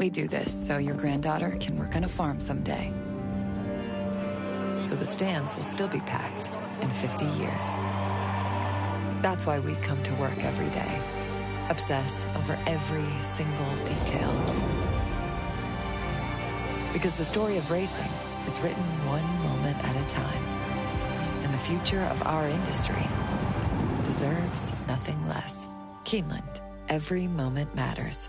We do this so your granddaughter can work on a farm someday. So the stands will still be packed in 50 years. That's why we come to work every day, obsess over every single detail. Because the story of racing is written one moment at a time. And the future of our industry deserves nothing less. Keeneland, every moment matters.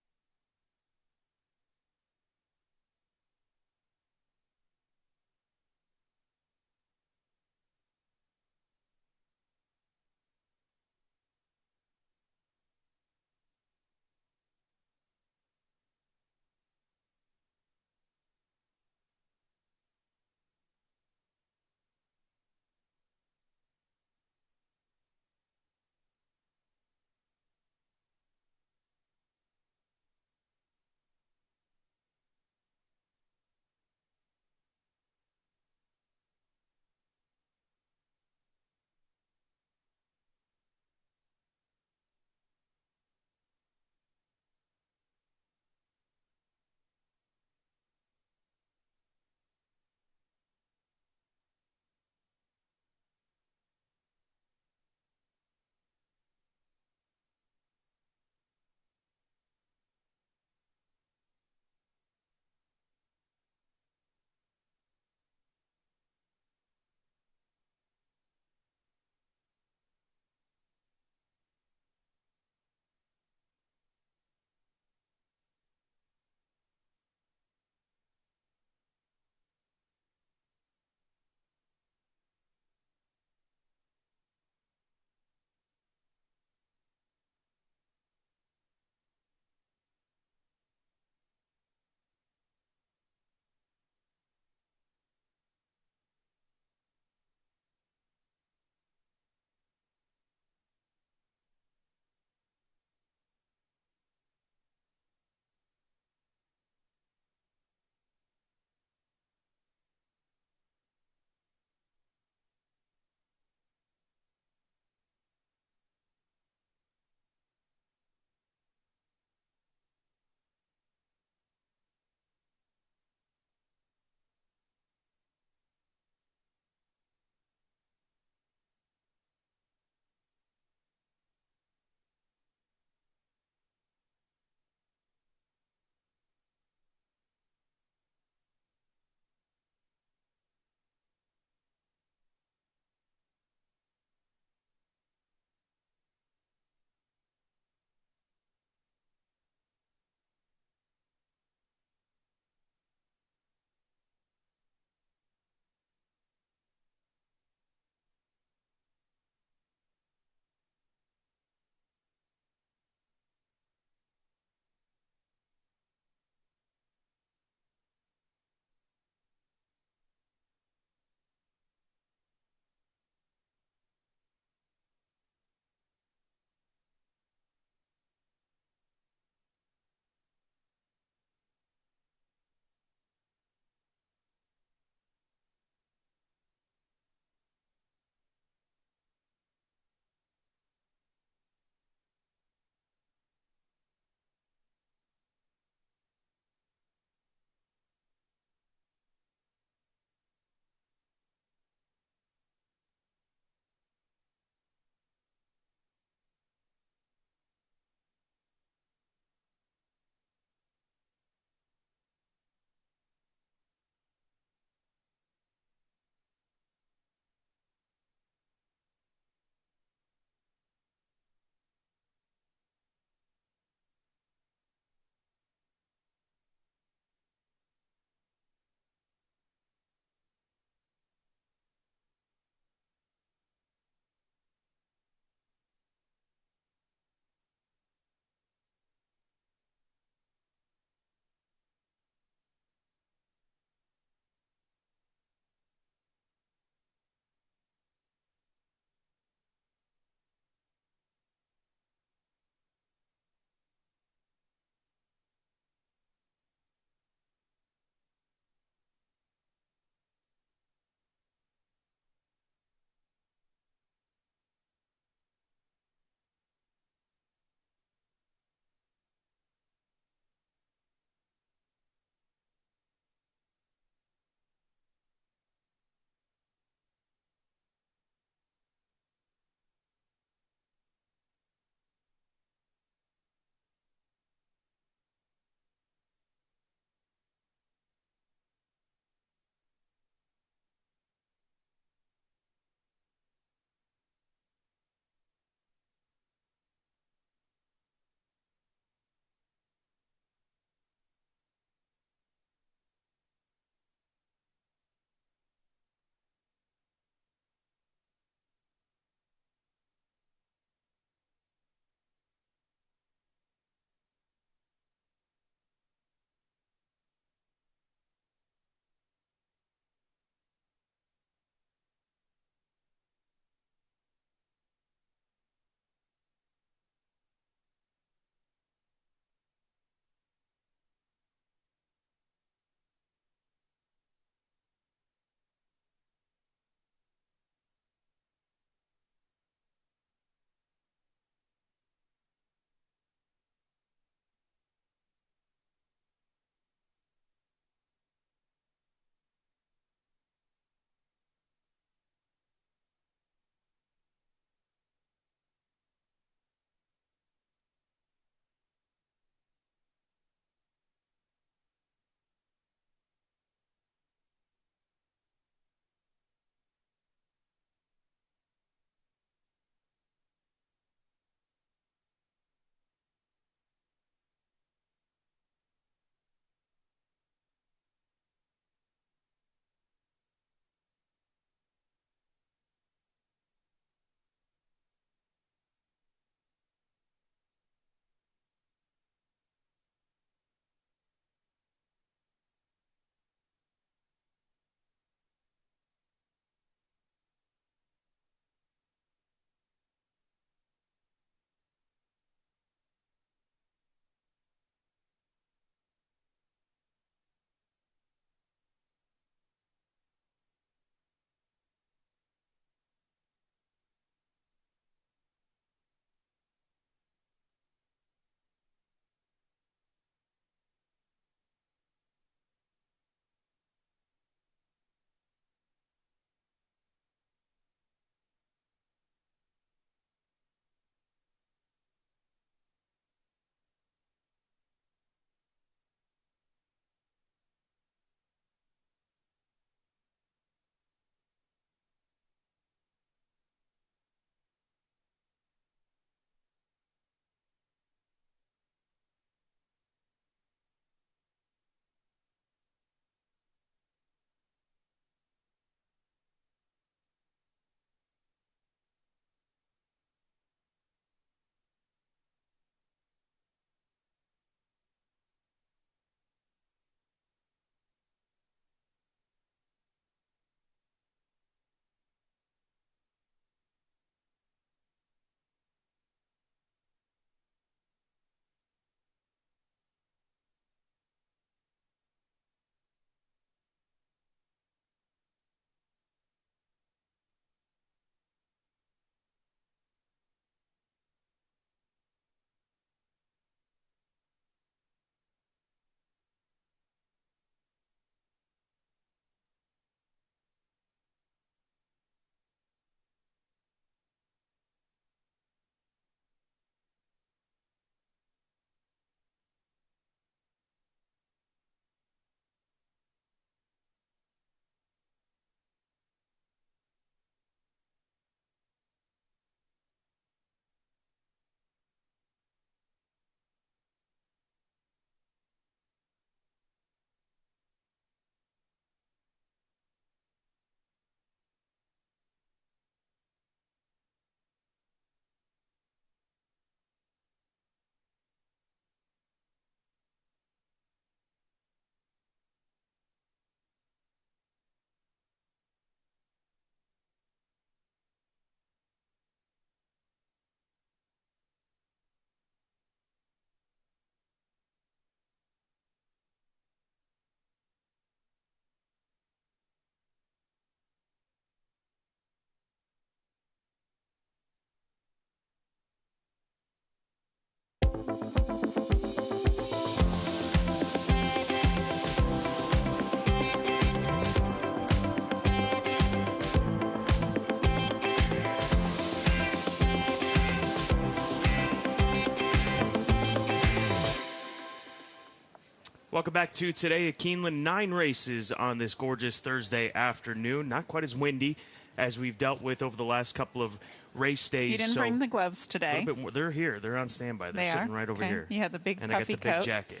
Welcome back to today at Keeneland. 9 races on this gorgeous Thursday afternoon. Not quite as windy as we've dealt with over the last couple of race days. You didn't bring the gloves today. A little bit more. They're here. They're on standby. They're sitting right over here. You had the big and puffy I got the big coat. jacket.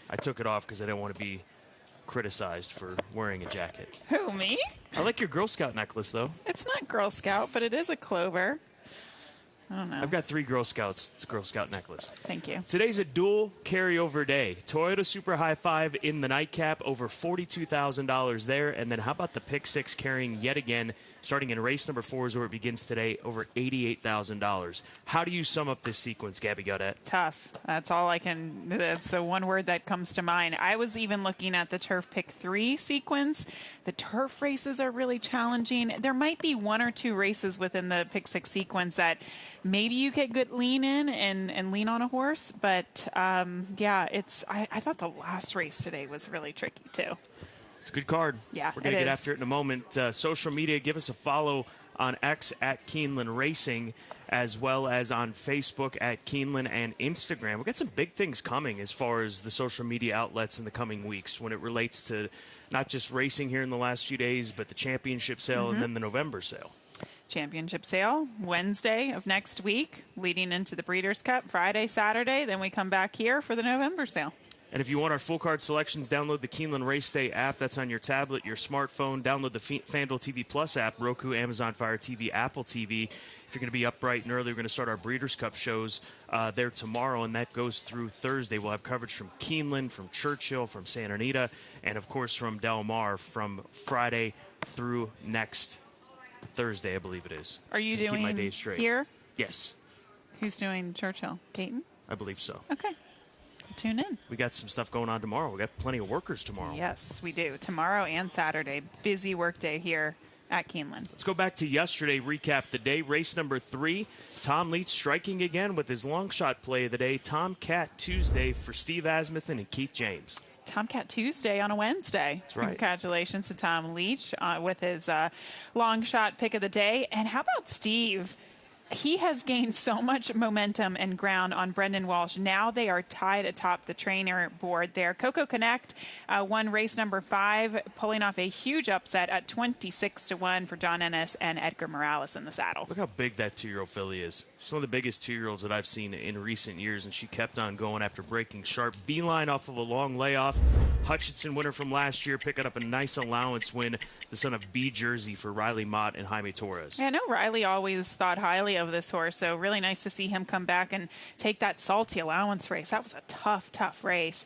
I took it off because I didn't want to be criticized for wearing a jacket. Who, me? I like your Girl Scout necklace, though. It's not Girl Scout, but it is a clover. I don't know. I've got 3 Girl Scouts. It's a Girl Scout necklace. Thank you. Today's a dual carryover day. Toyota Super High 5 in the nightcap, over $42,000 there. And then how about the Pick 6 carrying yet again, starting in race number 4 is where it begins today, over $88,000. How do you sum up this sequence, Gabby Gaudet? Tough. That's all I can. That's the one word that comes to mind. I was even looking at the Turf Pick 3 sequence. The turf races are really challenging. There might be 1 or 2 races within the Pick 6 sequence maybe you get good lean in and lean on a horse. But, yeah, I thought the last race today was really tricky, too. It's a good card. Yeah, we're going to get after it in a moment. Social media, give us a follow on X at Keeneland Racing, as well as on Facebook at Keeneland and Instagram. We've got some big things coming as far as the social media outlets in the coming weeks when it relates to not just racing here in the last few days, but the championship sale and then the November sale. Championship sale Wednesday of next week, leading into the Breeders' Cup Friday, Saturday. Then we come back here for the November sale. And if you want our full card selections, download the Keeneland Race Day app. That's on your tablet, your smartphone. Download the FanDuel TV Plus app, Roku, Amazon Fire TV, Apple TV. If you're going to be up bright and early, we're going to start our Breeders' Cup shows there tomorrow, and that goes through Thursday. We'll have coverage from Keeneland, from Churchill, from Santa Anita, and, of course, from Del Mar from Friday through next Thursday, I believe it is. Are you doing keep my days straight. Here? Yes. Who's doing Churchill? Caton? I believe so. Okay. Tune in. We got some stuff going on tomorrow. We got plenty of workers tomorrow. Yes, we do. Tomorrow and Saturday. Busy work day here at Keeneland. Let's go back to yesterday, recap the day. Race number 3, Tom Leach striking again with his long shot play of the day. Tomcat Tuesday for Steve Asmussen and Keith James. Tomcat Tuesday on a Wednesday. That's right. Congratulations to Tom Leach with his long shot pick of the day. And how about Steve? He has gained so much momentum and ground on Brendan Walsh. Now they are tied atop the trainer board there. Coco Connect won race number 5, pulling off a huge upset at 26-1 for John Ennis and Edgar Morales in the saddle. Look how big that 2-year-old filly is. She's one of the biggest 2-year-olds that I've seen in recent years, and she kept on going after breaking sharp. Beeline off of a long layoff. Hutchinson winner from last year, picking up a nice allowance win, the son of B Jersey for Riley Mott and Jaime Torres. Yeah, I know Riley always thought highly of this horse, so really nice to see him come back and take that salty allowance race. That was a tough race.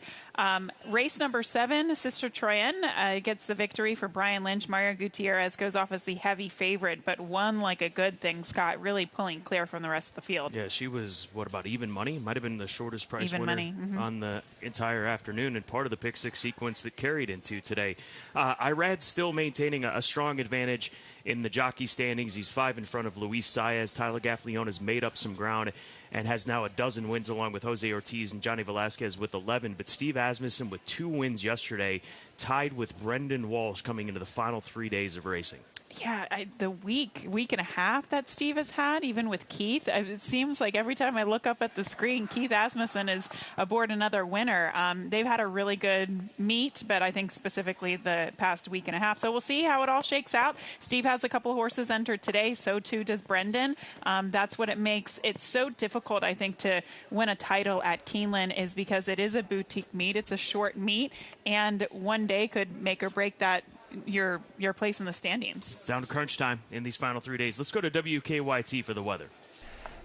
Race number 7, Sister Troyen gets the victory for Brian Lynch. Mario Gutierrez goes off as the heavy favorite, but won like a good thing, Scott, really pulling clear from the rest of the field. Yeah, she was, about even money? Might have been the shortest price even winner money. on the entire afternoon and part of the Pick 6 sequence that carried into today. Irad still maintaining a strong advantage in the jockey standings. He's 5 in front of Luis Saez. Tyler Gaffleone has made up some ground and has now a dozen wins along with Jose Ortiz and Johnny Velasquez with 11. But Steve Asmussen with 2 wins yesterday, tied with Brendan Walsh coming into the final 3 days of racing. Yeah, the week and a half that Steve has had, even with Keith, it seems like every time I look up at the screen, Keith Asmussen is aboard another winner. They've had a really good meet, but I think specifically the past week and a half. So we'll see how it all shakes out. Steve has a couple of horses entered today, so too does Brendan. That's what it makes it so difficult, I think, to win a title at Keeneland is because it is a boutique meet. It's a short meet, and one day could make or break that your place in the standings. It's down to crunch time in these final 3 days. Let's go to WKYT for the weather.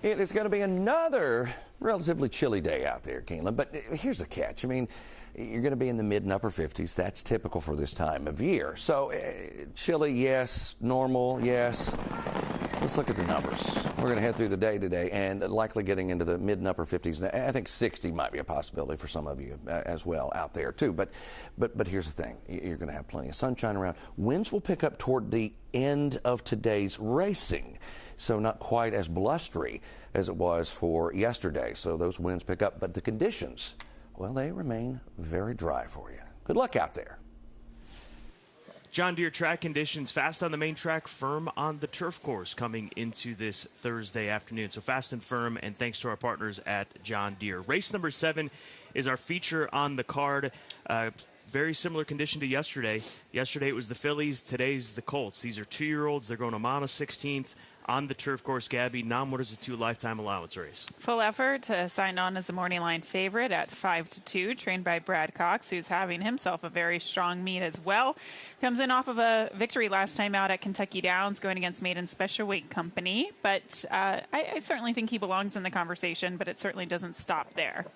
It is going to be another relatively chilly day out there, Keeneland. But here's the catch. I mean, you're going to be in the mid and upper 50s. That's typical for this time of year. So chilly, yes. Normal, yes. Let's look at the numbers. We're going to head through the day today and likely getting into the mid and upper 50s. And I think 60 might be a possibility for some of you as well out there too. But here's the thing. You're going to have plenty of sunshine around. Winds will pick up toward the end of today's racing. So not quite as blustery as it was for yesterday. So those winds pick up. But the conditions, well, they remain very dry for you. Good luck out there. John Deere track conditions, fast on the main track, firm on the turf course coming into this Thursday afternoon. So fast and firm, and thanks to our partners at John Deere. Race number 7 is our feature on the card. Very similar condition to yesterday. Yesterday it was the fillies. Today's the colts. These are 2-year-olds. They're going to Mana 16th on the turf course. Gabby, non-winners of 2 lifetime allowance race. Full effort signed on as a morning line favorite at 5-2, trained by Brad Cox, who's having himself a very strong meet as well. Comes in off of a victory last time out at Kentucky Downs, going against Maiden Special Weight Company. But I certainly think he belongs in the conversation, but it certainly doesn't stop there.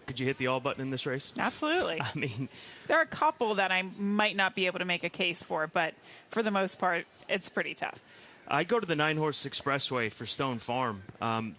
Could you hit the all button in this race? Absolutely. I mean, there are a couple that I might not be able to make a case for, but for the most part, it's pretty tough. I go to the 9-horse Expressway for Stone Farm.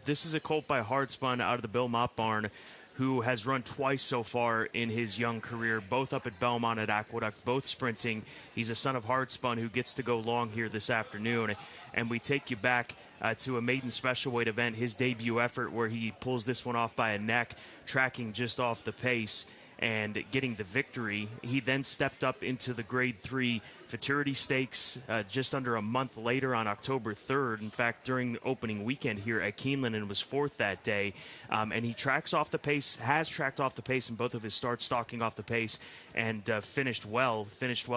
This is a colt by Hardspun out of the Bill Mott barn, who has run twice so far in his young career, both up at Belmont at Aqueduct, both sprinting. He's a son of Hardspun who gets to go long here this afternoon. And we take you back to a maiden special weight event, his debut effort, where he pulls this one off by a neck, tracking just off the pace and getting the victory. He then stepped up into the Grade 3 Futurity Stakes just under a month later on October 3rd. In fact, during the opening weekend here at Keeneland, and was 4th that day. And he tracks off the pace, has tracked off the pace in both of his starts, stalking off the pace, and finished well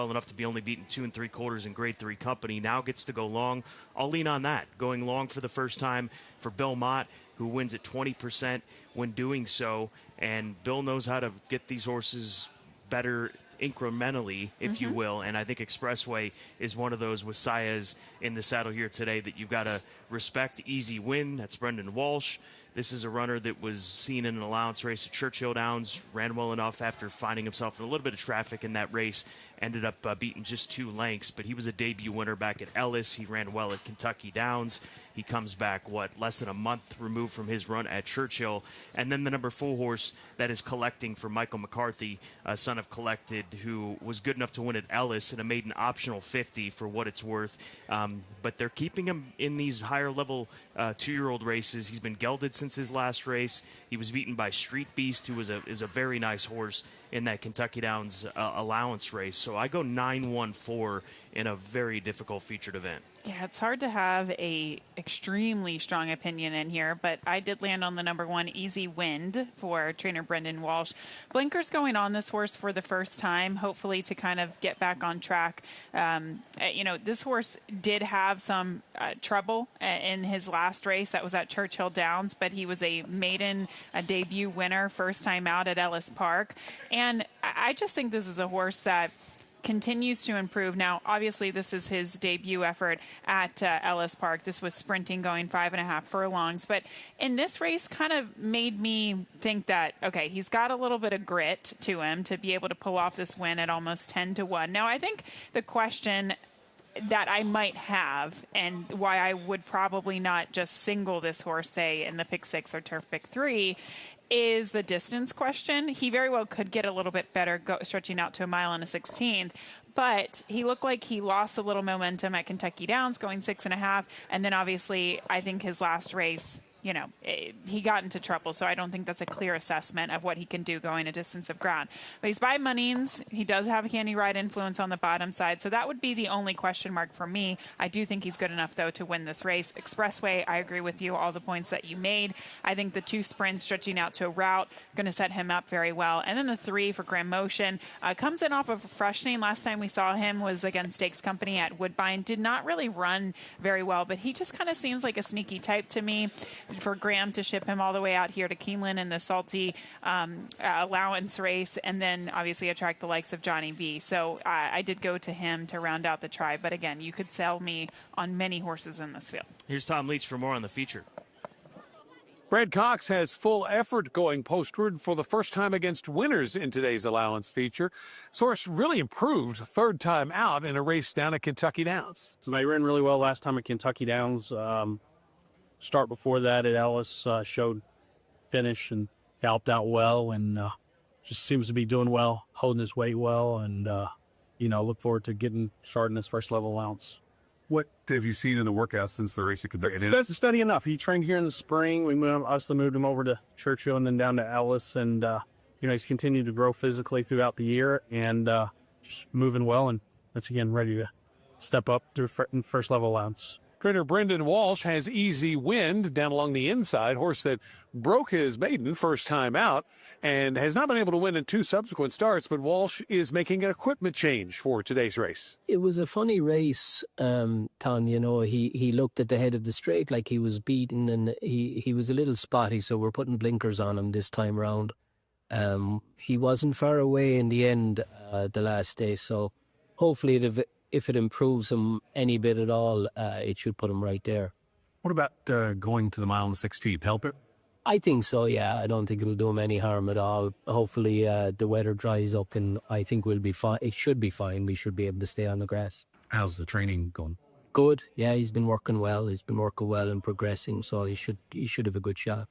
enough to be only beaten 2 3/4 in Grade 3 company. Now gets to go long. I'll lean on that. Going long for the first time for Bill Mott, who wins at 20% when doing so. And Bill knows how to get these horses better incrementally, if you will. And I think Expressway is one of those with Saez in the saddle here today that you've got to respect. Easy win. That's Brendan Walsh. This is a runner that was seen in an allowance race at Churchill Downs, ran well enough after finding himself in a little bit of traffic in that race, ended up beating just 2 lengths, but he was a debut winner back at Ellis. He ran well at Kentucky Downs. He comes back, less than a month removed from his run at Churchill. And then the number 4 horse that is Collecting for Michael McCarthy, son of Collected, who was good enough to win at Ellis and a maiden optional 50 for what it's worth. But they're keeping him in these higher level 2-year-old races. He's been gelded since his last race. He was beaten by Street Beast, who is a very nice horse in that Kentucky Downs allowance race. So I go 9-1-4 in a very difficult featured event. Yeah, it's hard to have a extremely strong opinion in here, but I did land on the number 1, Easy Wind, for trainer Brendan Walsh. Blinkers going on this horse for the first time, hopefully to kind of get back on track. This horse did have some trouble in his last race. That was at Churchill Downs, but he was a debut winner, first time out at Ellis Park. And I just think this is a horse that continues to improve. Now, obviously, this is his debut effort at Ellis Park. This was sprinting, going 5.5 furlongs. But in this race, kind of made me think that, okay, he's got a little bit of grit to him to be able to pull off this win at almost 10-1. Now, I think the question that I might have, and why I would probably not just single this horse, say, in the pick 6 or turf pick 3, is the distance question. He very well could get a little bit better stretching out to a mile and a 16th, but he looked like he lost a little momentum at Kentucky Downs going 6.5, and then obviously I think his last race, he got into trouble, so I don't think that's a clear assessment of what he can do going a distance of ground. But he's by Munnings. He does have a candy ride influence on the bottom side, so that would be the only question mark for me. I do think he's good enough, though, to win this race. Expressway, I agree with you, all the points that you made. I think the 2 sprints stretching out to a route going to set him up very well. And then the 3 for Grand Motion comes in off of freshening. Last time we saw him was against Stakes Company at Woodbine. Did not really run very well, but he just kind of seems like a sneaky type to me. For Graham to ship him all the way out here to Keeneland in the salty allowance race, and then obviously attract the likes of Johnny B. So I did go to him to round out the tribe. But again, you could sell me on many horses in this field. Here's Tom Leach for more on the feature. Brad Cox has full effort going postward for the first time against winners in today's allowance feature. Source really improved 3rd time out in a race down at Kentucky Downs. So they ran really well last time at Kentucky Downs. Start before that at Ellis showed finish and galloped out well, and just seems to be doing well, holding his weight well, and look forward to getting started in his first level allowance. What have you seen in the workouts since the race at Kentucky? That's steady enough. He trained here in the spring. We moved him over to Churchill and then down to Ellis, and he's continued to grow physically throughout the year, and just moving well, and that's again ready to step up through first level allowance. Trainer Brendan Walsh has Easy Wind down along the inside, horse that broke his maiden first time out and has not been able to win in 2 subsequent starts, but Walsh is making an equipment change for today's race. It was a funny race, Tom. You know, he looked at the head of the straight like he was beaten, and he was a little spotty, so we're putting blinkers on him this time round. He wasn't far away in the end the last day, so hopefully if it improves him any bit at all, it should put him right there. What about going to the mile and 16th? Help it? I think so, yeah. I don't think it'll do him any harm at all. Hopefully the weather dries up, and I think we'll be fine. It should be fine. We should be able to stay on the grass. How's the training going? Good. Yeah, he's been working well. He's been working well and progressing, so he should have a good shot.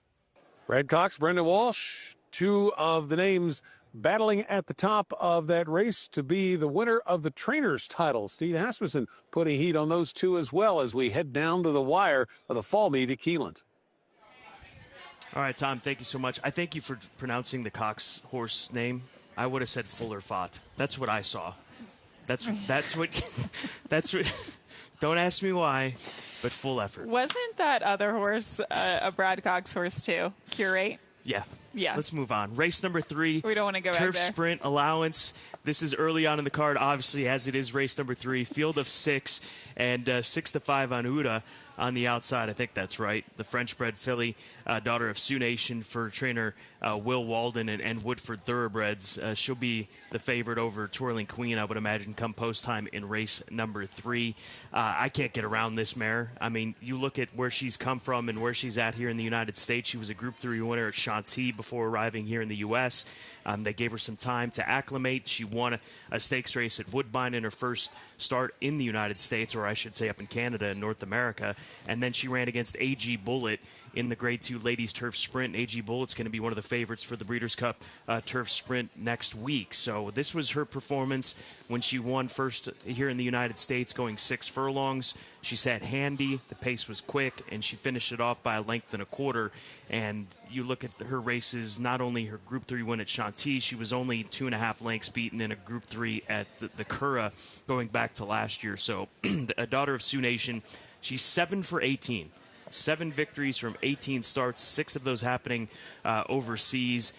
Brad Cox, Brendan Walsh, 2 of the names battling at the top of that race to be the winner of the trainer's title. Steve Asmussen putting heat on those 2 as well as we head down to the wire of the fall meet at Keeland. All right, Tom, thank you so much. I thank you for pronouncing the Cox horse name. I would have said Fuller Fought. That's what I saw. That's what. Don't ask me why, but full effort. Wasn't that other horse a Brad Cox horse too? Curate? Yeah. Yeah. Let's move on. Race number 3. We don't want to go Turf back there. Sprint Allowance. This is early on in the card, obviously, as it is race number 3. Field of 6 and 6-5 on Uda on the outside. I think that's right. The French-bred filly, daughter of Sioux Nation for trainer Will Walden and Woodford Thoroughbreds. She'll be the favorite over Twirling Queen, I would imagine, come post time in race number 3. I can't get around this mare. I mean, you look at where she's come from and where she's at here in the United States. She was a Group 3 winner at Chantilly before arriving here in the U.S. They gave her some time to acclimate. She won a stakes race at Woodbine in her first start in the United States, or I should say up in Canada and North America. And then she ran against A.G. Bullet in the Grade 2 Ladies Turf Sprint. A.G. Bullet's going to be one of the favorites for the Breeders' Cup Turf Sprint next week. So this was her performance when she won first here in the United States, going 6 furlongs. She sat handy, the pace was quick, and she finished it off by a length and a quarter. And you look at her races, not only her Group 3 win at Chantilly, she was only 2.5 lengths beaten in a Group 3 at the Curragh going back to last year. So a daughter of Sioux Nation, she's 7 for 18. 7 victories from 18 starts, 6 of those happening overseas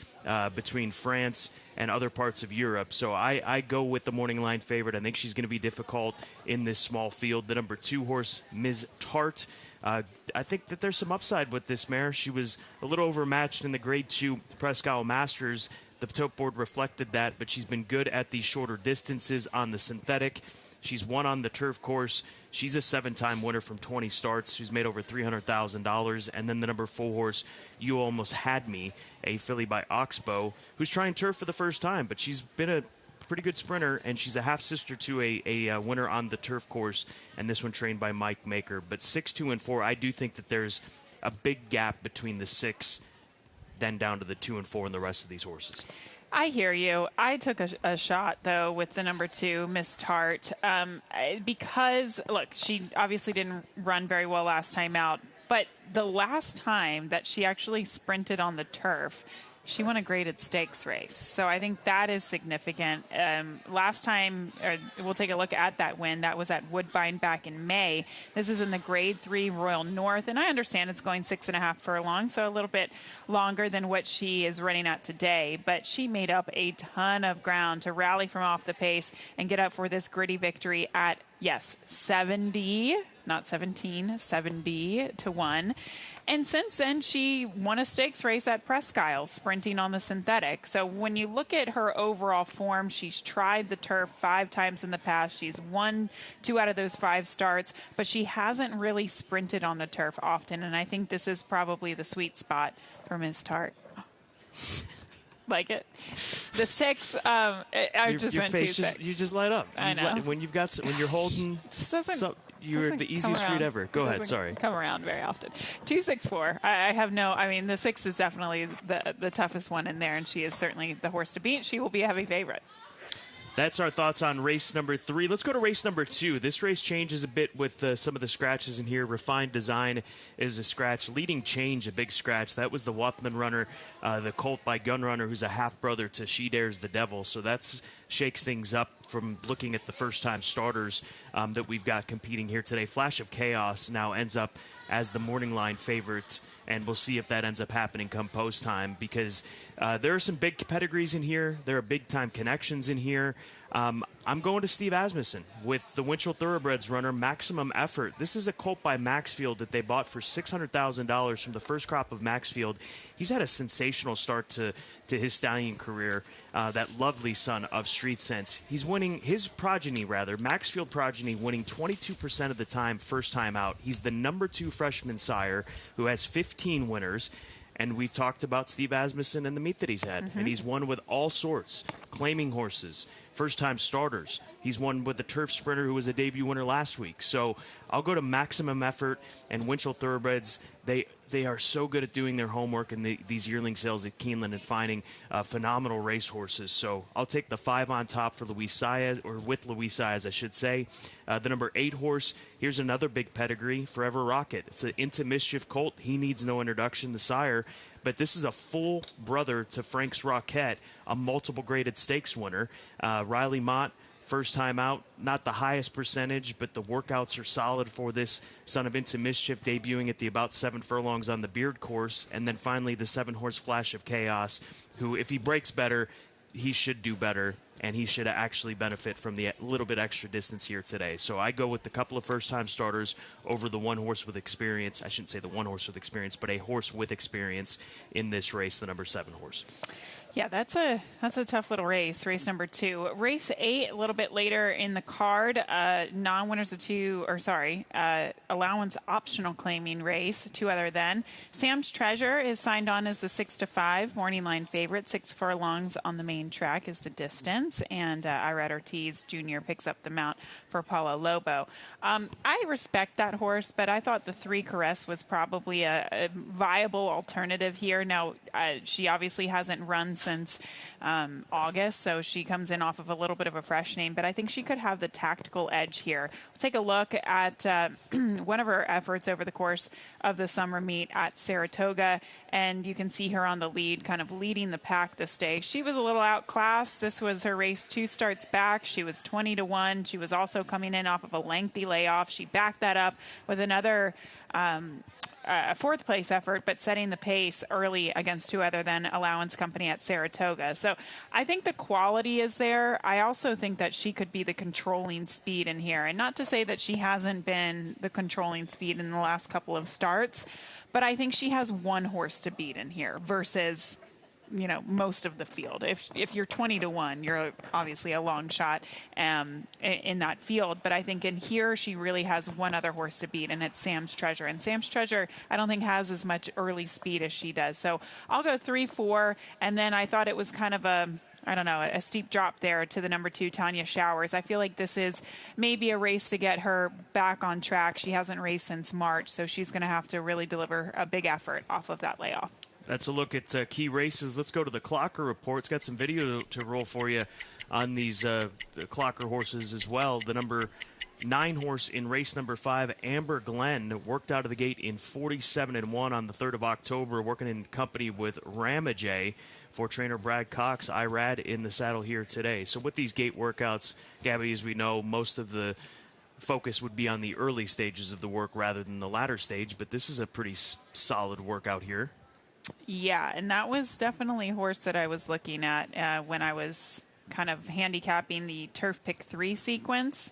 between France and other parts of Europe. So I go with the morning line favorite. I think she's going to be difficult in this small field. The number 2 horse, Ms. Tart. I think that there's some upside with this mare. She was a little overmatched in the Grade 2 Presque Isle Masters. The tote board reflected that, but she's been good at these shorter distances on the synthetic. She's won on the turf course. She's a 7-time winner from 20 starts. She's made over $300,000. And then the number 4 horse, You Almost Had Me, a filly by Oxbow, who's trying turf for the first time, but she's been a pretty good sprinter, and she's a half-sister to a winner on the turf course, and this one trained by Mike Maker. But 6, 2, and 4, I do think that there's a big gap between the 6, then down to the 2 and 4 and the rest of these horses. I hear you. I took a shot, though, with the number 2, Miss Tart, because, look, she obviously didn't run very well last time out, but the last time that she actually sprinted on the turf, she won a graded stakes race. So I think that is significant. Last time, we'll take a look at that win. That was at Woodbine back in May. This is in the Grade 3 Royal North, and I understand it's going 6.5 furlongs, so a little bit longer than what she is running at today. But she made up a ton of ground to rally from off the pace and get up for this gritty victory at, yes, 70, not 17, 70 to 1. And since then, she won a stakes race at Presque Isle, sprinting on the synthetic. So when you look at her overall form, she's tried the turf 5 times in the past. She's won 2 out of those 5 starts, but she hasn't really sprinted on the turf often. And I think this is probably the sweet spot for Ms. Tart. Like it. The 6, I just went 2 6. You just light up. I know. When you're holding, just doesn't. You're the easiest read ever. Go ahead. Sorry. Come around very often. 2, 6, 4. I have no. I mean, the 6 is definitely the toughest one in there, and she is certainly the horse to beat. She will be a heavy favorite. That's our thoughts on race number 3. Let's go to race number 2. This race changes a bit with some of the scratches in here. Refined Design is a scratch. Leading Change, a big scratch. That was the Wathman runner, the colt by Gunrunner, who's a half-brother to She Dares the Devil. So that shakes things up from looking at the first-time starters that we've got competing here today. Flash of Chaos now ends up as the morning line favorite, and we'll see if that ends up happening come post time, because there are some big pedigrees in here. There are big-time connections in here. I'm going to Steve Asmussen with the Winchell Thoroughbreds runner, Maximum Effort. This is a colt by Maxfield that they bought for $600,000 from the first crop of Maxfield. He's had a sensational start to his stallion career, that lovely son of Street Sense. He's winning, his progeny rather, Maxfield progeny, winning 22% of the time first time out. He's the number 2 freshman sire who has 15 winners. And we've talked about Steve Asmussen and the meet that he's had. And he's won with all sorts, claiming horses, first-time starters. He's won with the Turf Sprinter, who was a debut winner last week. So I'll go to Maximum Effort and Winchell Thoroughbreds. They are so good at doing their homework in these yearling sales at Keeneland and finding phenomenal race horses. So I'll take the 5 on top for Luis Saez, or with Luis Saez, I should say. The number 8 horse, here's another big pedigree, Forever Rocket. It's an Into Mischief colt. He needs no introduction, the sire. But this is a full brother to Frank's Rocket, a multiple graded stakes winner. Riley Mott, first time out, not the highest percentage, but the workouts are solid for this son of Into Mischief, debuting at the about 7 furlongs on the Beard course. And then finally the 7-horse Flash of Chaos, who, if he breaks better, he should do better, and he should actually benefit from the little bit extra distance here today. So I go with the couple of first-time starters over the 1 horse with experience. I shouldn't say the 1 horse with experience, but a horse with experience in this race, the number 7 horse. Yeah, that's a tough little race number 2. Race 8, a little bit later in the card, non-winners of 2, allowance optional claiming race, 2 other than. Sam's Treasure is signed on as the 6-5 morning line favorite. 6 furlongs on the main track is the distance, and Irad Ortiz Jr. picks up the mount for Paulo Lobo. I respect that horse, but I thought the 3 Caress was probably a viable alternative here. Now, she obviously hasn't run since August, so she comes in off of a little bit of a fresh name, but I think she could have the tactical edge here. We'll take a look at one of her efforts over the course of the summer meet at Saratoga, and you can see her on the lead, kind of leading the pack this day. She was a little outclassed. This was her race 2 starts back. She was 20-1. She was also coming in off of a lengthy layoff. She backed that up with another a 4th place effort, but setting the pace early against 2 other than Allowance Company at Saratoga. So I think the quality is there. I also think that she could be the controlling speed in here. And not to say that she hasn't been the controlling speed in the last couple of starts, but I think she has 1 horse to beat in here versus, you know, most of the field. If you're 20-1, you're obviously a long shot in that field. But I think in here she really has 1 other horse to beat, and it's Sam's Treasure. And Sam's Treasure, I don't think has as much early speed as she does. So I'll go 3-4, and then I thought it was kind of a steep drop there to the number 2, Tanya Showers. I feel like this is maybe a race to get her back on track. She hasn't raced since March, so she's going to have to really deliver a big effort off of that layoff. That's a look at key races. Let's go to the Clocker report. It's got some video to roll for you on these the Clocker horses as well. The number 9 horse in race number 5, Amber Glen, worked out of the gate in 47-1 on the 3rd of October, working in company with Ramajay for trainer Brad Cox. Irad in the saddle here today. So with these gate workouts, Gabby, as we know, most of the focus would be on the early stages of the work rather than the latter stage, but this is a pretty solid workout here. Yeah, and that was definitely a horse that I was looking at when I was kind of handicapping the Turf Pick 3 sequence.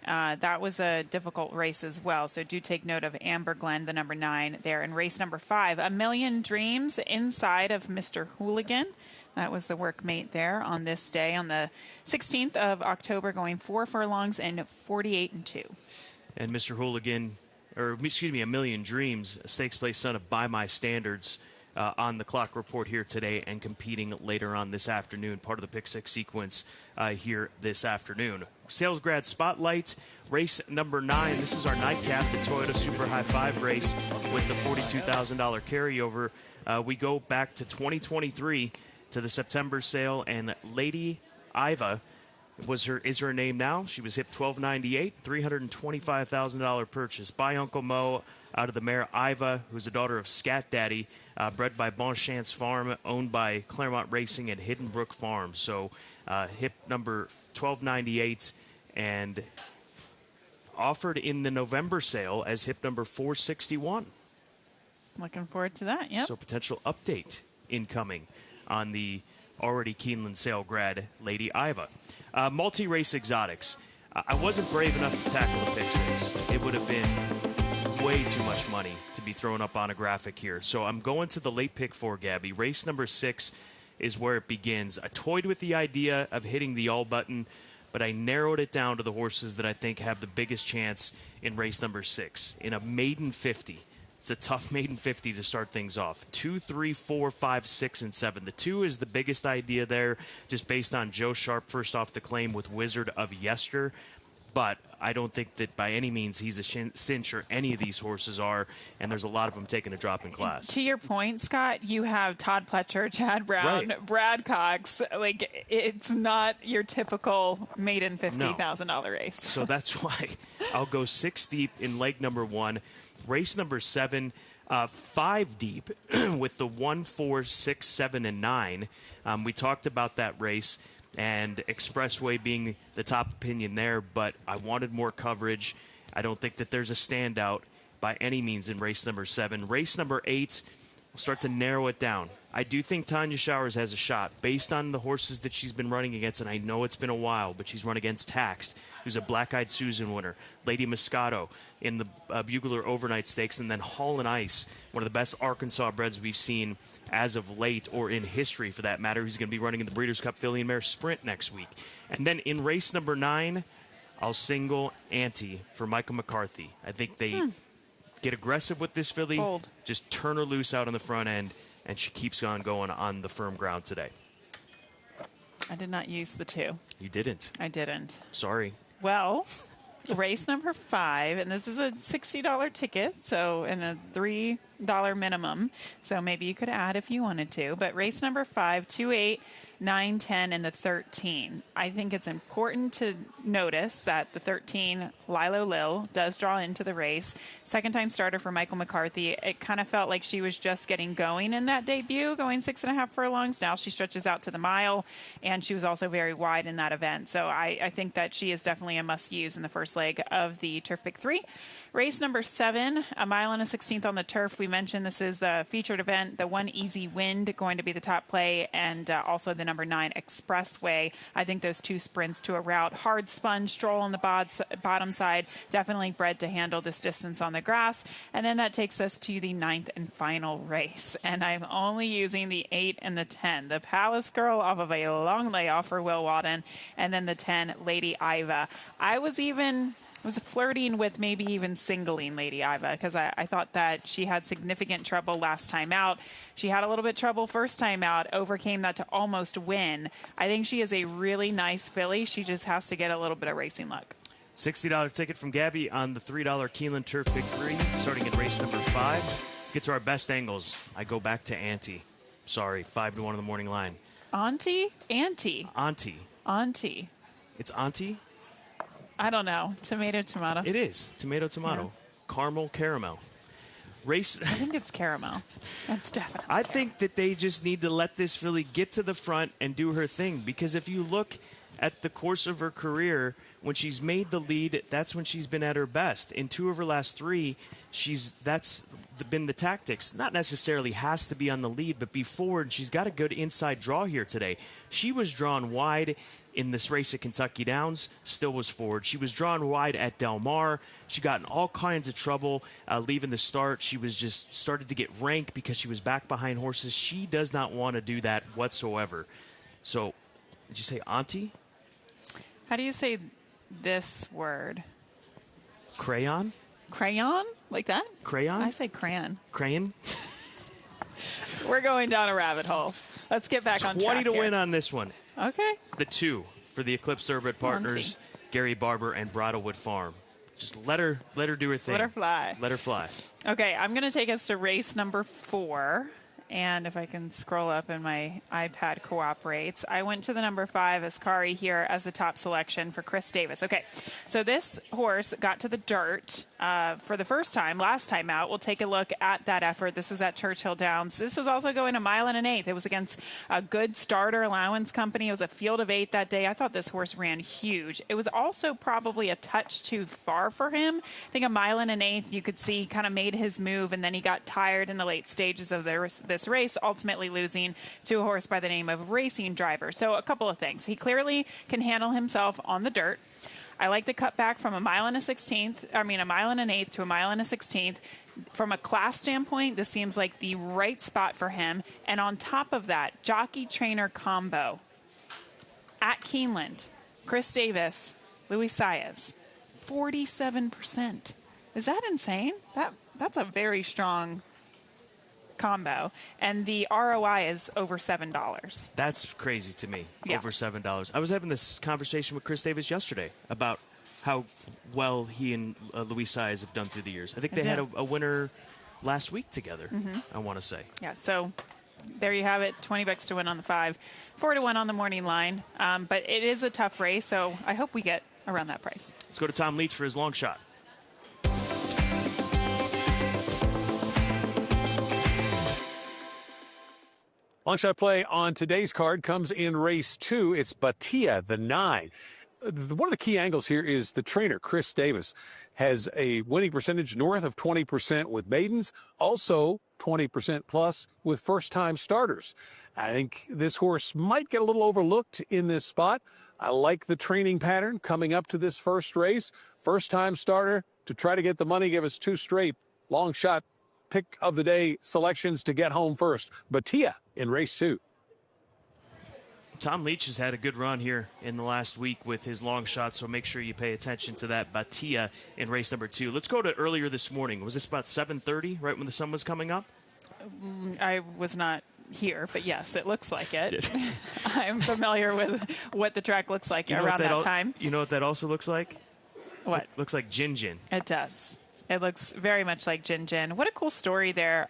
That was a difficult race as well, so do take note of Amber Glen, the number 9 there. In race number 5, A Million Dreams inside of Mr. Hooligan. That was the workmate there on this day, on the 16th of October, going 4 furlongs and 48-2. And Mr. Hooligan, A Million Dreams, a stakes place son of By My Standards, on the Clock report here today and competing later on this afternoon, part of the Pick 6 sequence here this afternoon. Sales Grad Spotlight, race number 9. This is our nightcap, the Toyota Super High 5 race with the $42,000 carryover. We go back to 2023 to the September sale, and Lady Iva is her name now. She was hip $12.98, $325,000 purchase by Uncle Mo out of the mare Iva, who's a daughter of Scat Daddy, bred by Bon Chance Farm, owned by Claremont Racing and Hidden Brook Farm. So hip number $12.98 and offered in the November sale as hip number 461. Looking forward to that, yep. So potential update incoming on the already Keeneland sale grad Lady Iva. Multi-race exotics. I wasn't brave enough to tackle the pick six. It would have been way too much money to be thrown up on a graphic here. So I'm going to the late pick 4, Gabby. Race number 6 is where it begins. I toyed with the idea of hitting the all button, but I narrowed it down to the horses that I think have the biggest chance in race number 6. In a maiden 50. It's a tough maiden 50 to start things off. 2, 3, 4, 5, 6, and 7. The 2 is the biggest idea there, just based on Joe Sharp first off the claim with Wizard of Yester. But I don't think that by any means he's a cinch, or any of these horses are, and there's a lot of them taking a drop in class. To your point, Scott, you have Todd Pletcher, Chad Brown, right. Brad Cox. Like, it's not your typical maiden $50,000 race. So that's why I'll go 6 deep in leg number 1. Race number 7, 5 deep with the 1, 4, 6, 7, and 9. We talked about that race, and Expressway being the top opinion there, but I wanted more coverage. I don't think that there's a standout by any means in race number 7. Race number 8, we'll start to narrow it down. I do think Tanya Showers has a shot based on the horses that she's been running against, and I know it's been a while, but she's run against Taxed, who's a Black-Eyed Susan winner, Lady Moscato in the Bugler Overnight Stakes, and then Hall and Ice, one of the best Arkansas breds we've seen as of late, or in history for that matter. He's going to be running in the Breeders' Cup Filly and Mare Sprint next week. And then in race number 9, I'll single Ante for Michael McCarthy. I think they get aggressive with this filly, just turn her loose out on the front end, and she keeps on going on the firm ground today. I did not use the 2. You didn't. I didn't. Sorry. Well, race number 5, and this is a $60 ticket, so and a $3 minimum. So maybe you could add if you wanted to. But race number 5, 2, 8, 9, 10, and the 13. I think it's important to notice that the 13, Lilo Lil, does draw into the race. Second-time starter for Michael McCarthy. It kind of felt like she was just getting going in that debut, going 6.5 furlongs. Now she stretches out to the mile, and she was also very wide in that event. So I think that she is definitely a must-use in the first leg of the Turf Pick 3. Race number 7, a mile and a 16th on the turf. We mentioned this is the featured event. The 1 Easy Wind going to be the top play, and also the number 9 Expressway. I think those 2 sprints to a route. Hard spun, stroll on the bottom side. Definitely bred to handle this distance on the grass. And then that takes us to the 9th and final race. And I'm only using the 8 and the 10. The Palace Girl off of a long layoff for Will Wadden. And then the 10, Lady Iva. I was flirting with maybe even singling Lady Iva because I thought that she had significant trouble last time out. She had a little bit of trouble first time out, overcame that to almost win. I think she is a really nice filly. She just has to get a little bit of racing luck. $60 ticket from Gabby on the $3 Keeneland Turf Pick 3, starting in race number 5. Let's get to our best angles. I go back to Ante. Sorry, 5 to 1 on the morning line. Auntie? Auntie. Auntie. Auntie. It's Auntie? I don't know. Tomato, tomato. It is. Tomato, tomato. Yeah. Caramel, caramel. Race. I think it's caramel. That's definitely I think that they just need to let this filly get to the front and do her thing. Because if you look at the course of her career, when she's made the lead, that's when she's been at her best. In 2 of her last 3, that's been the tactics. Not necessarily has to be on the lead, but be forward. She's got a good inside draw here today. She was drawn wide in this race at Kentucky Downs, still was forward. She was drawn wide at Del Mar. She got in all kinds of trouble leaving the start. She was just started to get rank because she was back behind horses. She does not want to do that whatsoever. So, did you say auntie? How do you say this word? Crayon? Crayon? Like that? Crayon? I say crayon. Crayon? We're going down a rabbit hole. Let's get back on track 20 to here. win on this one. Okay. The 2 for the Eclipse Thoroughbred Partners, Gary Barber and Bridlewood Farm. Just let her do her thing. Let her fly. Let her fly. Okay, I'm going to take us to race number 4. And if I can scroll up and my iPad cooperates, I went to the number 5 Ascari here as the top selection for Chris Davis. Okay, so this horse got to the dirt for the first time, last time out. We'll take a look at that effort. This was at Churchill Downs. This was also going a mile and an eighth. It was against a good starter allowance company. It was a field of 8 that day. I thought this horse ran huge. It was also probably a touch too far for him. I think a mile and an eighth, you could see, kind of made his move, and then he got tired in the late stages of this race, ultimately losing to a horse by the name of Racing Driver. So a couple of things. He clearly can handle himself on the dirt. I like to cut back from a mile and an eighth to a mile and a 16th. From a class standpoint, this seems like the right spot for him. And on top of that, jockey-trainer combo at Keeneland, Chris Davis, Luis Saez, 47%. Is that insane? That's a very strong combo, and the ROI is over $7. That's crazy to me. Yeah. Over $7. I was having this conversation with Chris Davis yesterday about how well he and Luis Saez have done through the years. I think they had a winner last week together, I want to say. Yeah, so there you have it, $20 to win on the 5, 4 to 1 on the morning line. But it is a tough race, so I hope we get around that price. Let's go to Tom Leach for his long shot. Long shot play on today's card comes in race 2. It's Batia, the 9. One of the key angles here is the trainer, Chris Davis, has a winning percentage north of 20% with maidens, also 20% plus with first-time starters. I think this horse might get a little overlooked in this spot. I like the training pattern coming up to this first race. First-time starter to try to get the money, give us 2 straight long shot pick of the day selections to get home first. Batia in race 2. Tom Leach has had a good run here in the last week with his long shot, so make sure you pay attention to that. Batia in race number 2. Let's go to earlier this morning. Was this about 7:30, right when the sun was coming up? I was not here, but yes, it looks like it. I'm familiar with what the track looks like around that time. You know what that also looks like? What? It looks like Jin Jin. It does. It looks very much like Jin Jin. What a cool story there.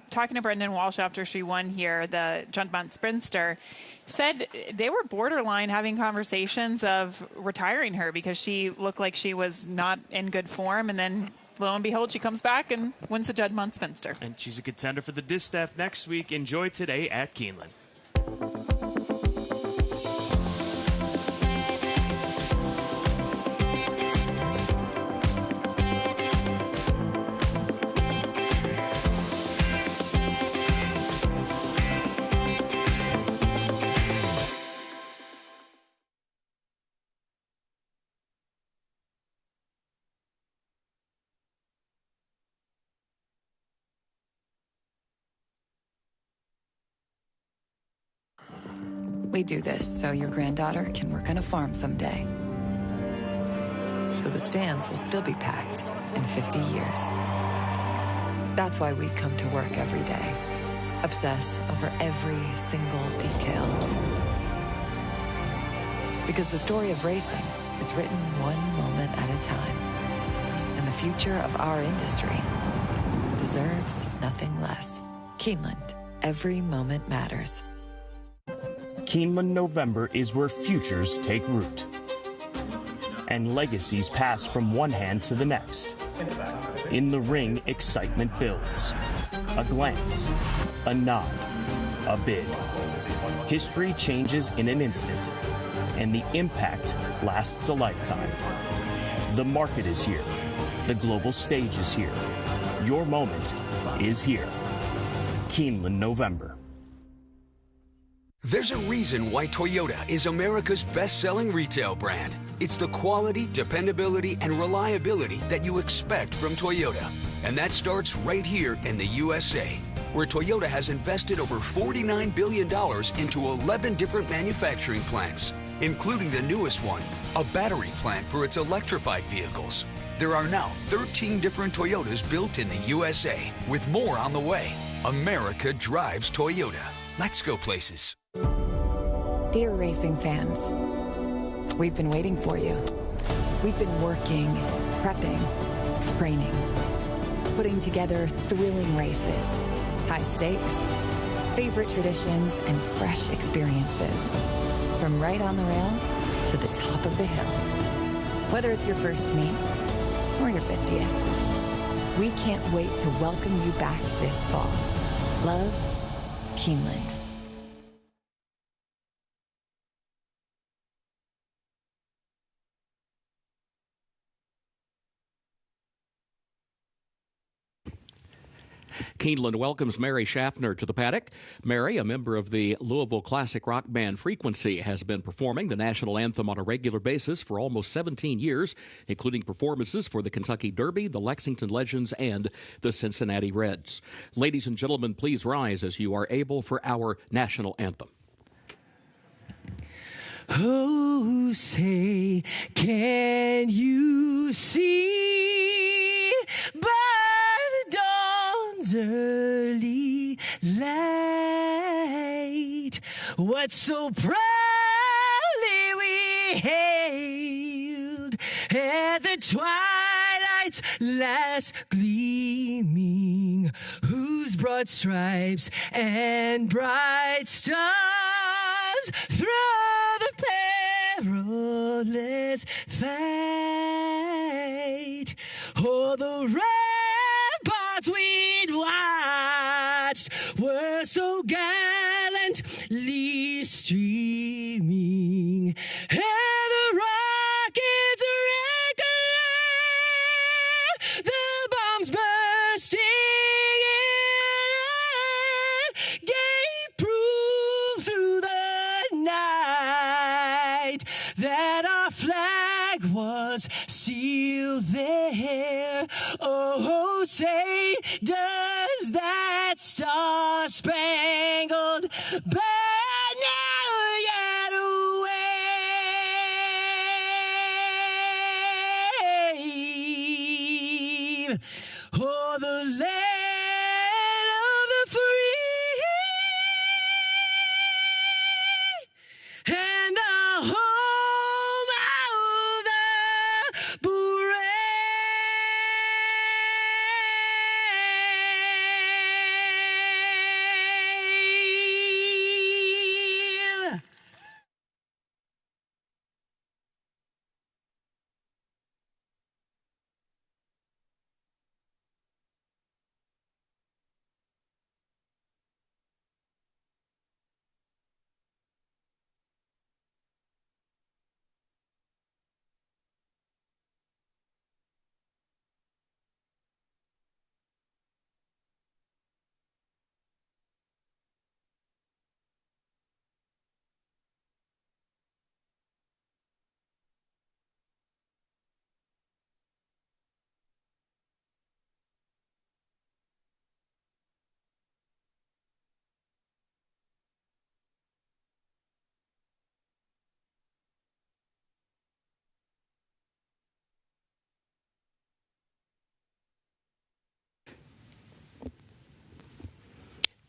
Talking to Brendan Walsh after she won here, the Juntmont Sprinter, said they were borderline having conversations of retiring her because she looked like she was not in good form. And then, lo and behold, she comes back and wins the Juntmont Sprinter. And she's a contender for the Distaff next week. Enjoy today at Keeneland. We do this so your granddaughter can work on a farm someday. So the stands will still be packed in 50 years. That's why we come to work every day, obsess over every single detail. Because the story of racing is written one moment at a time. And the future of our industry deserves nothing less. Keeneland. Every moment matters. Keeneland November is where futures take root and legacies pass from one hand to the next. In the ring, excitement builds. A glance, a nod, a bid. History changes in an instant, and the impact lasts a lifetime. The market is here. The global stage is here. Your moment is here. Keeneland November. There's a reason why Toyota is America's best-selling retail brand. It's the quality, dependability, and reliability that you expect from Toyota. And that starts right here in the USA, where Toyota has invested over $49 billion into 11 different manufacturing plants, including the newest one, a battery plant for its electrified vehicles. There are now 13 different Toyotas built in the USA, with more on the way. America drives Toyota. Let's go places. Dear racing fans, we've been waiting for you. We've been working, prepping, training, putting together thrilling races, high stakes, favorite traditions, and fresh experiences. From right on the rail to the top of the hill. Whether it's your first meet or your 50th, we can't wait to welcome you back this fall. Love, Keeneland. Keeland welcomes Mary Schaffner to the paddock. Mary, a member of the Louisville classic rock band Frequency, has been performing the national anthem on a regular basis for almost 17 years, including performances for the Kentucky Derby, the Lexington Legends, and the Cincinnati Reds. Ladies and gentlemen, please rise as you are able for our national anthem. Oh, say, can you see by the dawn's early light what so proudly we hailed at the twilight's last gleaming, whose broad stripes and bright stars through the perilous fight, oh, the ramparts we'd watched were so gallantly streaming, and the rockets regular, the bombs bursting in, gave proof through the night that our flag was still there. Oh, say, does that star-spangled banner yet wave? Oh, the land of the free and the home of the brave.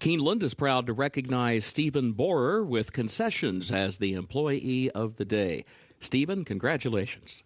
Keeneland is proud to recognize Stephen Borer with concessions as the Employee of the Day. Stephen, congratulations.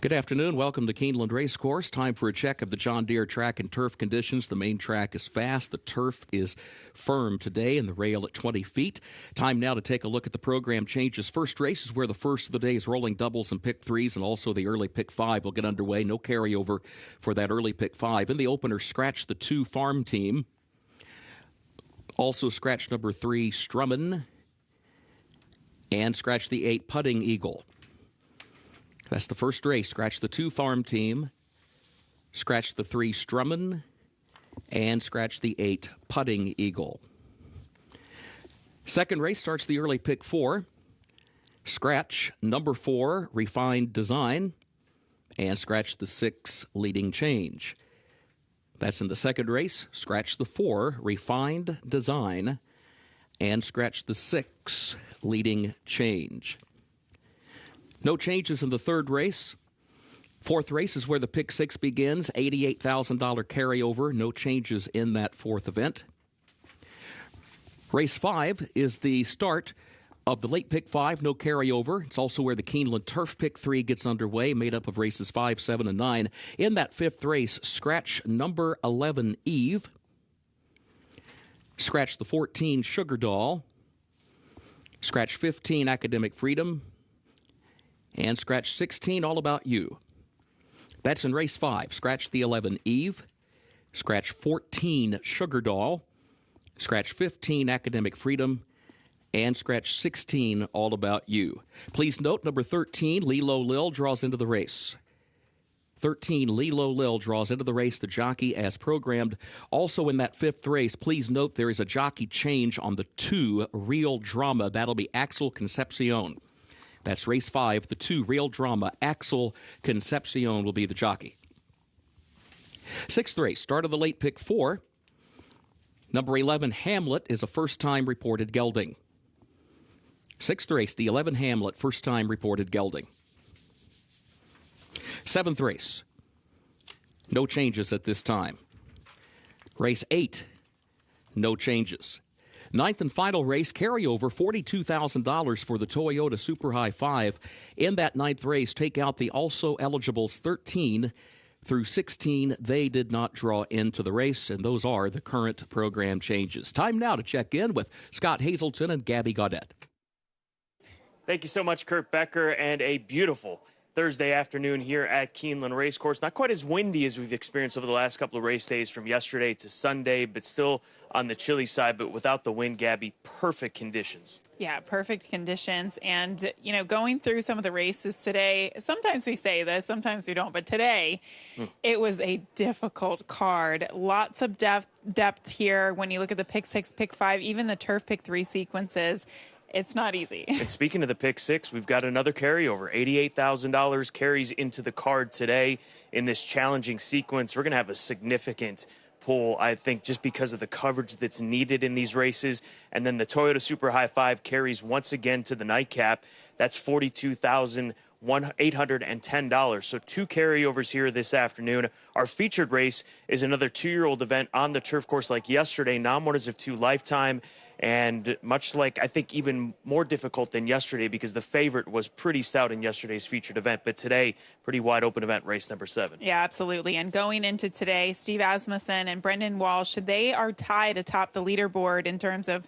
Good afternoon. Welcome to Keeneland Racecourse. Time for a check of the John Deere track and turf conditions. The main track is fast. The turf is firm today and the rail at 20 feet. Time now to take a look at the program changes. First race is where the first of the day's rolling doubles and pick threes and also the early pick five will get underway. No carryover for that early pick five. In the opener, scratch the 2 farm team. Also scratch number 3 Strummin and scratch the 8 Putting Eagle. That's the first race. Scratch the 2 farm team, scratch the 3 Strummin, and scratch the 8 Putting Eagle. Second race starts the early pick 4. Scratch number 4 Refined Design, and scratch the 6 Leading Change. That's in the second race. Scratch the 4 Refined Design, and scratch the 6 Leading Change. No changes in the third race. Fourth race is where the pick 6 begins. $88,000 carryover. No changes in that fourth event. Race 5 is the start of the late pick 5. No carryover. It's also where the Keeneland Turf pick 3 gets underway, made up of races 5, 7, and 9. In that fifth race, scratch number 11 Eve. Scratch the 14 Sugar Doll. Scratch 15 Academic Freedom. And scratch 16, All About You. That's in race 5. Scratch the 11, Eve. Scratch 14, Sugar Doll. Scratch 15, Academic Freedom. And scratch 16, All About You. Please note, number 13, Lilo Lil, draws into the race. 13, Lilo Lil draws into the race, the jockey as programmed. Also in that fifth race, please note there is a jockey change on the 2 Real Drama. That'll be Axel Concepcion. That's race 5, the 2 Real Drama. Axel Concepcion will be the jockey. Sixth race, start of the late pick 4. Number 11, Hamlet, is a first-time reported gelding. Sixth race, the 11 Hamlet, first-time reported gelding. Seventh race, no changes at this time. Race 8, no changes. Ninth and final race, carryover, $42,000 for the Toyota Super High 5. In that ninth race, take out the also eligibles 13 through 16. They did not draw into the race, and those are the current program changes. Time now to check in with Scott Hazelton and Gabby Gaudette. Thank you so much, Kurt Becker, and a beautiful Thursday afternoon here at Keeneland Racecourse. Not quite as windy as we've experienced over the last couple of race days from yesterday to Sunday, but still on the chilly side. But without the wind, Gabby, perfect conditions. Yeah, perfect conditions. And, you know, going through some of the races today, sometimes we say this, sometimes we don't. But today, it was a difficult card. Lots of depth here when you look at the pick 6, pick 5, even the turf pick 3 sequences. It's not easy. And speaking of the pick 6, we've got another carryover. $88,000 carries into the card today in this challenging sequence. We're going to have a significant pull, I think, just because of the coverage that's needed in these races. And then the Toyota Super High 5 carries once again to the nightcap. That's $42,810. So 2 carryovers here this afternoon. Our featured race is another 2-year-old event on the turf course like yesterday, non-winners of 2 lifetime. And much like, I think, even more difficult than yesterday because the favorite was pretty stout in yesterday's featured event. But today, pretty wide open event, race number 7. Yeah, absolutely. And going into today, Steve Asmussen and Brendan Walsh, they are tied atop the leaderboard in terms of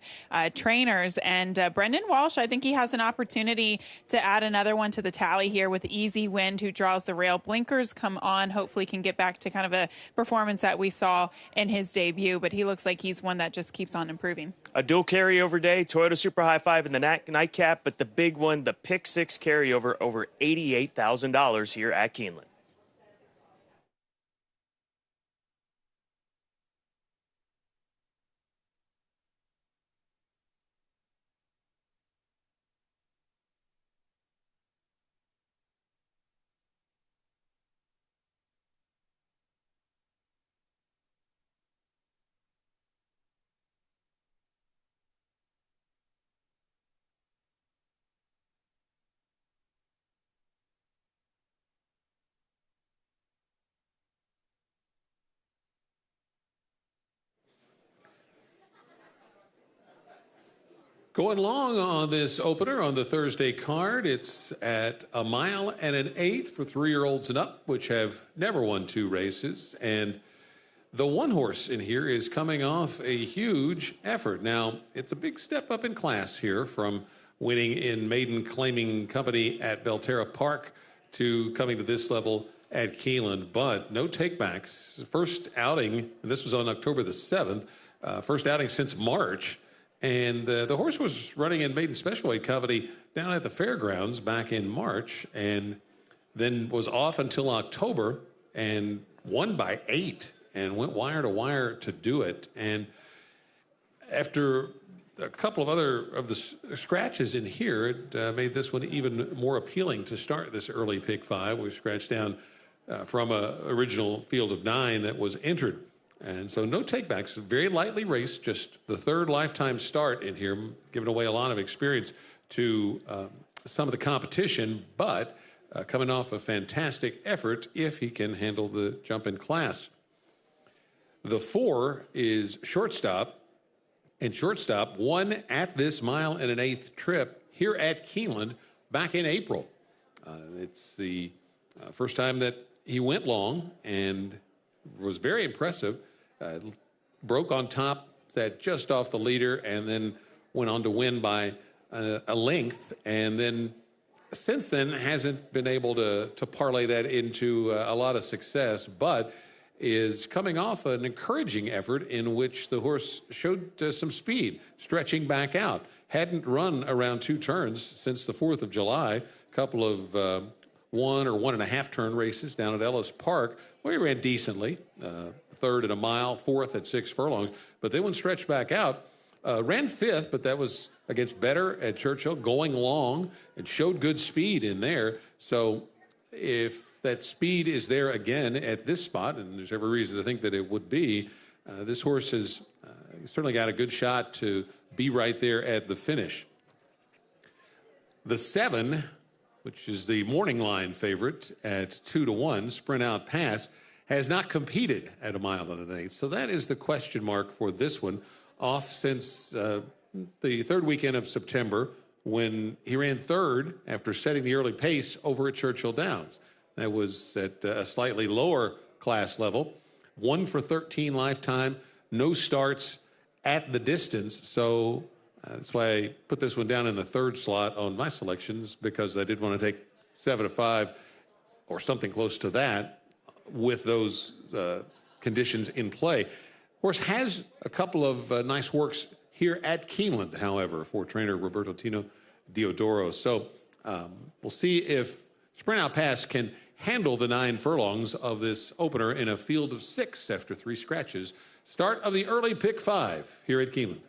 trainers. And Brendan Walsh, I think he has an opportunity to add another one to the tally here with Easy Wind, who draws the rail. Blinkers come on, hopefully can get back to kind of a performance that we saw in his debut. But he looks like he's one that just keeps on improving. A dual carryover day, Toyota Super High 5 in the nightcap, but the big one, the pick 6 carryover, over $88,000 here at Keeneland. Going long on this opener on the Thursday card, it's at 1 mile and an eighth for 3-year-olds and up, which have never won 2 races. And the one horse in here is coming off a huge effort. Now, it's a big step up in class here from winning in maiden claiming company at Belterra Park to coming to this level at Keeland, but no takebacks. First outing, and this was on October the 7th, first outing since March. And the horse was running in maiden special weight company down at the fairgrounds back in March, and then was off until October and won by 8 and went wire to wire to do it. And after a couple of other of the scratches in here, it made this one even more appealing to start this early pick 5. We scratched down from a original field of 9 that was entered. And so no takebacks, very lightly raced, just the 3rd lifetime start in here, giving away a lot of experience to some of the competition, but coming off a fantastic effort if he can handle the jump in class. The 4 is Shortstop, and Shortstop won at this 1 mile and an eighth trip here at Keeneland back in April. It's the first time that he went long and was very impressive. Broke on top, sat just off the leader, and then went on to win by a length. And then since then hasn't been able to parlay that into a lot of success, but is coming off an encouraging effort in which the horse showed some speed, stretching back out. Hadn't run around 2 turns since the 4th of July. A couple of 1 or 1.5 turn races down at Ellis Park, where he ran decently. 3rd at 1 mile, 4th at 6 furlongs. But then when stretched back out, ran 5th, but that was against Better at Churchill, going long, and showed good speed in there. So if that speed is there again at this spot, and there's every reason to think that it would be, this horse has certainly got a good shot to be right there at the finish. The 7, which is the morning line favorite at 2-1, Sprint Out Pass, has not competed at 1 mile and an eighth. So that is the question mark for this one, off since the 3rd weekend of September, when he ran 3rd after setting the early pace over at Churchill Downs. That was at a slightly lower class level. 1 for 13 lifetime, no starts at the distance. So that's why I put this one down in the 3rd slot on my selections, because I did want to take 7-5 or something close to that with those conditions in play. Horse has a couple of nice works here at Keeneland, however, for trainer Roberto Tino Diodoro. So we'll see if Sprint Out Pass can handle the 9 furlongs of this opener in a field of 6 after 3 scratches. Start of the early pick 5 here at Keeneland.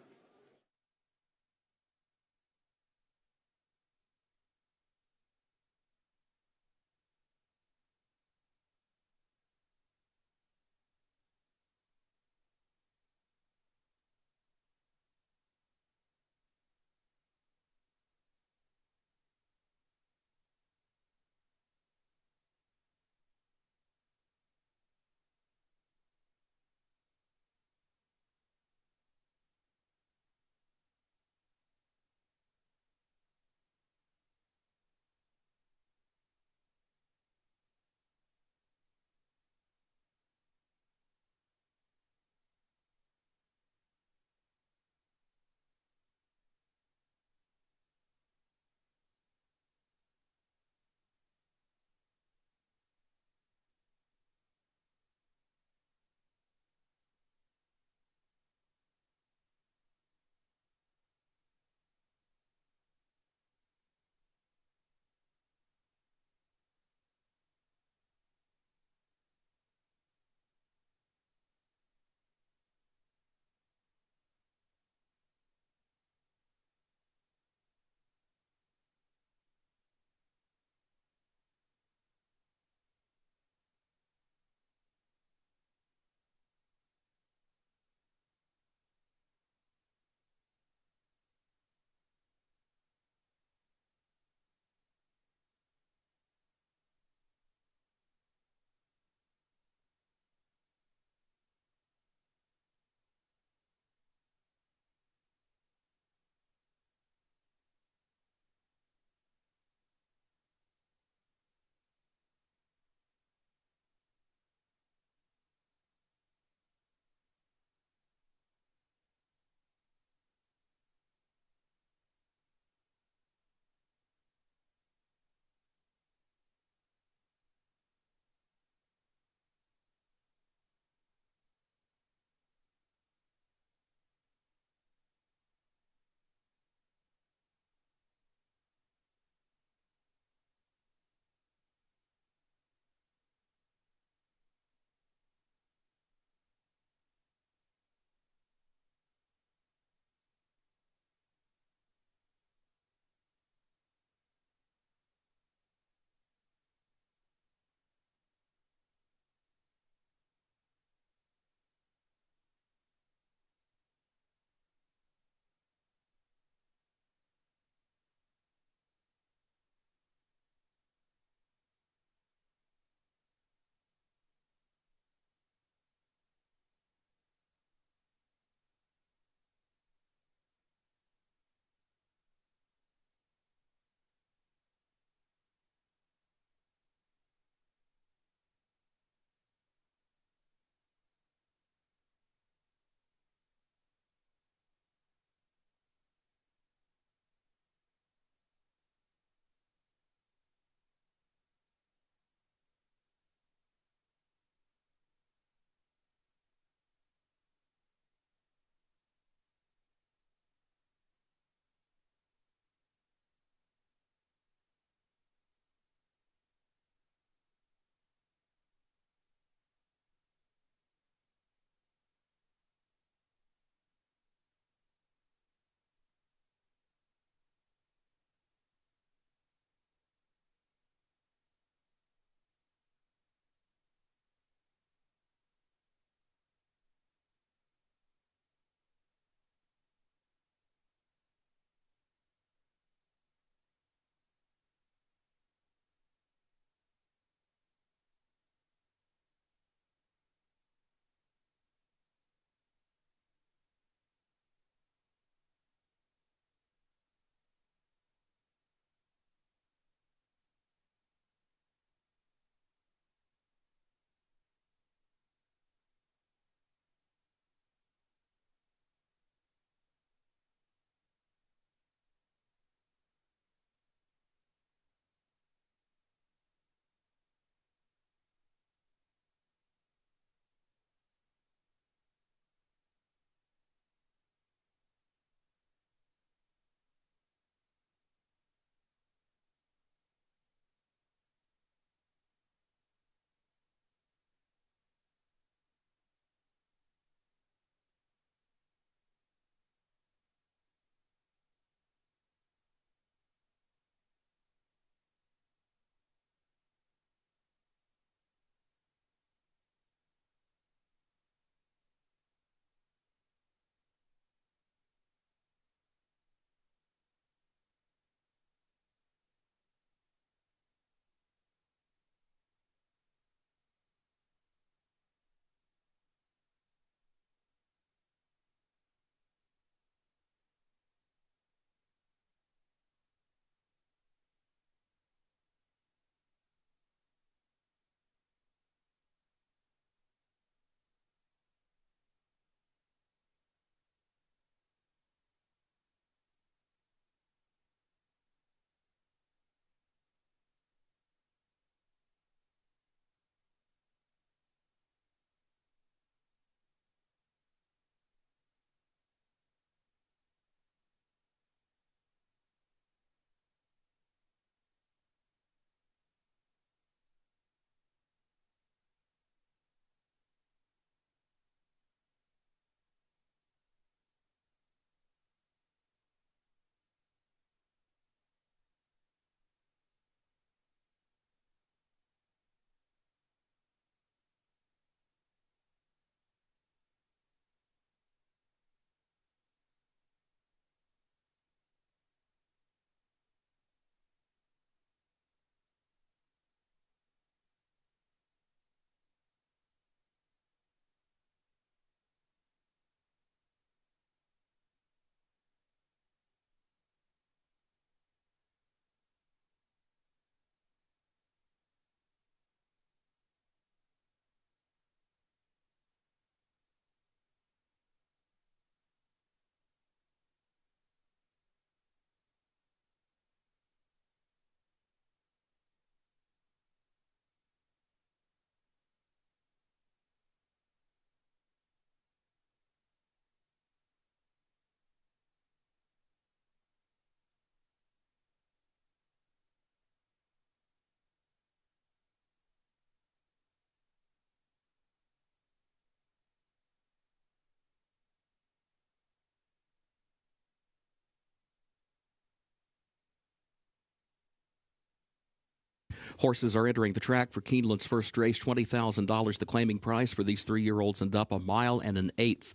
Horses are entering the track for Keeneland's first race, $20,000 the claiming price for these 3-year-olds and up, a mile and an eighth.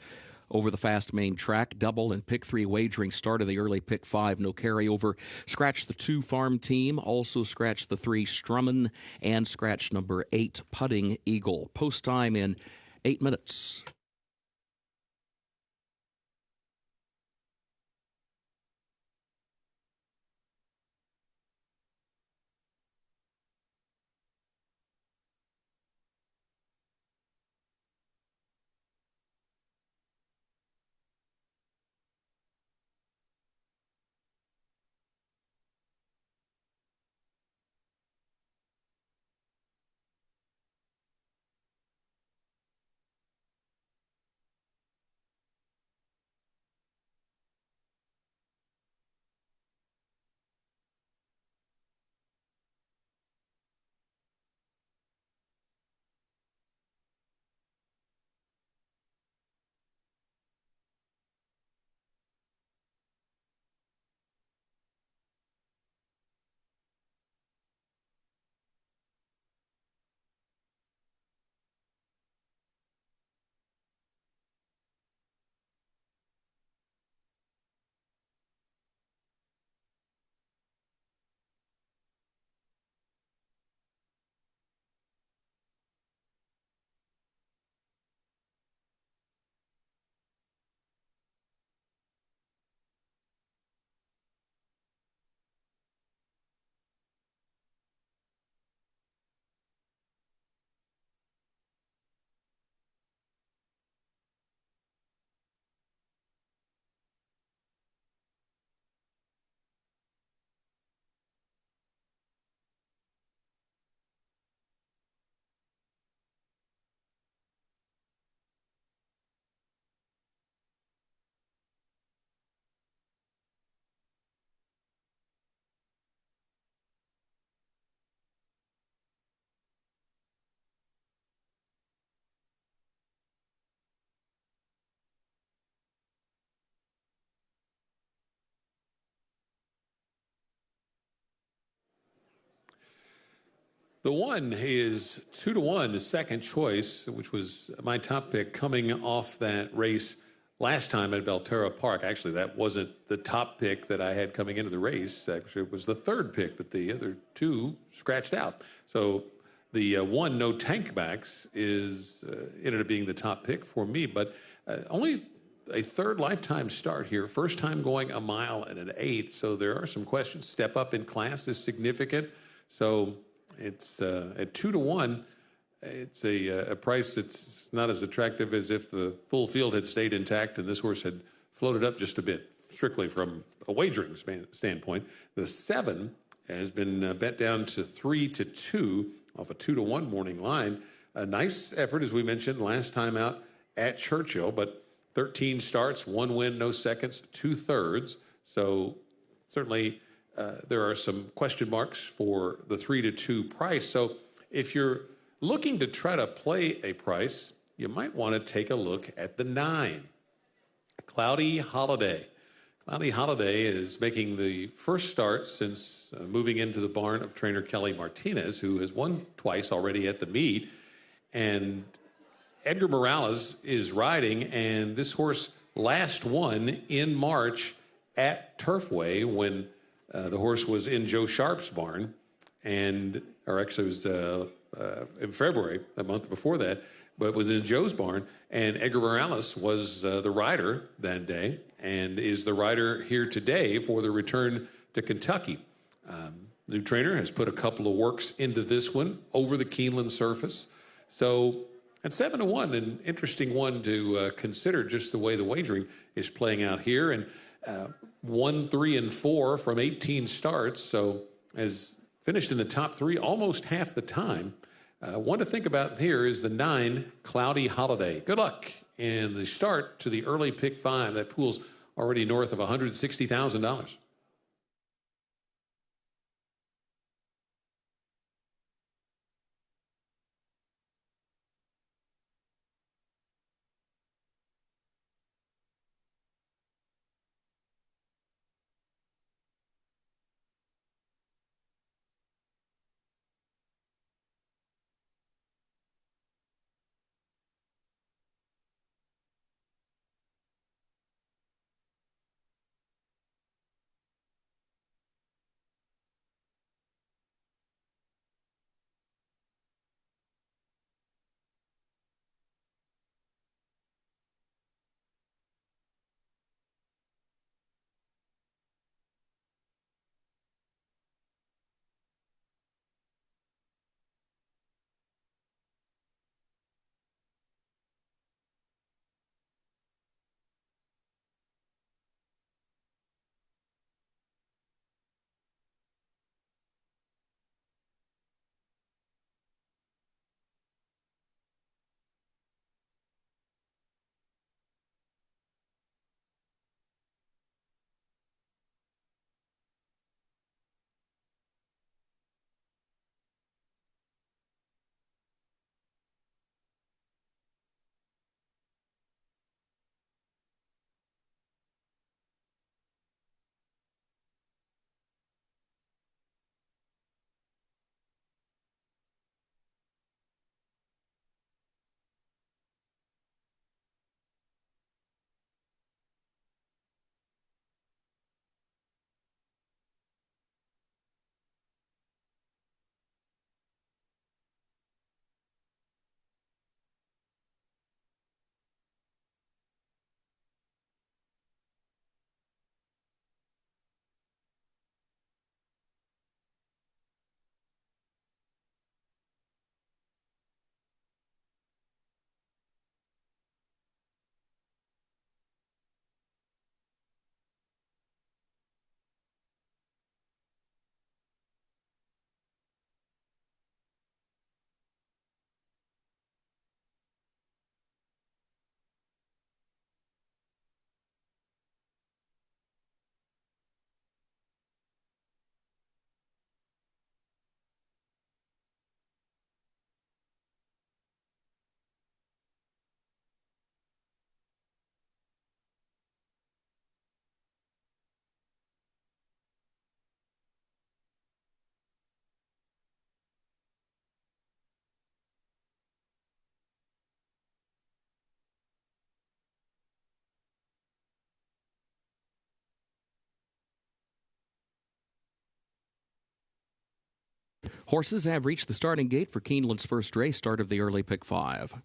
Over the fast main track, double and pick 3 wagering start of the early pick 5, no carryover. Scratch the 2 farm team, also scratch the 3 Strumman, and scratch number 8 Putting Eagle. Post time in 8 minutes. The 1 is 2-1, the second choice, which was my top pick coming off that race last time at Belterra Park. Actually, that wasn't the top pick that I had coming into the race. Actually, it was the 3rd pick, but the other 2 scratched out. So the 1, No Tankbacks, is ended up being the top pick for me, but only a 3rd lifetime start here. First time going a mile and an eighth, so there are some questions. Step up in class is significant. So it's at 2-1. It's a price that's not as attractive as if the full field had stayed intact and this horse had floated up just a bit, strictly from a wagering standpoint. The 7 has been bet down to 3-2 off a 2-1 morning line. A nice effort, as we mentioned, last time out at Churchill, but 13 starts, 1 win, no seconds, 2/3. So certainly there are some question marks for the 3-2 price. So if you're looking to try to play a price, you might want to take a look at the 9. Cloudy Holiday. Cloudy Holiday is making the first start since moving into the barn of trainer Kelly Martinez, who has won twice already at the meet. And Edgar Morales is riding, and this horse last won in March at Turfway when the horse was in Joe Sharp's barn, or actually it was in February, a month before that, but was in Joe's barn. And Edgar Morales was the rider that day and is the rider here today for the return to Kentucky. New trainer has put a couple of works into this one over the Keeneland surface. So at 7-1, an interesting one to consider just the way the wagering is playing out here. And 1, 3, and 4 from 18 starts, so has finished in the top 3 almost half the time. One to think about here is the 9, Cloudy Holiday. Good luck in the start to the early pick 5. That pool's already north of $160,000. Horses have reached the starting gate for Keeneland's first race, start of the early pick 5.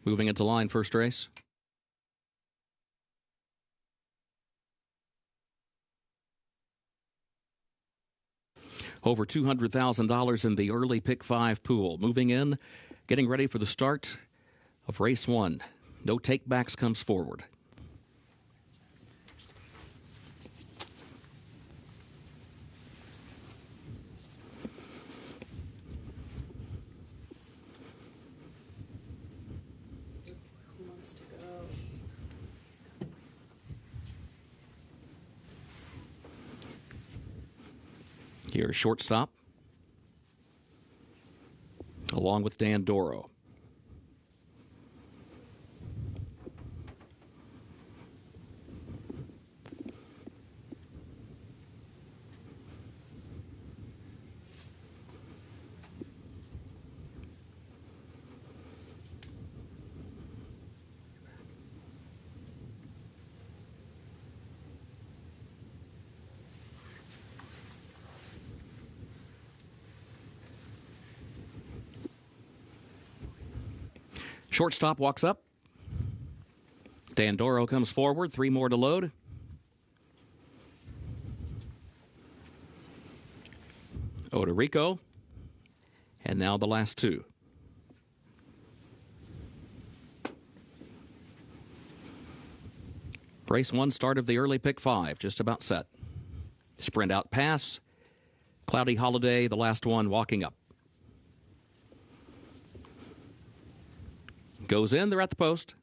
Moving into line, first race. Over $200,000 in the early pick 5 pool. Moving in, getting ready for the start of race 1. No takebacks comes forward. Here's shortstop, along with Dan Doro. Shortstop walks up. Dan Doro comes forward. 3 more to load. Odorico. And now the last 2. Race 1, start of the early pick 5. Just about set. Sprint out pass. Cloudy Holiday, the last one, walking up. Goes in, they're at the post.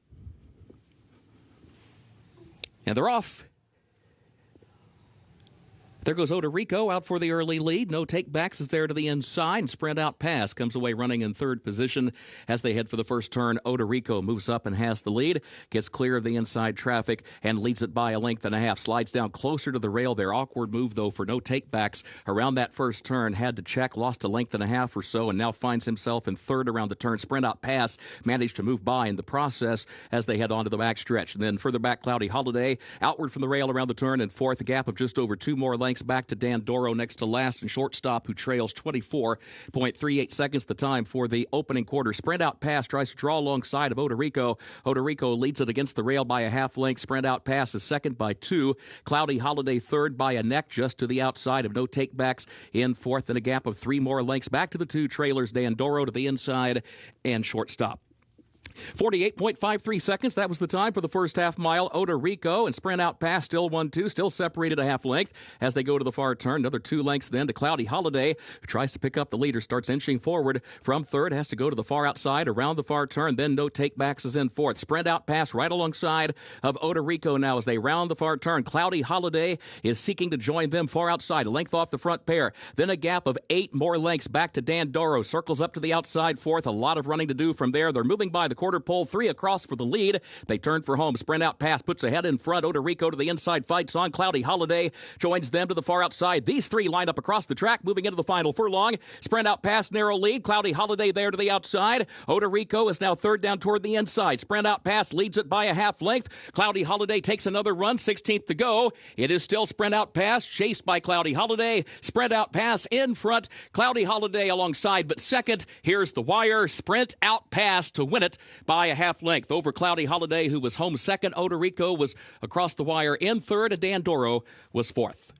And they're off. There goes Odorico out for the early lead. No takebacks is there to the inside. Sprint out pass comes away running in 3rd position as they head for the first turn. Odorico moves up and has the lead. Gets clear of the inside traffic and leads it by a length and a half. Slides down closer to the rail there. Awkward move, though, for no takebacks around that first turn. Had to check, lost a length and a half or so, and now finds himself in 3rd around the turn. Sprint out pass managed to move by in the process as they head onto the backstretch. And then further back, Cloudy Holiday outward from the rail around the turn in 4th. A gap of just over 2 more lengths. Back to Dan Doro next to last and shortstop, who trails 24.38 seconds the time for the opening quarter. Sprint out pass tries to draw alongside of Odorico. Odorico leads it against the rail by a half length. Sprint out pass is second by 2. Cloudy Holiday third by a neck just to the outside of no takebacks in 4th, and a gap of 3 more lengths. Back to the 2 trailers. Dan Doro to the inside and shortstop. 48.53 seconds. That was the time for the first half mile. Odorico and sprint out pass still 1-2, still separated a half length as they go to the far turn. Another 2 lengths then to Cloudy Holiday, who tries to pick up the leader, starts inching forward from 3rd, has to go to the far outside around the far turn. Then no takebacks is in 4th. Sprint out pass right alongside of Odorico now as they round the far turn. Cloudy Holiday is seeking to join them far outside, a length off the front pair. Then a gap of 8 more lengths back to Dan Doro. Circles up to the outside 4th. A lot of running to do from there. They're moving by the quarter pole, 3 across for the lead. They turn for home. Sprint out pass puts ahead in front. Odorico to the inside, fights on. Cloudy Holiday joins them to the far outside. These 3 lined up across the track, moving into the final furlong. Sprint out pass, narrow lead. Cloudy Holiday there to the outside. Odorico is now 3rd down toward the inside. Sprint out pass leads it by a half length. Cloudy Holiday takes another run, 16th to go. It is still sprint out pass, chased by Cloudy Holiday. Sprint out pass in front. Cloudy Holiday alongside, but second. Here's the wire. Sprint out pass to win it by a half length over Cloudy Holiday, who was home second. Odorico was across the wire in 3rd. Dan Doro was 4th.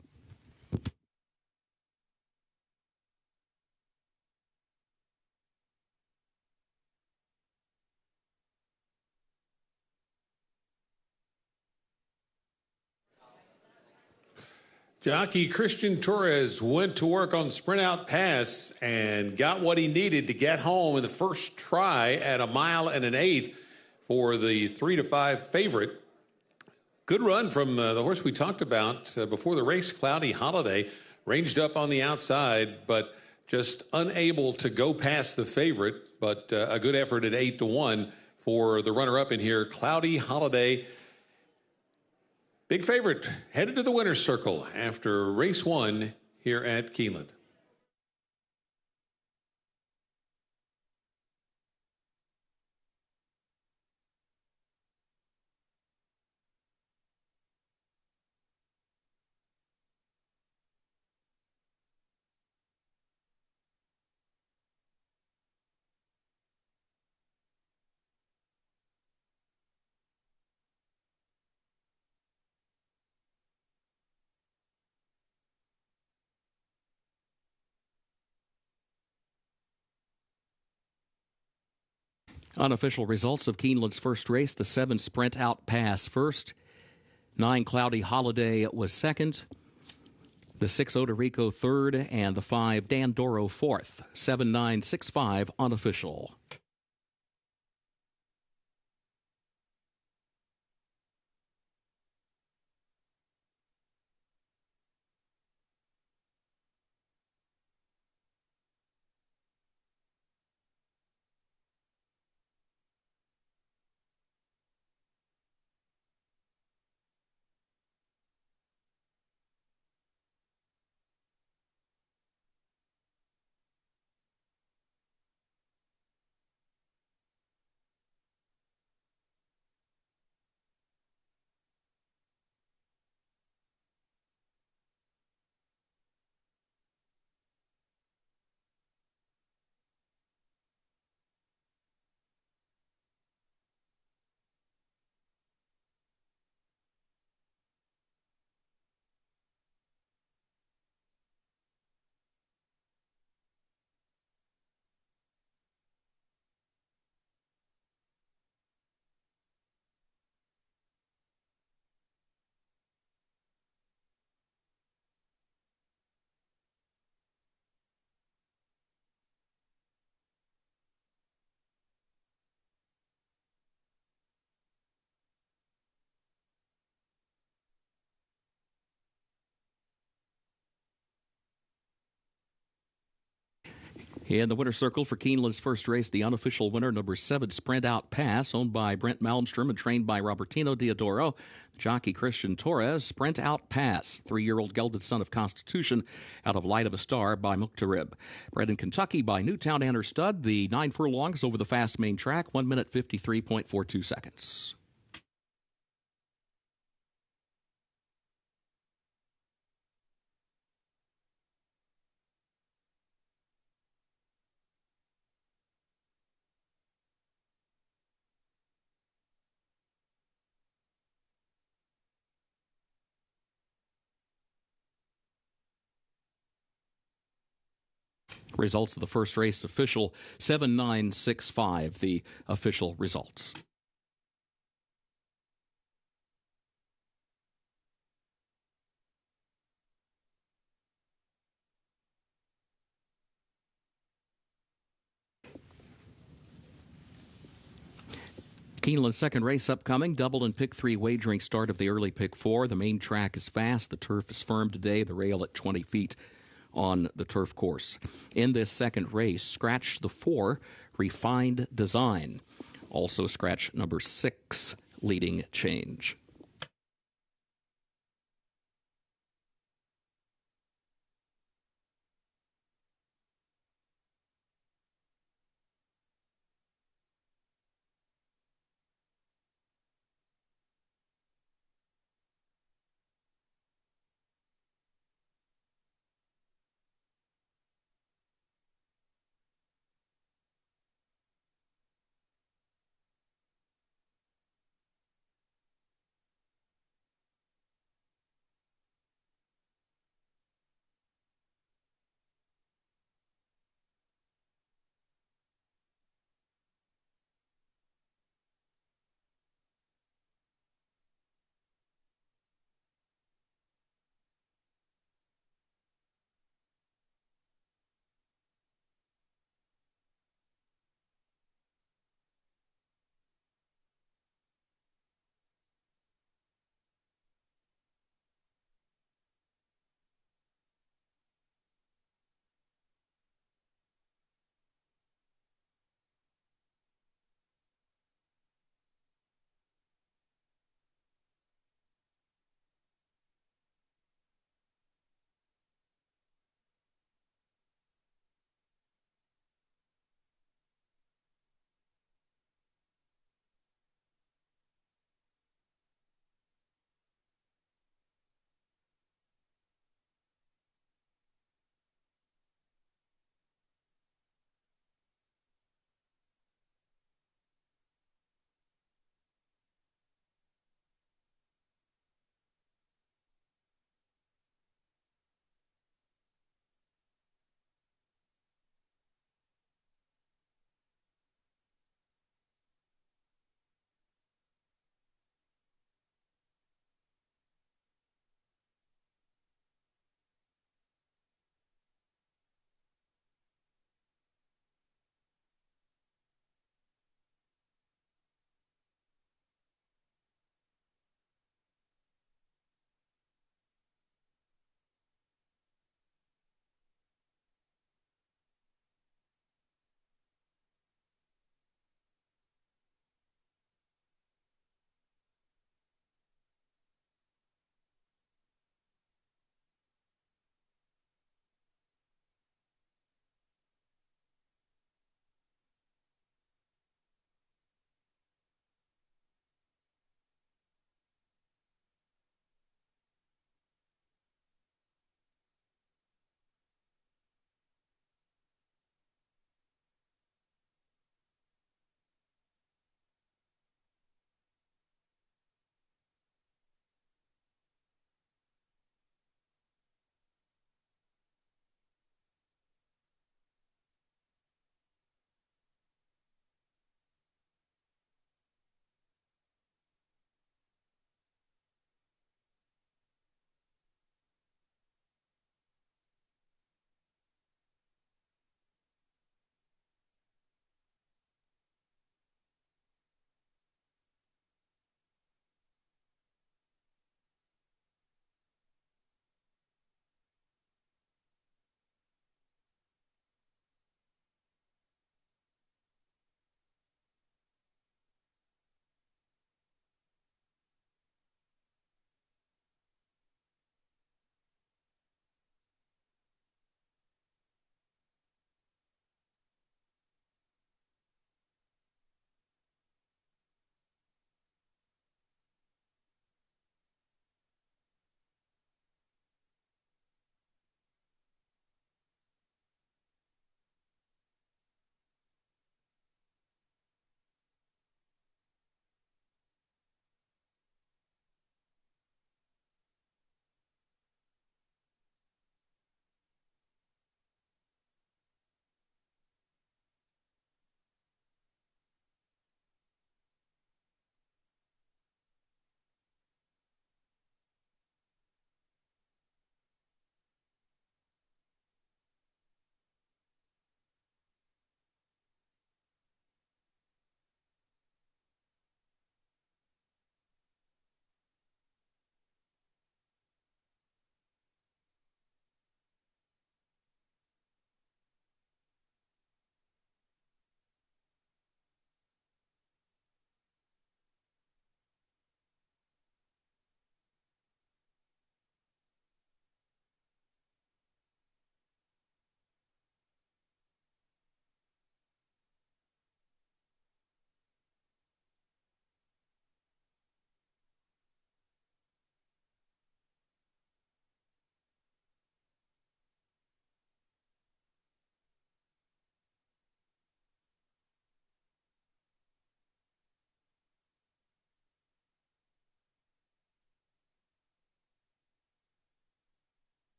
Jockey Christian Torres went to work on sprint out pass and got what he needed to get home in the first try at 1 mile and an eighth for the 3-5 favorite. Good run from the horse we talked about before the race, Cloudy Holiday, ranged up on the outside, but just unable to go past the favorite. But a good effort at 8-1 for the runner-up in here, Cloudy Holiday. Big favorite headed to the winner's circle after race 1 here at Keeland. Unofficial results of Keeneland's first race: the 7 Sprint Out Pass first, 9 Cloudy Holiday was second, the 6 Odorico third, and the 5 Dandoro fourth. 7-9-6-5 unofficial. In the winner's circle for Keeneland's first race, the unofficial winner, number 7 Sprint Out Pass, owned by Brent Malmstrom and trained by Robertino Diodoro. Jockey Christian Torres, Sprint Out Pass, 3-year-old gelded son of Constitution, out of Light of a Star by Multirace. Bred in Kentucky by Newtown Anner Stud, the 9 furlongs over the fast main track, 1 minute 53.42 seconds. Results of the first race official, 7-9-6-5, the official results. Keeneland's second race upcoming, double and pick 3 wagering start of the early pick 4. The main track is fast. The turf is firm today, the rail at 20 feet on the turf course. In this second race, scratch the 4, Refined Design. Also scratch number 6, Leading Change.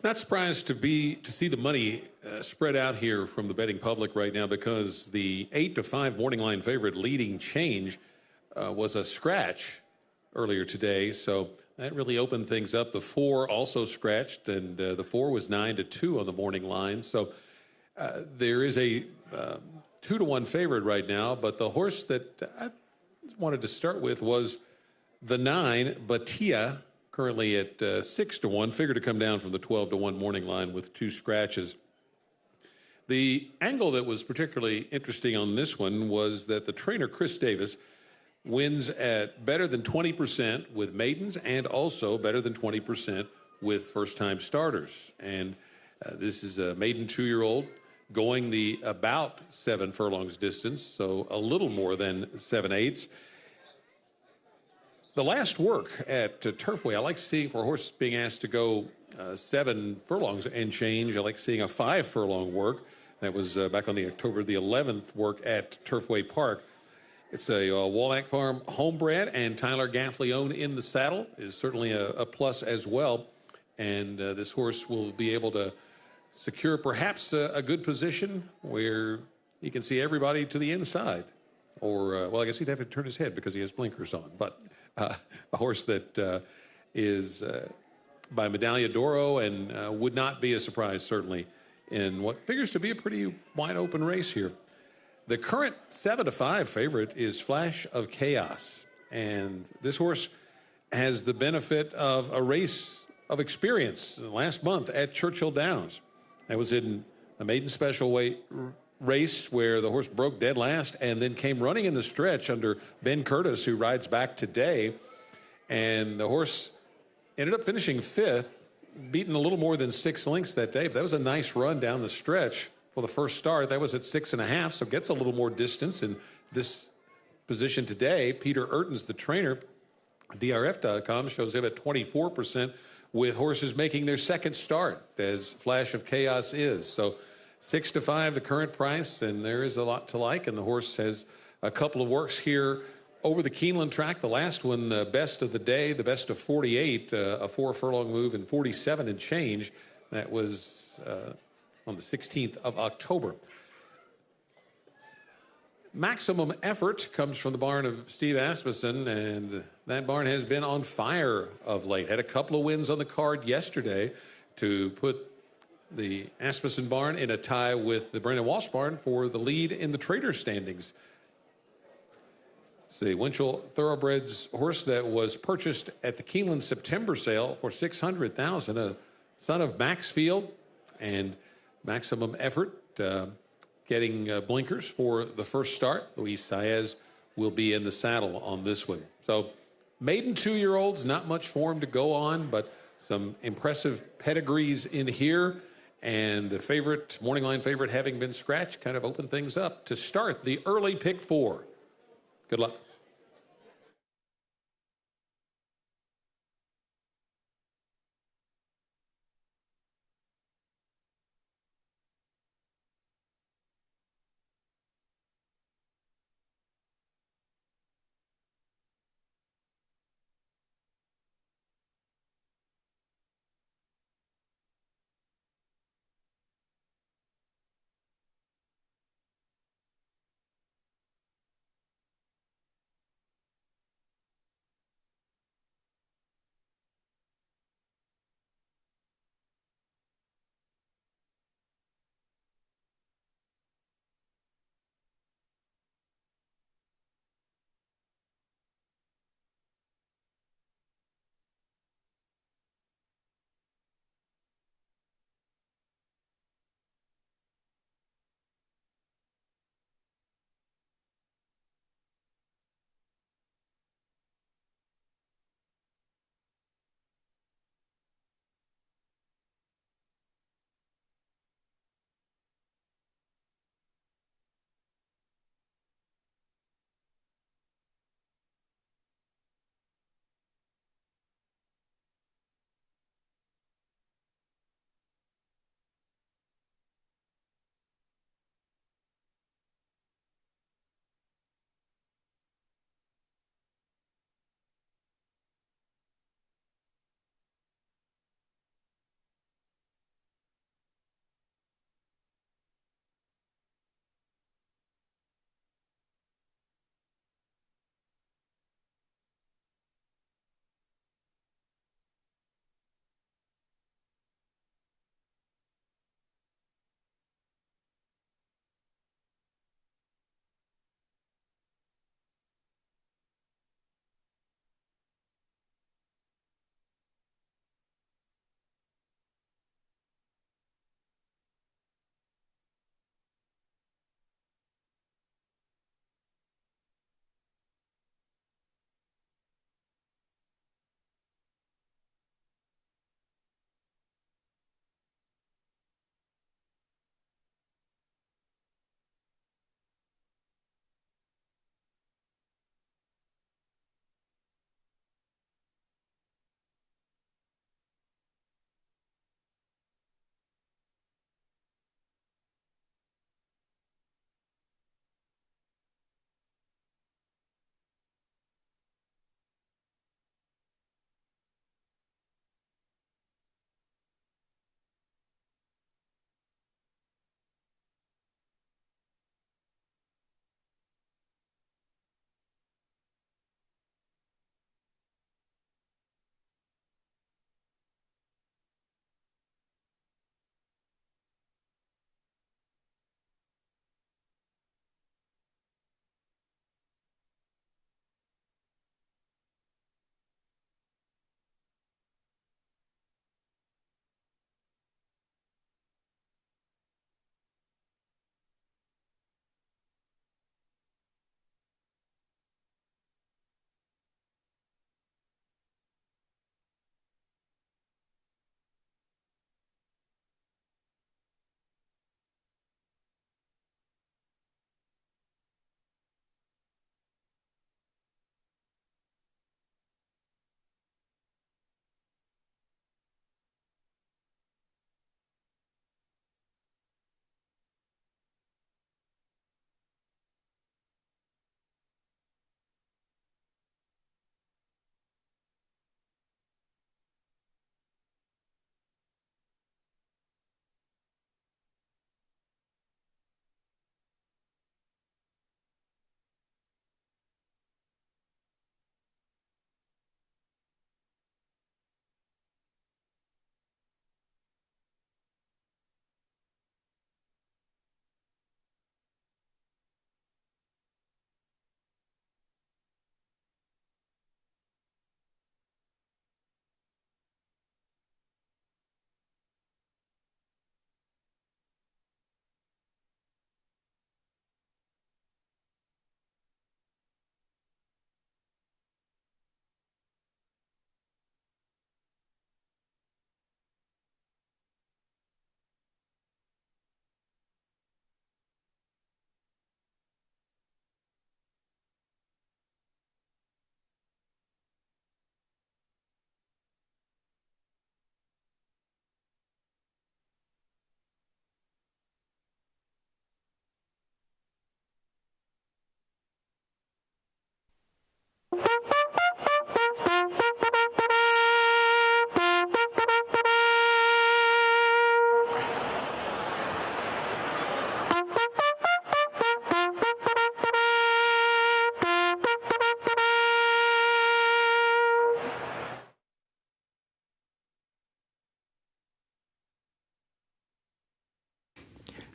Not surprised to see the money spread out here from the betting public right now, because the 8-5 morning line favorite Leading Change was a scratch earlier today, so that really opened things up. The 4 also scratched, and the 4 was 9-2 on the morning line. So there is a 2-1 favorite right now, but the horse that I wanted to start with was the 9, Batia, currently at 6-1. Figured to come down from the 12-1 morning line with 2 scratches. The angle that was particularly interesting on this one was that the trainer, Chris Davis, wins at better than 20% with maidens and also better than 20% with first-time starters. And this is a maiden 2-year-old going the about 7 furlongs distance, so a little more than 7/8. The last work at Turfway, I like seeing, for a horse being asked to go 7 furlongs and change, I like seeing a 5 furlong work. That was back on the October the 11th work at Turfway Park. It's a Wallach Farm homebred, and Tyler Gaffleone in the saddle is certainly a plus as well. And this horse will be able to secure perhaps a good position where he can see everybody to the inside. Or, well, I guess he'd have to turn his head because he has blinkers on. But a horse that is by Medaglia d'Oro and would not be a surprise, certainly, in what figures to be a pretty wide open race here. The current 7-5 favorite is Flash of Chaos. And this horse has the benefit of a race of experience last month at Churchill Downs. That was in a maiden special weight race where the horse broke dead last and then came running in the stretch under Ben Curtis, who rides back today. And the horse ended up finishing 5th, beaten a little more than 6 lengths that day. But that was a nice run down the stretch for the first start. That was at 6.5, so gets a little more distance in this position today. Peter Urton's the trainer. DRF.com shows him at 24% with horses making their second start, as Flash of Chaos is. So 6-5, the current price, and there is a lot to like. And the horse has a couple of works here over the Keeneland track. The last one, the best of the day, the best of 48, a 4 furlong move in 47 and change. That was on the 16th of October. Maximum Effort comes from the barn of Steve Asmussen, and that barn has been on fire of late. Had a couple of wins on the card yesterday to put the Asmussen barn in a tie with the Brandon Walsh barn for the lead in the trader standings. It's the Winchell Thoroughbreds horse that was purchased at the Keeneland September sale for $600,000, a son of Maxfield, and Maximum Effort getting blinkers for the first start. Luis Saez will be in the saddle on this one. So maiden 2-year-olds, not much form to go on, but some impressive pedigrees in here. And the favorite, morning line favorite, having been scratched, kind of opened things up to start the early pick 4. Good luck.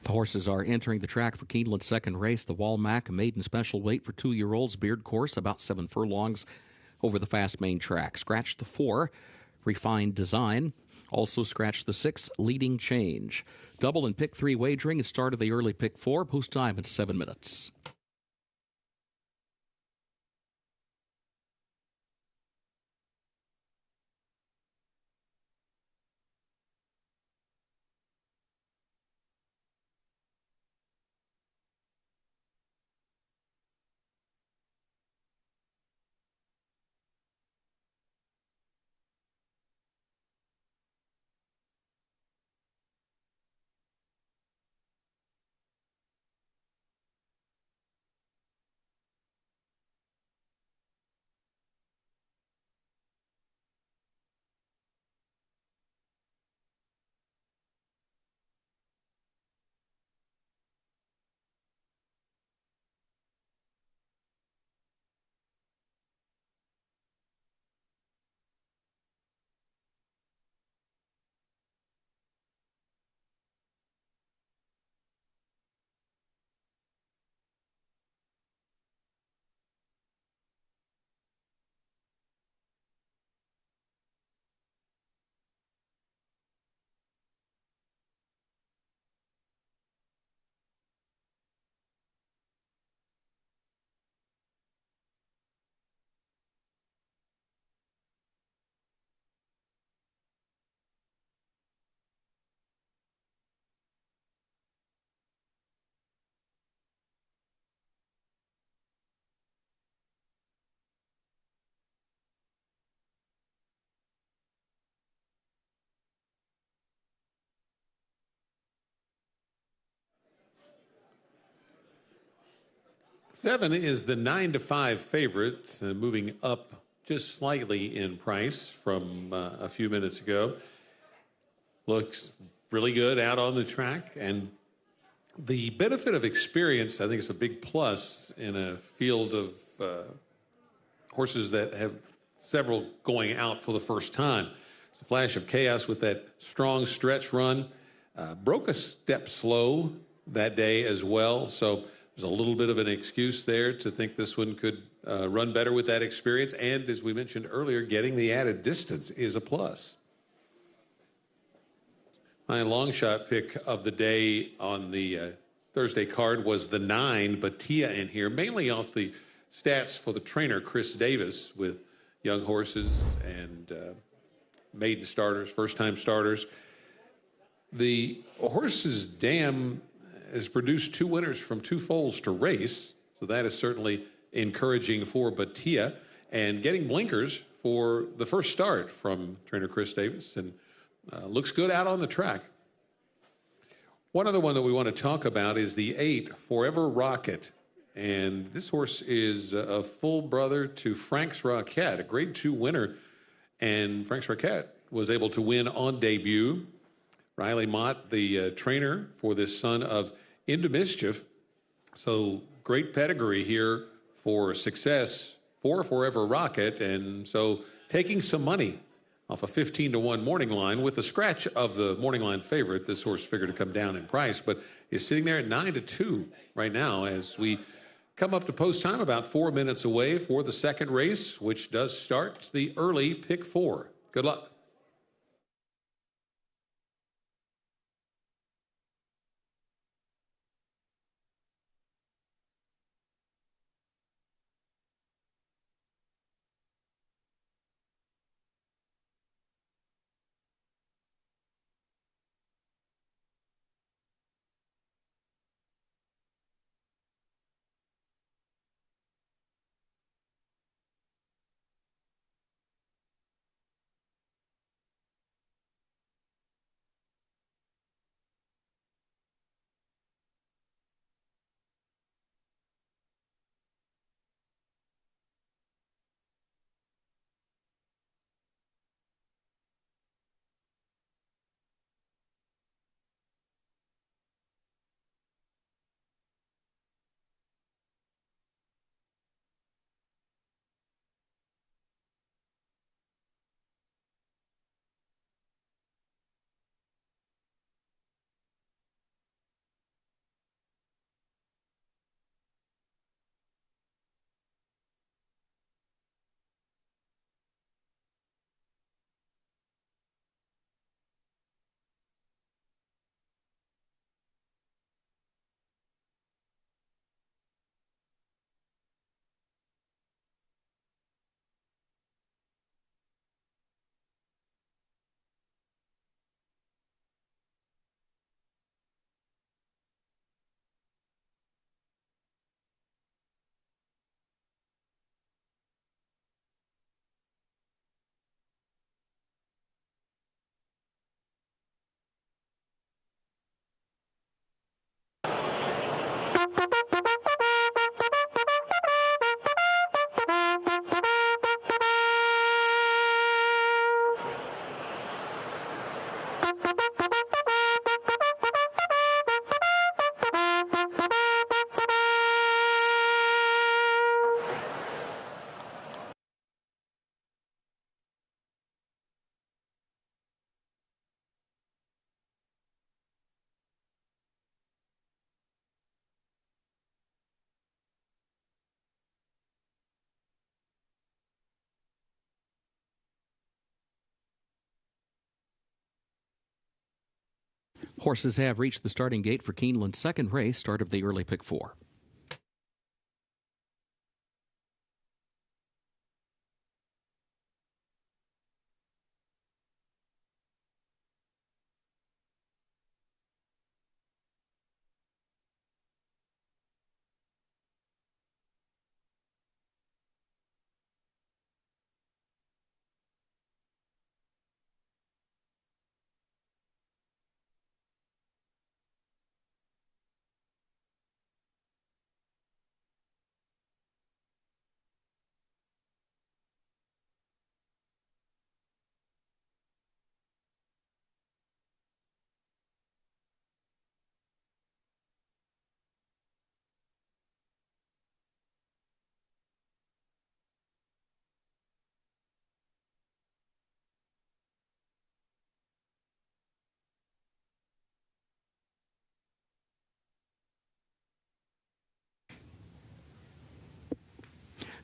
The horses are entering the track for Keeneland's second race, the Walmack, a maiden special weight for 2-year-olds, beard course, about 7 furlongs over the fast main track. Scratch the 4, refined design. Also scratch the 6, leading change. Double and pick 3 wagering at start of the early pick 4. Post time at 7 minutes. Seven is the 9-5 favorite, moving up just slightly in price from a few minutes ago. Looks really good out on the track, and the benefit of experience, I think, is a big plus in a field of horses that have several going out for the first time. It's a flash of chaos with that strong stretch run. Broke a step slow that day as well, so there's a little bit of an excuse there to think this one could run better with that experience. And as we mentioned earlier, getting the added distance is a plus. My long shot pick of the day on the Thursday card was the 9, Batia in here, mainly off the stats for the trainer, Chris Davis, with young horses and maiden starters, first-time starters. The horse's dam has produced 2 winners from 2 foals to race, so that is certainly encouraging for Batia, and getting blinkers for the first start from trainer Chris Davis, and looks good out on the track. One other one that we want to talk about is the 8, Forever Rocket, and this horse is a full brother to Frank's Rocket, a Grade 2 winner, and Frank's Rocket was able to win on debut. Riley Mott, the trainer for this son of Into Mischief. So great pedigree here for success for Forever Rocket. And so taking some money off a 15-1 morning line with the scratch of the morning line favorite. This horse figured to come down in price, but is sitting there at 9-2 right now as we come up to post time, about 4 minutes away for the second race, which does start the early pick 4. Good luck. Horses have reached the starting gate for Keeneland's second race, start of the early pick 4.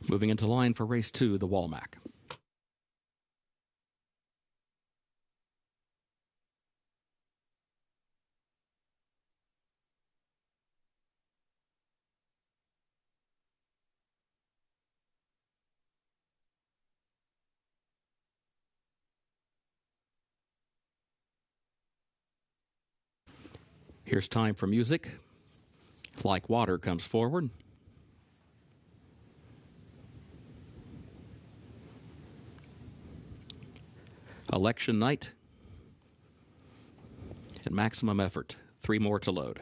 Moving into line for race 2, the Walmack. Here's Time for Music. Like Water comes forward. Election Night and Maximum Effort. 3 more to load.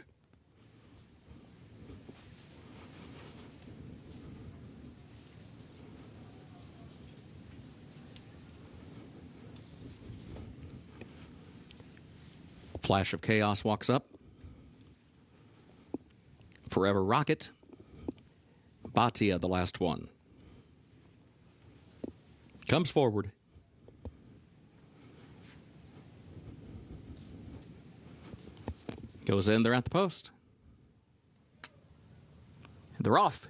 Flash of Chaos walks up. Forever Rocket. Batia, the last one. Comes forward. Goes in, they're at the post. They're off.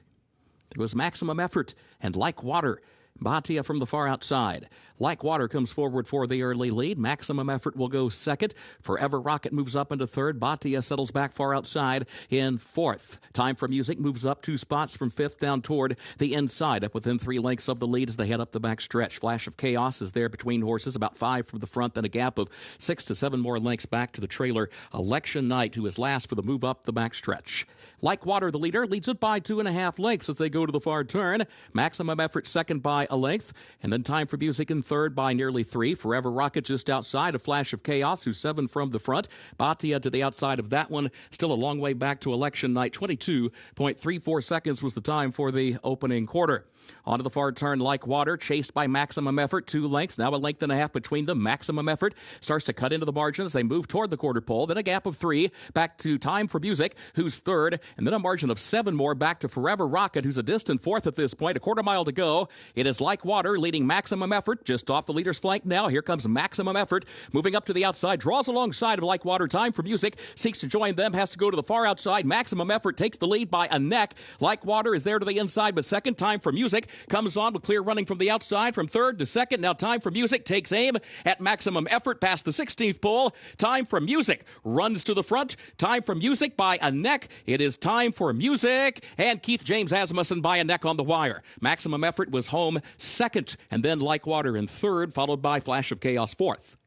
There was Maximum Effort and Like Water. Batia from the far outside. Like Water comes forward for the early lead. Maximum Effort will go second. Forever Rocket moves up into third. Batia settles back far outside in fourth. Time for Music moves up 2 spots from fifth down toward the inside, up within 3 lengths of the lead as they head up the back stretch. Flash of Chaos is there between horses, about 5 from the front, then a gap of 6 to 7 more lengths back to the trailer. Election Night, who is last for the move up the back stretch. Like Water, the leader, leads it by 2.5 lengths as they go to the far turn. Maximum Effort second by a length, and then Time for Music in third by nearly 3. Forever Rocket just outside. A Flash of Chaos, who's 7 from the front. Batia to the outside of that one. Still a long way back to Election Night. 22.34 seconds was the time for the opening quarter. Onto the far turn, Like Water, chased by Maximum Effort, 2 lengths, now a length and a half between them. Maximum Effort starts to cut into the margin as they move toward the quarter pole, then a gap of 3 back to Time for Music, who's third, and then a margin of 7 more back to Forever Rocket, who's a distant fourth at this point. A quarter mile to go. It is Like Water leading Maximum Effort just off the leader's flank now. Here comes Maximum Effort moving up to the outside, draws alongside of Like Water. Time for Music seeks to join them, has to go to the far outside. Maximum Effort takes the lead by a neck. Like Water is there to the inside, but second. Time for Music comes on with clear running from the outside from third to second. Now Time for Music takes aim at Maximum Effort past the 16th pole. Time for Music runs to the front. Time for Music by a neck. It is Time for Music and Keith James Asmussen by a neck on the wire. Maximum Effort was home second, and then Like Water in third, followed by Flash of Chaos fourth.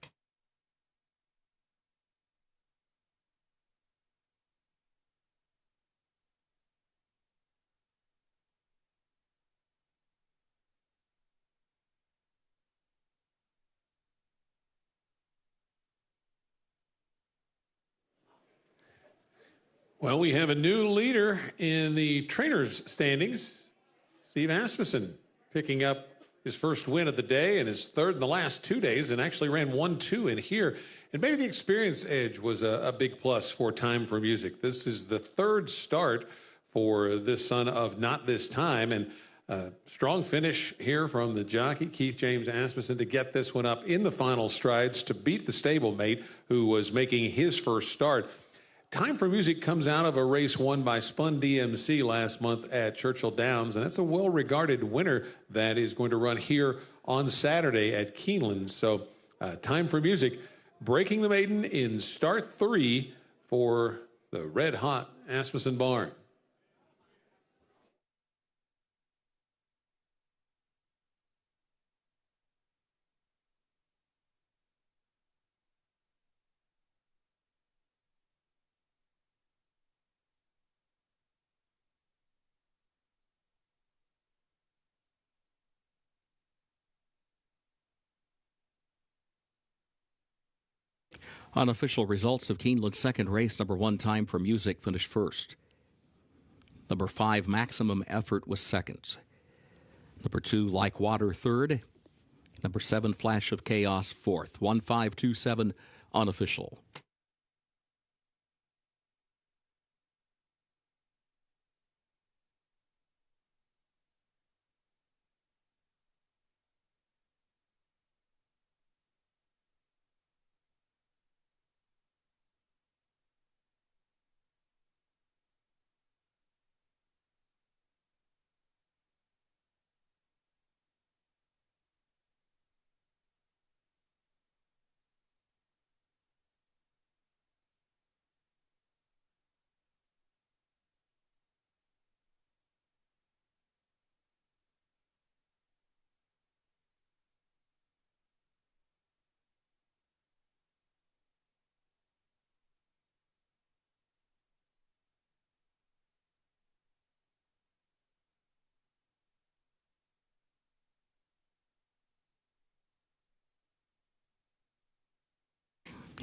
Well, we have a new leader in the trainers' standings. Steve Asmussen picking up his first win of the day and his third in the last 2 days, and actually ran 1-2 in here. And maybe the experience edge was a big plus for Time for Music. This is the third start for this son of Not This Time, and strong finish here from the jockey, Keith James Asmussen, to get this one up in the final strides to beat the stablemate who was making his first start. Time for Music comes out of a race won by Spun DMC last month at Churchill Downs, and that's a well-regarded winner that is going to run here on Saturday at Keeneland. So Time for Music breaking the maiden in start 3 for the red-hot Asmussen barn. Unofficial results of Keeneland's second race. Number 1, Time for Music, finished first. Number 5, Maximum Effort, was second. Number 2, Like Water, third. Number 7, Flash of Chaos, fourth. 1527, unofficial.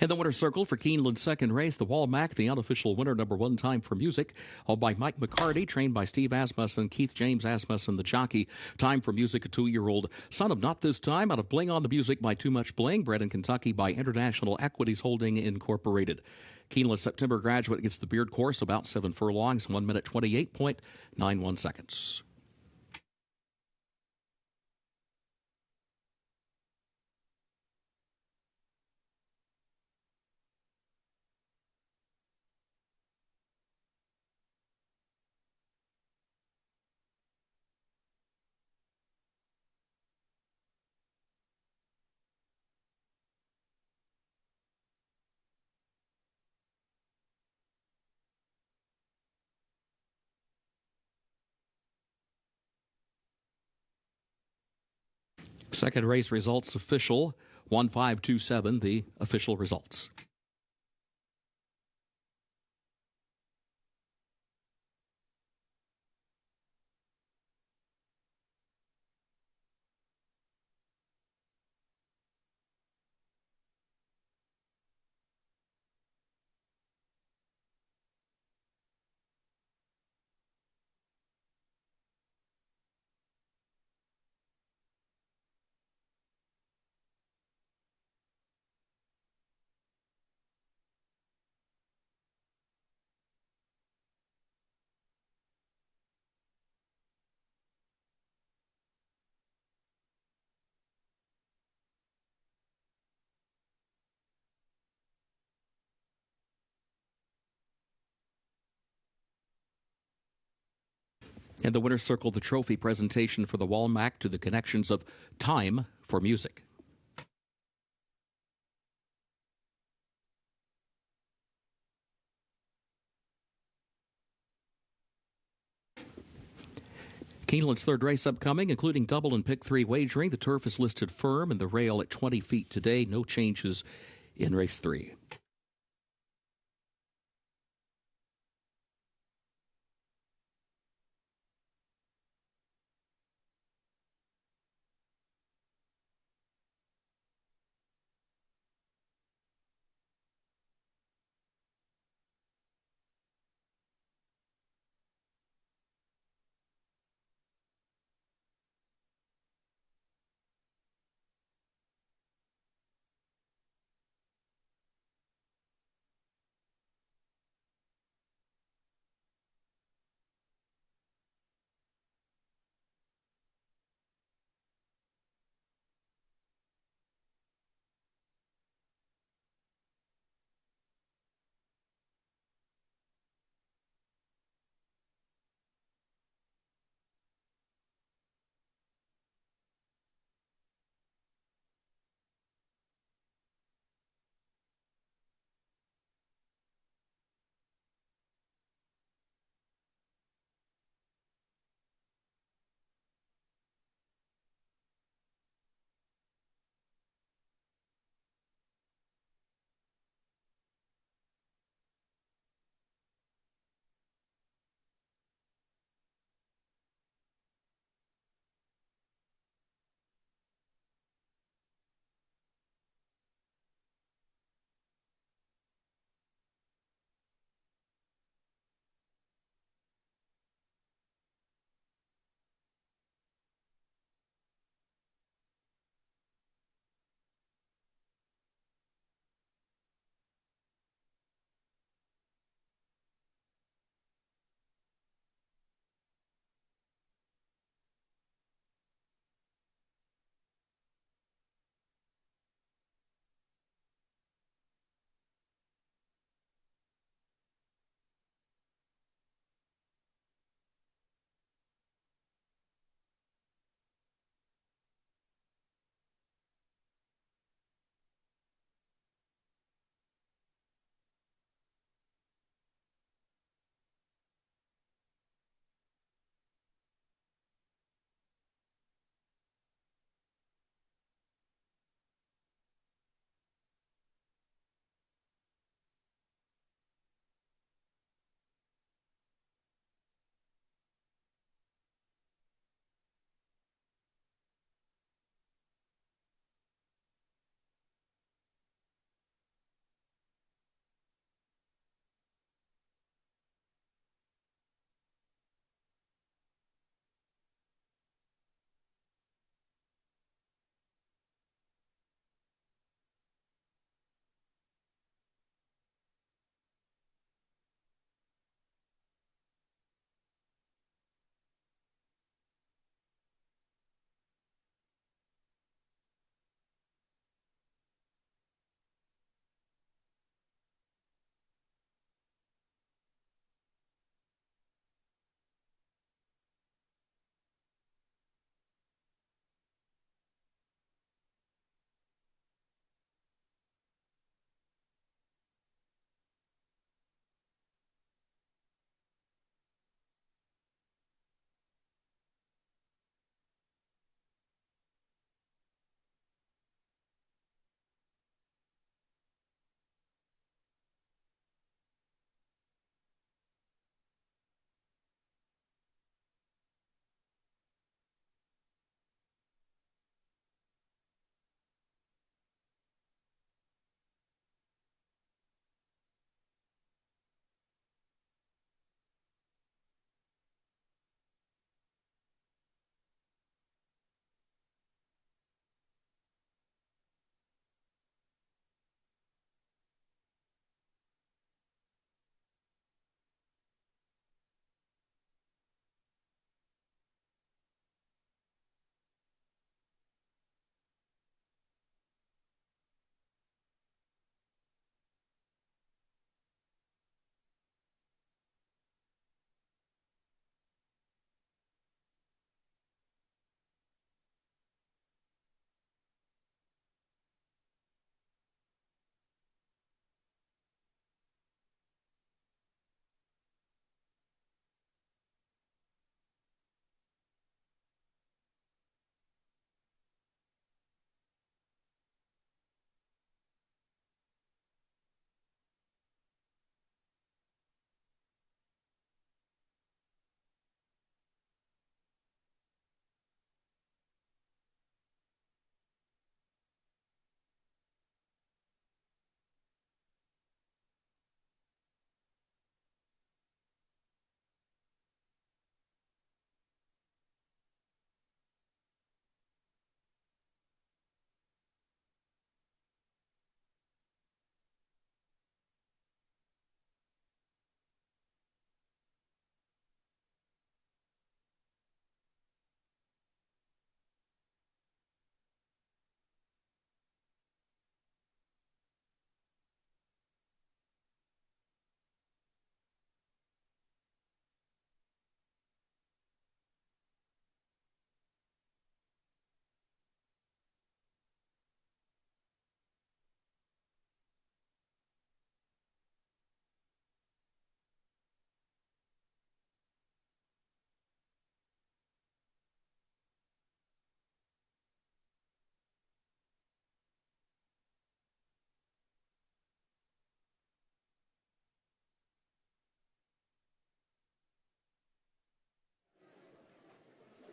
In the winner's circle for Keeneland's second race, the Walmack, the unofficial winner, number 1, Time for Music, all by Mike McCarty, trained by Steve Asmussen, Keith James Asmussen, the jockey. Time for Music, a 2-year-old son of Not This Time, out of Bling on the Music by Too Much Bling, bred in Kentucky by International Equities Holding Incorporated. Keeneland September graduate gets the Beard course, about 7 furlongs, 1 minute 28.91 seconds. Second race results official, 1527, the official results. In the winner's circle, the trophy presentation for the Walmack to the connections of Time for Music. Keeneland's third race upcoming, including double and pick 3 wagering. The turf is listed firm and the rail at 20 feet today. No changes in race 3.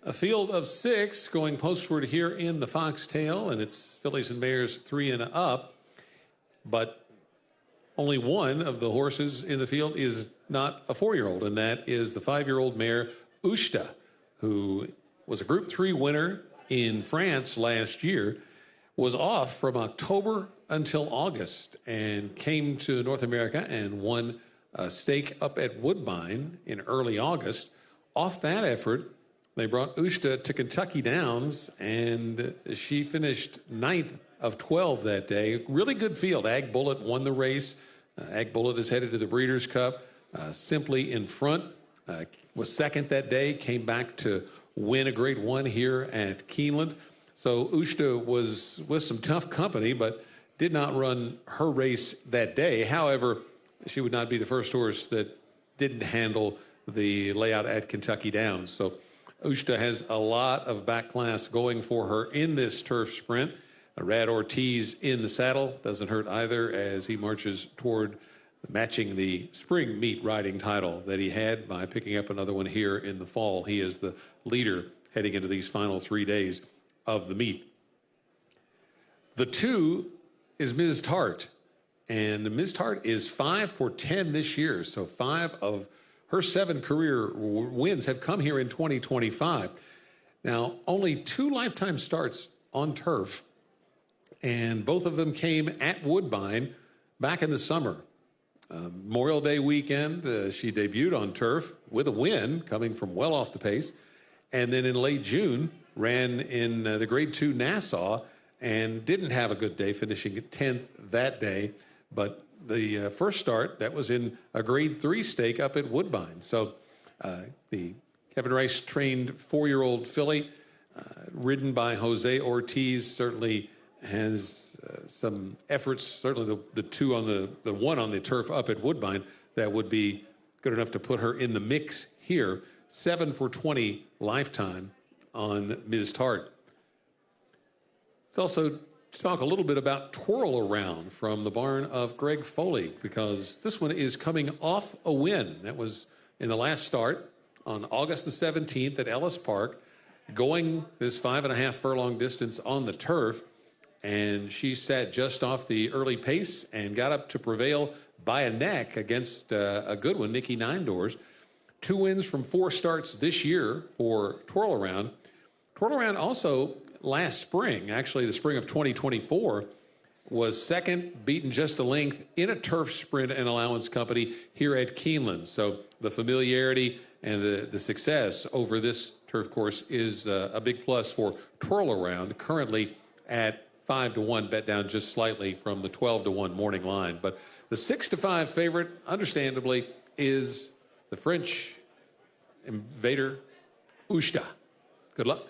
A field of 6 going postward here in the Foxtail, and it's fillies and mares 3 and up. But only one of the horses in the field is not a 4-year-old, and that is the 5-year-old mare Ushta, who was a Group 3 winner in France last year, was off from October until August, and came to North America and won a stake up at Woodbine in early August. Off that effort, they brought Ushta to Kentucky Downs, and she finished 9th of 12 that day. Really good field. Ag Bullet won the race. Ag Bullet is headed to the Breeders' Cup. Simply in front, was second that day, came back to win a Grade 1 here at Keeneland. So Ushta was with some tough company, but did not run her race that day. However, she would not be the first horse that didn't handle the layout at Kentucky Downs. So Ushta has a lot of back class going for her in this turf sprint. Rad Ortiz in the saddle doesn't hurt either as he marches toward matching the spring meet riding title that he had by picking up another one here in the fall. He is the leader heading into these final 3 days of the meet. The 2 is Ms. Tart, and Ms. Tart is 5 for 10 this year, so 5 of her 7 career wins have come here in 2025. Now, only 2 lifetime starts on turf, and both of them came at Woodbine back in the summer. Memorial Day weekend, she debuted on turf with a win, coming from well off the pace. And then in late June, ran in the Grade 2 Nassau and didn't have a good day, finishing at 10th that day. But the first start, that was in a Grade 3 stake up at Woodbine. So the Kevin Rice trained 4-year-old filly, ridden by Jose Ortiz, certainly has some efforts, certainly the one on the turf up at Woodbine, that would be good enough to put her in the mix here. 7 for 20 lifetime on Ms. Tart. Let's also talk a little bit about Twirl Around from the barn of Greg Foley, because this one is coming off a win. That was in the last start on August the 17th at Ellis Park, going this 5.5 furlong distance on the turf. And she sat just off the early pace and got up to prevail by a neck against a good one, Nikki Ninedoors. 2 wins from 4 starts this year for Twirl Around. Twirl Around also last spring, actually the spring of 2024, was second, beaten just a length in a turf sprint and allowance company here at Keeneland. So the familiarity and the success over this turf course is a big plus for Twirl Around, currently at 5-1, bet down just slightly from the 12-1 morning line. But the 6-5 favorite, understandably, is the French invader Ushta. Good luck.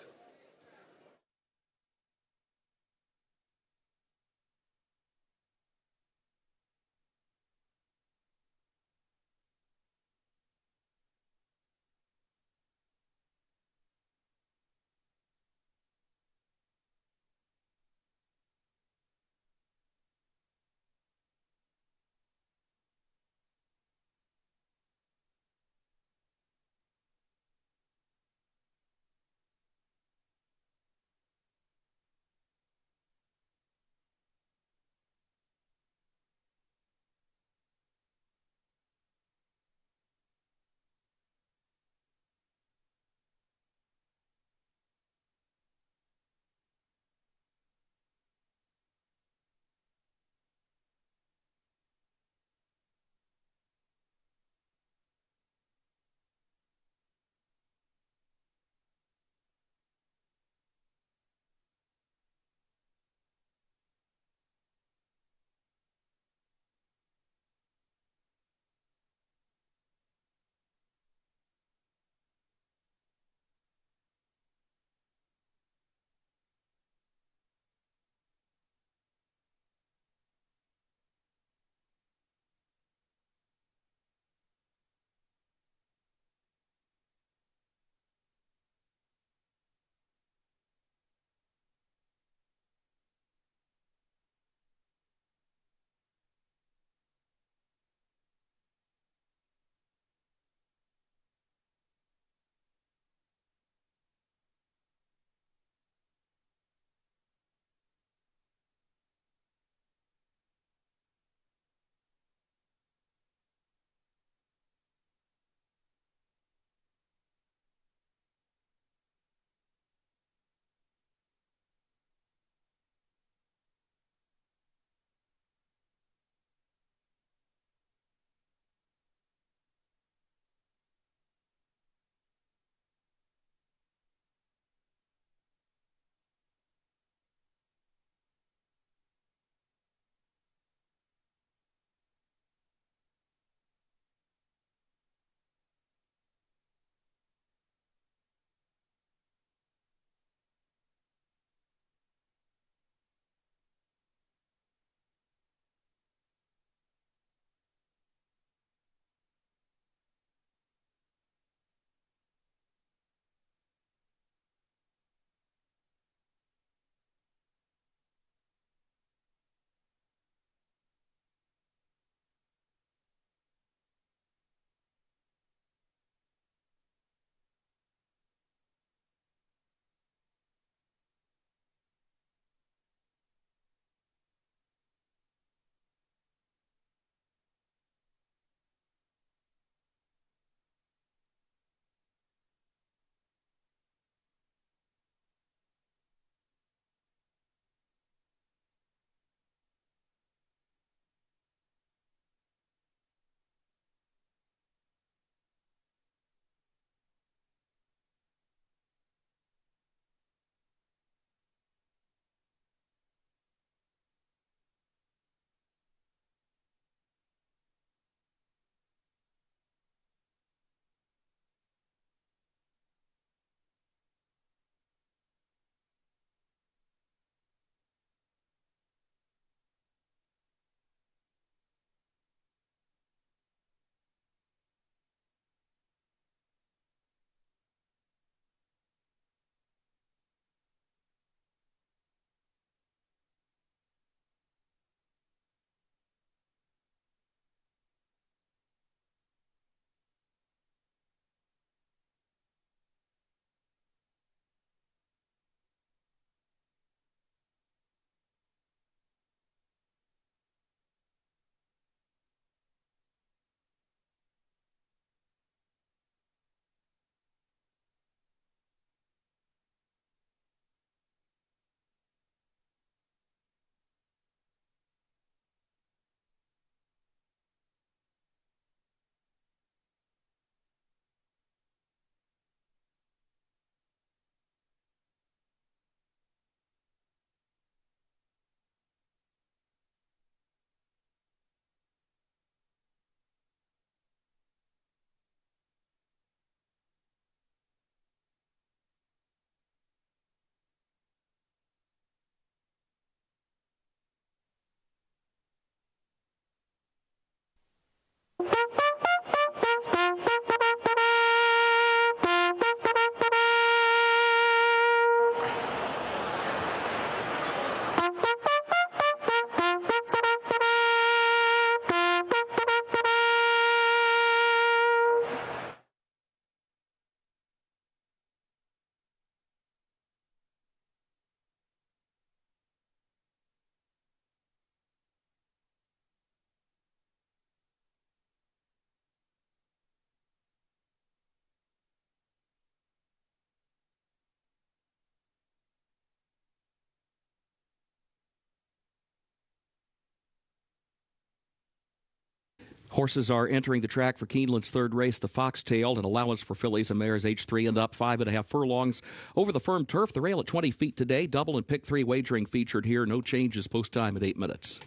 Horses are entering the track for Keeneland's third race, the Foxtail, an allowance for fillies and mares age 3 and up, 5.5 furlongs over the firm turf. The rail at 20 feet today. Double and pick 3 wagering featured here. No changes. Post time at 8 minutes.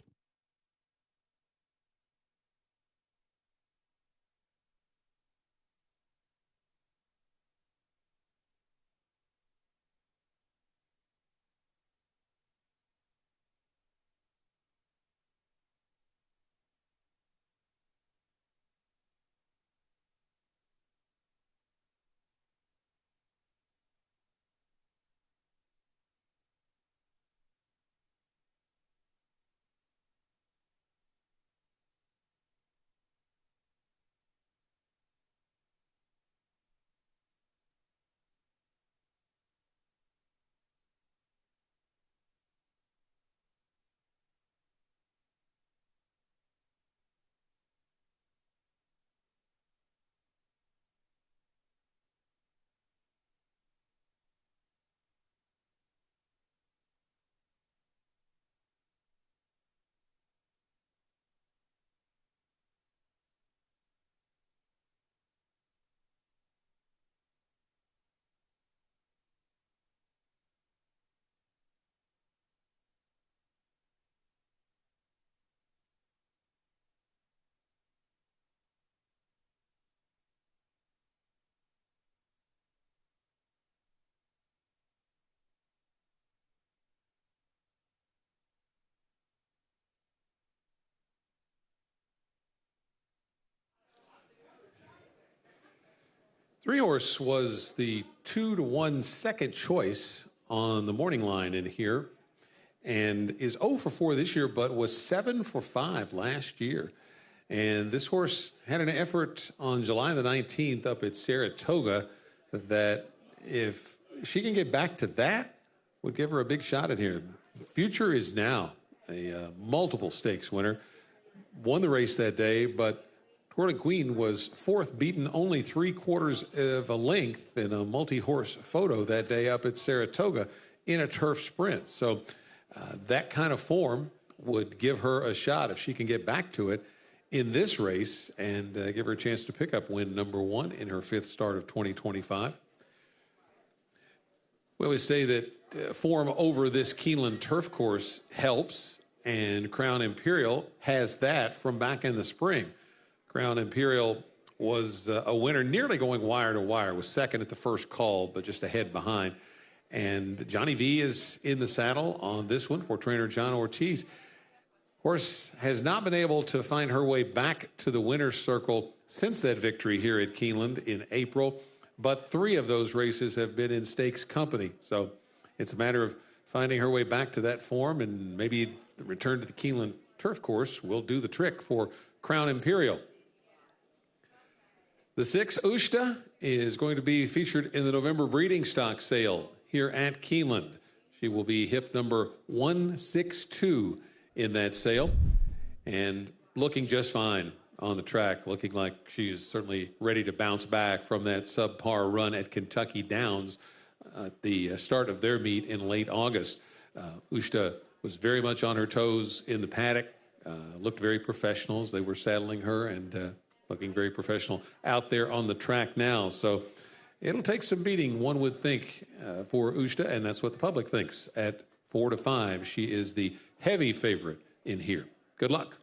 Three Horse was the 2-1 second choice on the morning line in here and is 0 for 4 this year, but was 7 for 5 last year. And this horse had an effort on July the 19th up at Saratoga that if she can get back to that, would give her a big shot in here. Future is now a multiple stakes winner. Won the race that day, but Twirling Queen was fourth, beaten only 3/4 of a length in a multi-horse photo that day up at Saratoga in a turf sprint. So that kind of form would give her a shot if she can get back to it in this race and give her a chance to pick up win number 1 in her 5th start of 2025. We always say that form over this Keeneland turf course helps, and Crown Imperial has that from back in the spring. Crown Imperial was a winner, nearly going wire to wire, was second at the first call, but just a head behind. And Johnny V is in the saddle on this one for trainer John Ortiz. Horse has not been able to find her way back to the winner's circle since that victory here at Keeneland in April, but 3 of those races have been in stakes company. So it's a matter of finding her way back to that form, and maybe the return to the Keeneland turf course will do the trick for Crown Imperial. The 6 Ushta is going to be featured in the November breeding stock sale here at Keeneland. She will be hip number 162 in that sale and looking just fine on the track, looking like she's certainly ready to bounce back from that subpar run at Kentucky Downs at the start of their meet in late August. Ushta was very much on her toes in the paddock, looked very professional as they were saddling her, and looking very professional out there on the track now. So it'll take some beating, one would think, for Ushta, and that's what the public thinks. At 4-5, she is the heavy favorite in here. Good luck.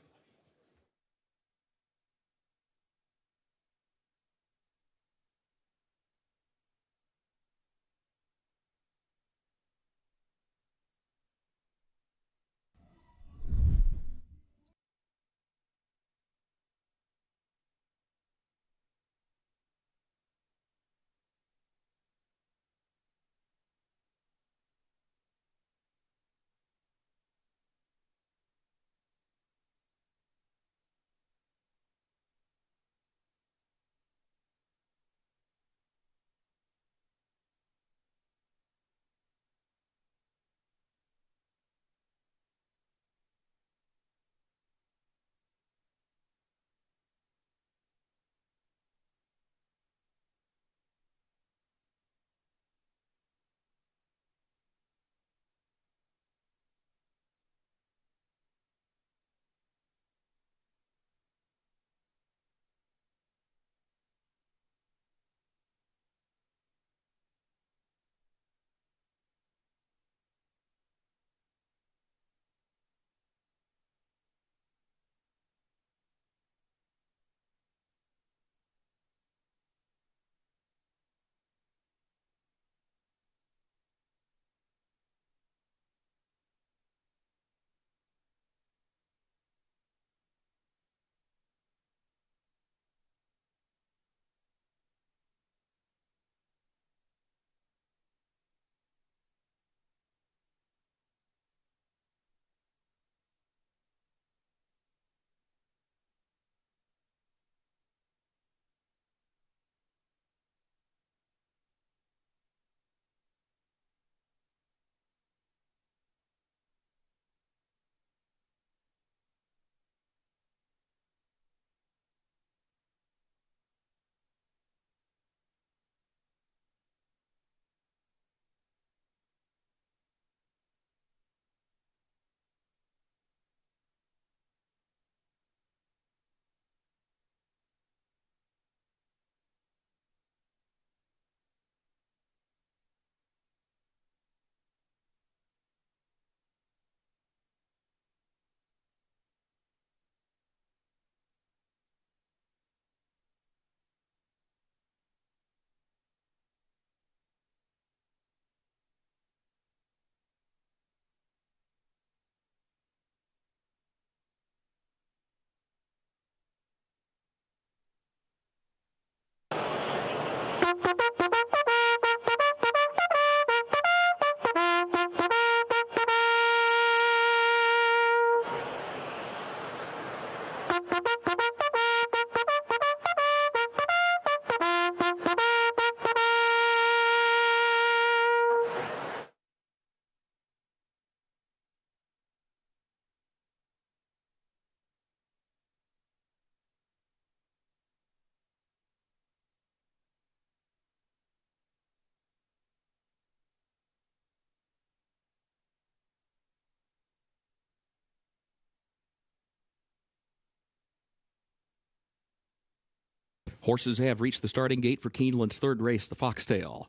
Horses have reached the starting gate for Keeneland's third race, the Foxtail.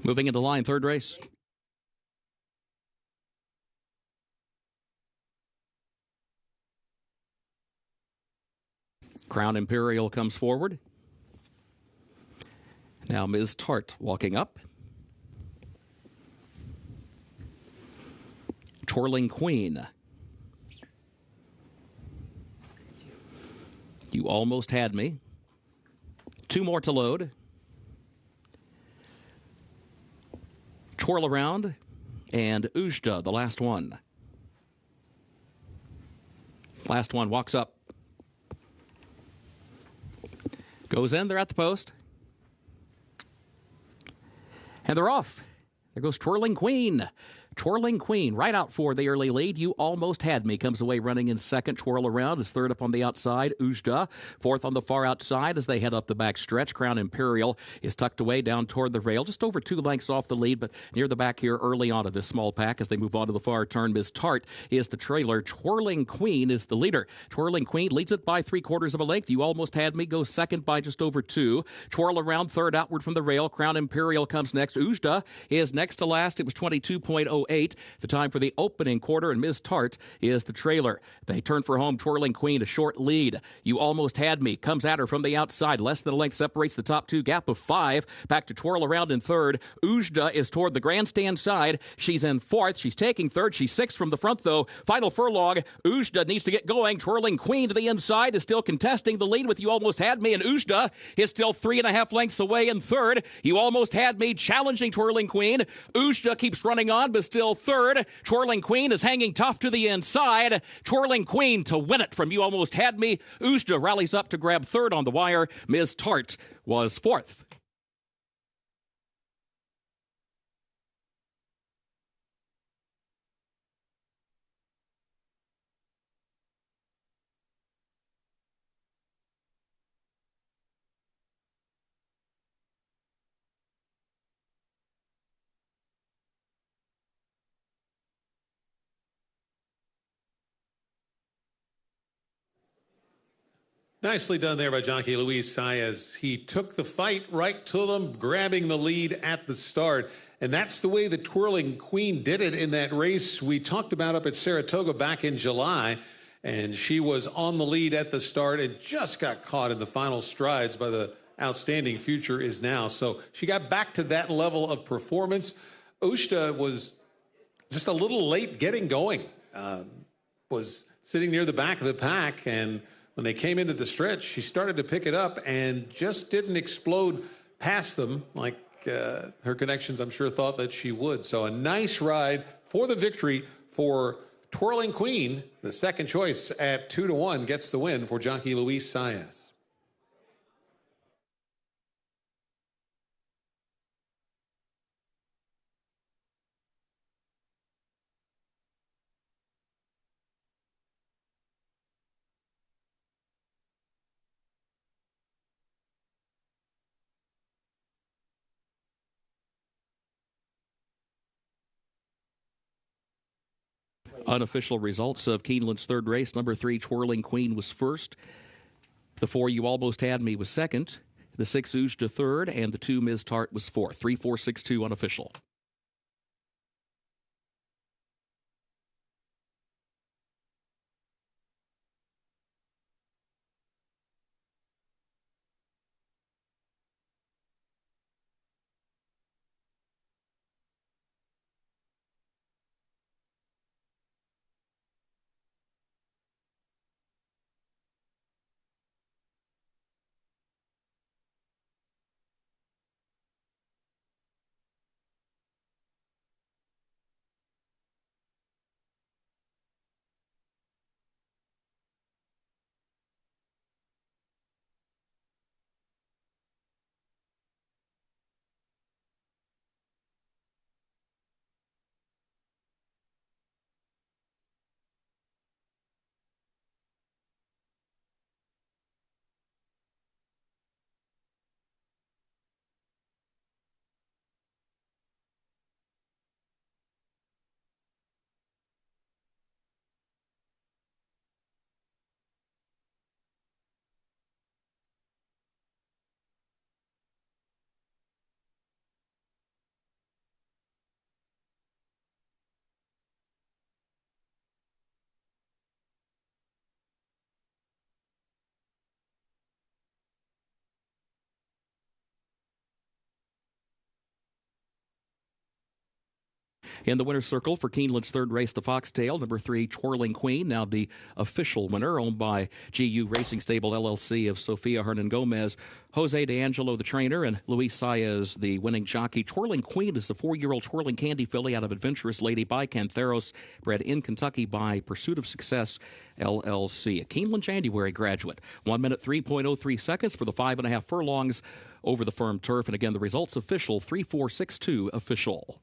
Moving into line, third race. Crown Imperial comes forward. Now Ms. Tart walking up. Twirling Queen. You Almost Had Me. 2 more to load. Twirl Around and Ujda, the last one. Last one walks up. Goes in, they're at the post. And they're off. There goes Twirling Queen. Twirling Queen, right out for the early lead. You Almost Had Me comes away running in second. Twirl Around is third up on the outside. Ujda, fourth on the far outside as they head up the back stretch. Crown Imperial is tucked away down toward the rail, just over 2 lengths off the lead, but near the back here early on of this small pack as they move on to the far turn. Ms. Tart is the trailer. Twirling Queen is the leader. Twirling Queen leads it by 3/4 of a length. You Almost Had Me goes second by just over 2. Twirl Around third outward from the rail. Crown Imperial comes next. Ujda is next to last. It was 22.08. The time for the opening quarter, and Ms. Tart is the trailer. They turn for home. Twirling Queen, a short lead. You Almost Had Me comes at her from the outside. Less than a length separates the top 2, gap of 5. Back to Twirl Around in third. Ujda is toward the grandstand side. She's in fourth. She's taking third. She's sixth from the front, though. Final furlong. Ujda needs to get going. Twirling Queen to the inside is still contesting the lead with You Almost Had Me, and Ujda is still 3.5 lengths away in third. You Almost Had Me challenging Twirling Queen. Ujda keeps running on, but still third. Twirling Queen is hanging tough to the inside. Twirling Queen to win it from You Almost Had Me. Ujda rallies up to grab third on the wire. Ms. Tart was fourth. Nicely done there by jockey Luis Saez. He took the fight right to them, grabbing the lead at the start. And that's the way the Twirling Queen did it in that race we talked about up at Saratoga back in July. And she was on the lead at the start and just got caught in the final strides by the outstanding Future Is Now. So she got back to that level of performance. Ujda was just a little late getting going. Was sitting near the back of the pack, and when they came into the stretch, she started to pick it up and just didn't explode past them like her connections, I'm sure, thought that she would. So a nice ride for the victory for Twirling Queen. The second choice at 2-1 gets the win for jockey Luis Saez. Unofficial results of Keeneland's third race. Number 3, Twirling Queen, was first. The 4, You Almost Had Me, was second. The 6, Ooge to third, and the 2, Ms. Tart, was fourth. 3, 4, 6, 2 unofficial. In the winner's circle for Keeneland's third race, the Foxtail, number 3, Twirling Queen, now the official winner, owned by GU Racing Stable LLC of Sofia Hernan Gomez. Jose D'Angelo, the trainer, and Luis Saez, the winning jockey. Twirling Queen is the 4-year-old twirling candy filly out of Adventurous Lady by Cantheros, bred in Kentucky by Pursuit of Success LLC. A Keeneland January graduate. 1 minute, 3.03 seconds for the 5.5 furlongs over the firm turf. And again, the results official, 3-4-6-2 official.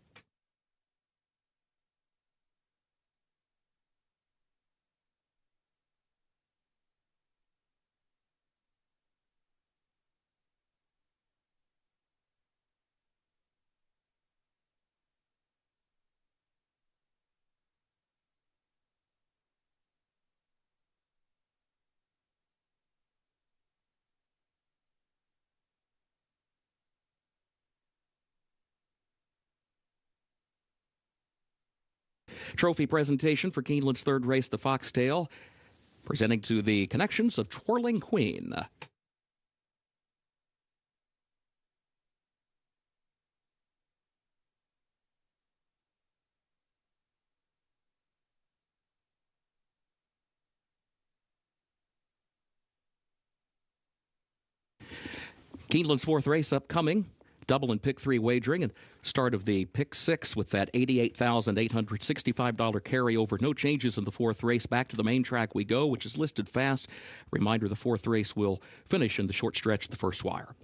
Trophy presentation for Keeneland's third race, the Foxtail, presenting to the connections of Twirling Queen. Keeneland's fourth race upcoming. Double and pick 3 wagering and start of the pick 6 with that $88,865 carryover. No changes in the fourth race. Back to the main track we go, which is listed fast. Reminder, the fourth race will finish in the short stretch of the first wire.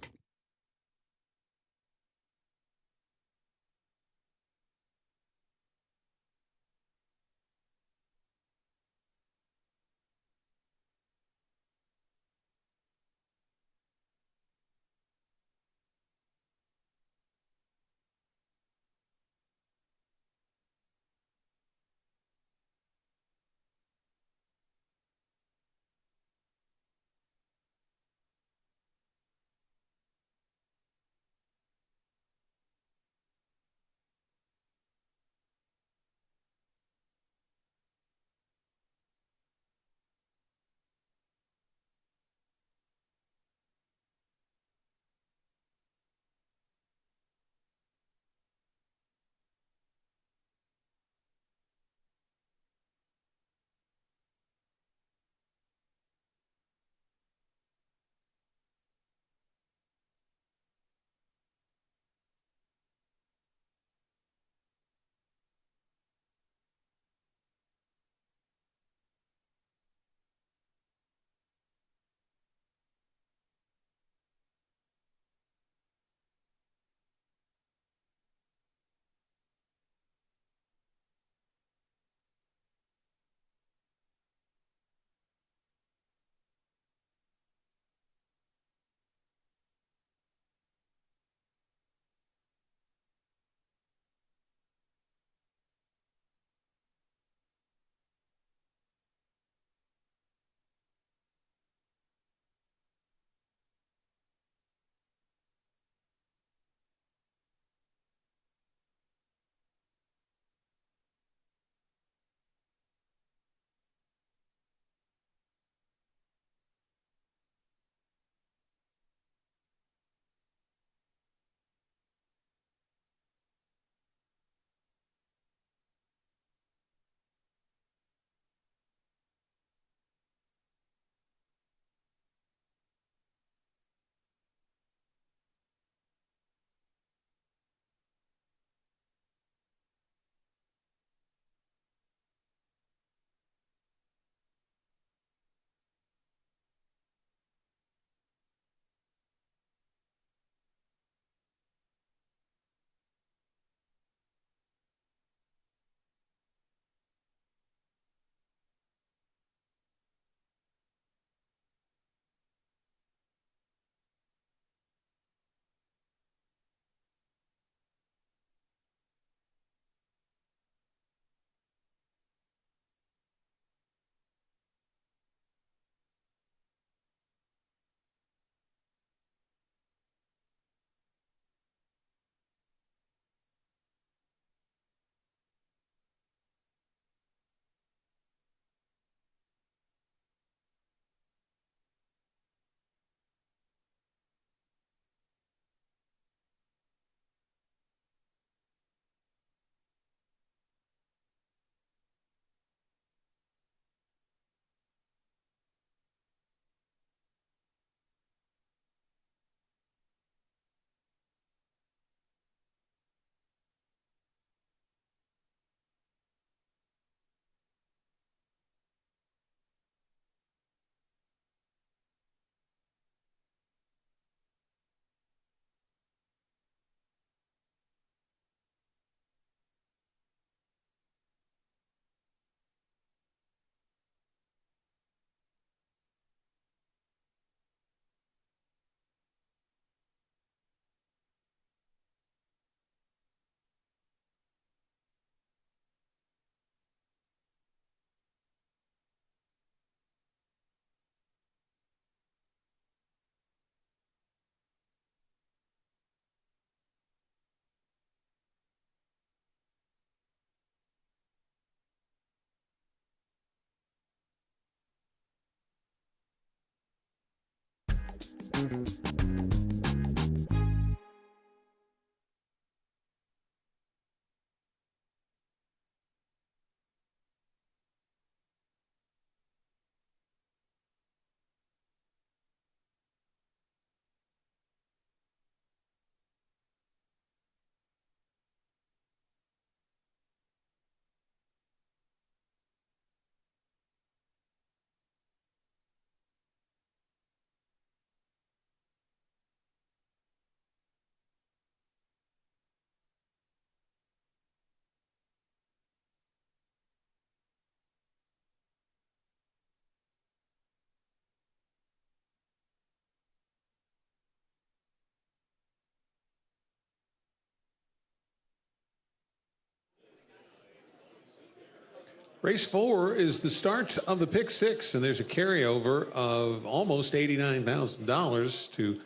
Race 4 is the start of the pick six, and there's a carryover of almost $89,000 to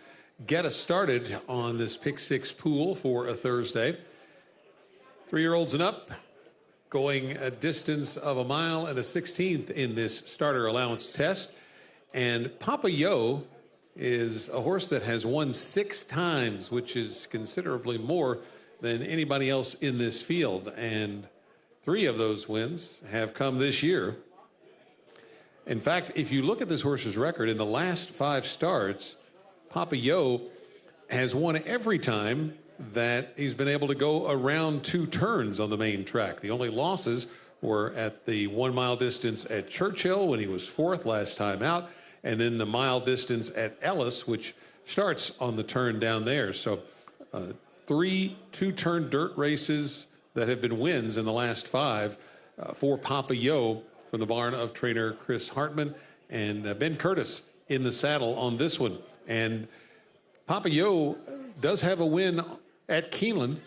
get us started on this pick six pool for a Thursday. 3-year-olds and up, going a distance of 1 mile and a 16th in this starter allowance test. And Papa Yo is a horse that has won 6 times, which is considerably more than anybody else in this field. And 3 of those wins have come this year. In fact, if you look at this horse's record in the last 5 starts, Papa Yo has won every time that he's been able to go around 2 turns on the main track. The only losses were at the 1 mile distance at Churchill when he was 4th last time out, and then the mile distance at Ellis, which starts on the turn down there. So 3 2-turn dirt races that have been wins in the last 5 for Papa Yo from the barn of trainer Chris Hartman and Ben Curtis in the saddle on this one. And Papa Yo does have a win at Keeneland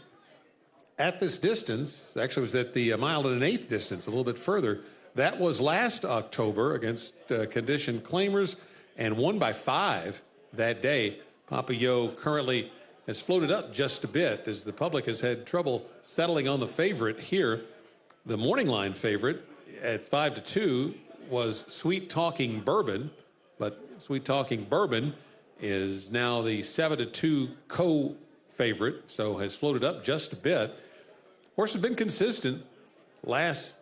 at this distance. Actually, it was at the 1 mile and an 1/8 distance, a little bit further. That was last October against condition claimers and won by 5 that day. Papa Yo currently has floated up just a bit as the public has had trouble settling on the favorite here. The morning line favorite at 5-2 was Sweet Talking Bourbon, but Sweet Talking Bourbon is now the 7-2 co-favorite, so has floated up just a bit. Horse has been consistent. Last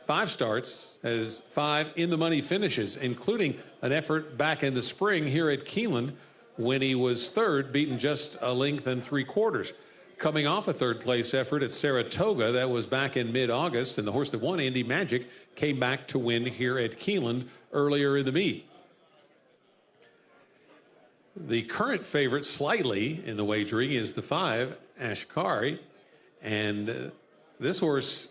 5 starts has 5 in the money finishes, including an effort back in the spring here at Keeland when he was 3rd, beaten just a length and 3/4. Coming off a 3rd place effort at Saratoga, that was back in mid-August, and the horse that won, Indy Magic, came back to win here at Keeland earlier in the meet. The current favorite slightly in the wagering is the 5, Ashkari, and this horse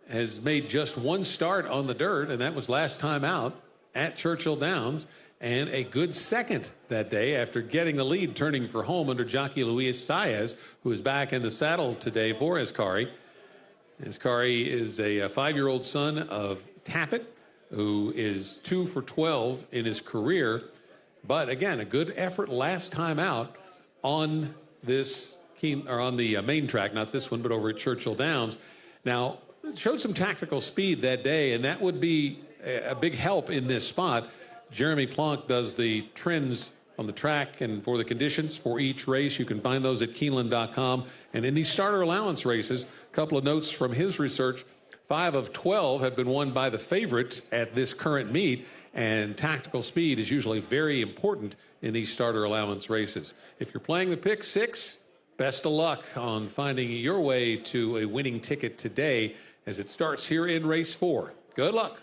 has made just 1 start on the dirt, and that was last time out at Churchill Downs, and a good 2nd that day after getting the lead, turning for home under jockey Luis Saez, who is back in the saddle today for Ashkari. Ashkari is a 5-year-old son of Tappet, who is 2 for 12 in his career. But again, a good effort last time out on this on the main track, not this one, but over at Churchill Downs. Now, showed some tactical speed that day, and that would be a big help in this spot. Jeremy Plonk does the trends on the track and for the conditions for each race. You can find those at Keeneland.com. And in these starter allowance races, a couple of notes from his research. 5 of 12 have been won by the favorite at this current meet, and tactical speed is usually very important in these starter allowance races. If you're playing the pick six, best of luck on finding your way to a winning ticket today as it starts here in race 4. Good luck.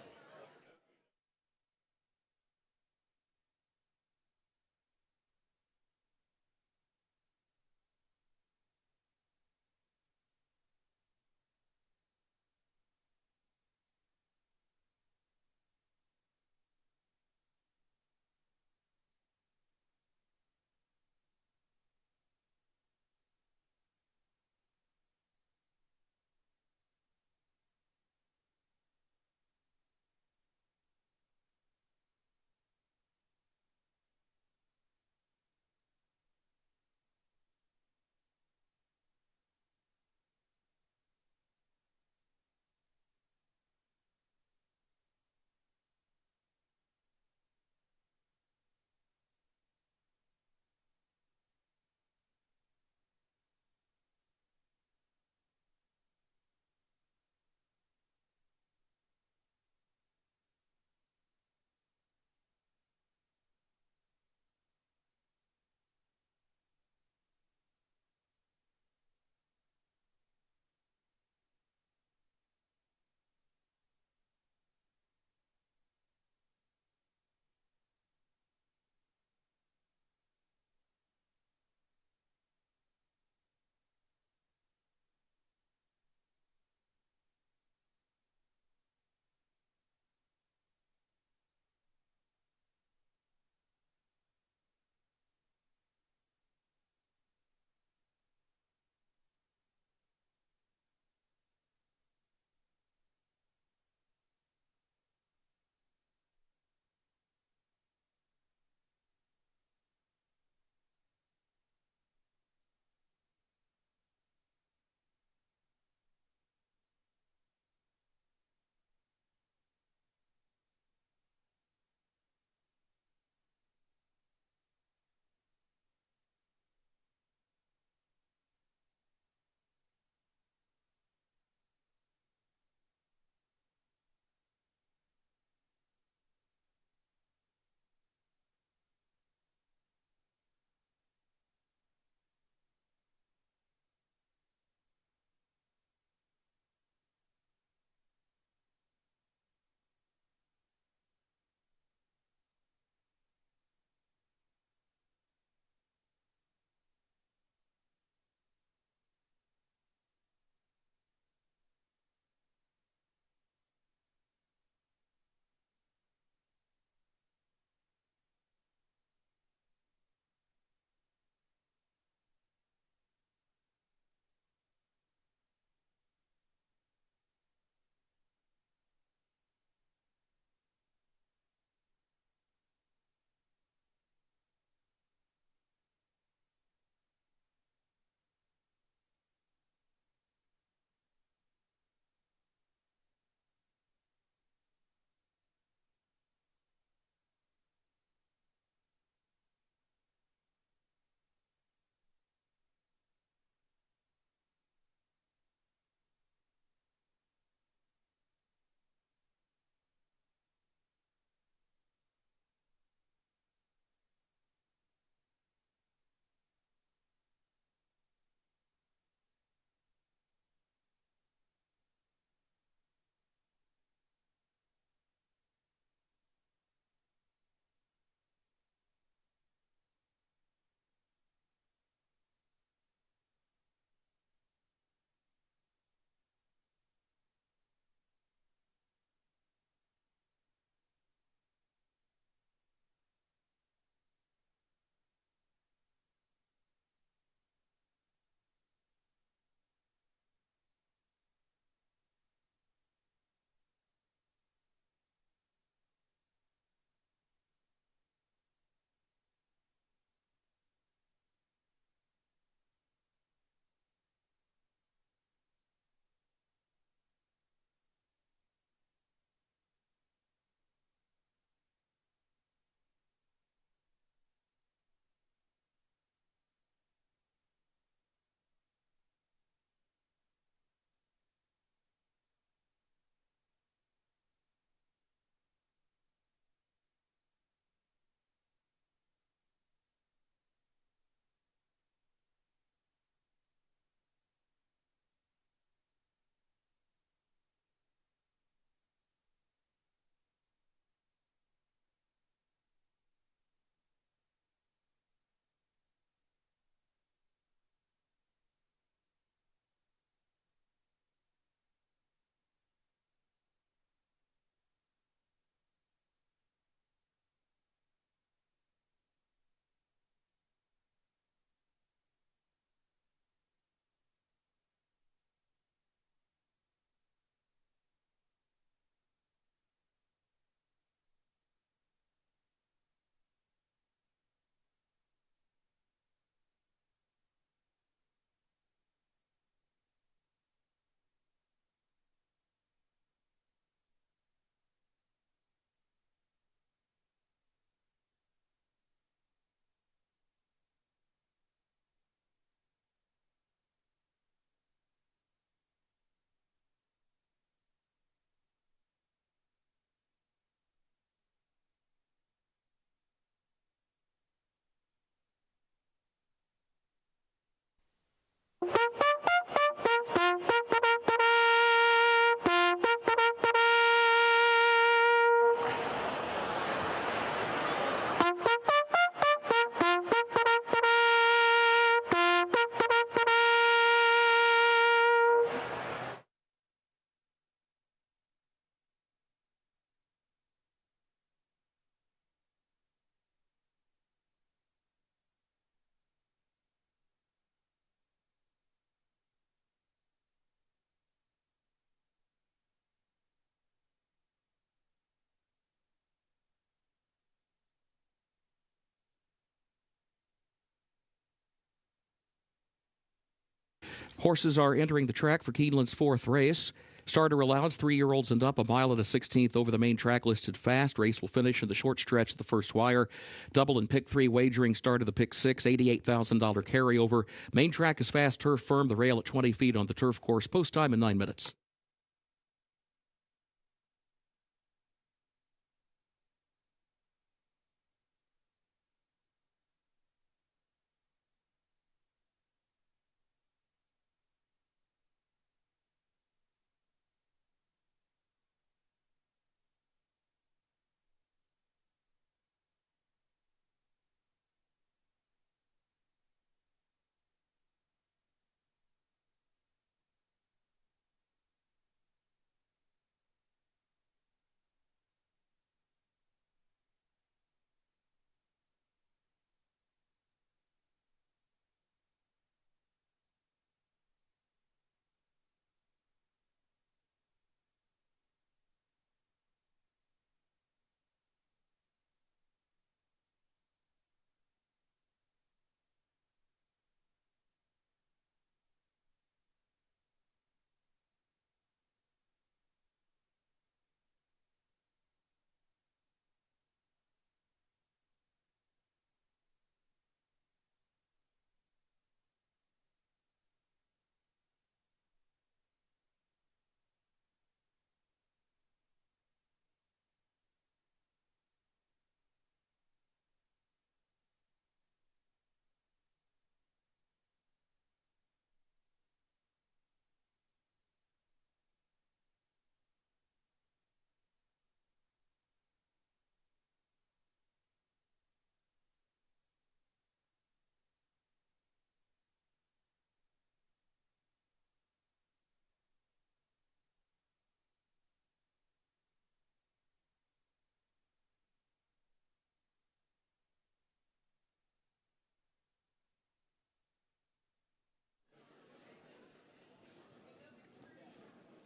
Horses are entering the track for Keeneland's fourth race. Starter allowance, 3-year-olds and up, a mile and a 16th over the main track listed fast. Race will finish in the short stretch of the first wire. Double and pick 3 wagering start of the pick 6, $88,000 carryover. Main track is fast, turf firm, the rail at 20 feet on the turf course. Post time in 9 minutes.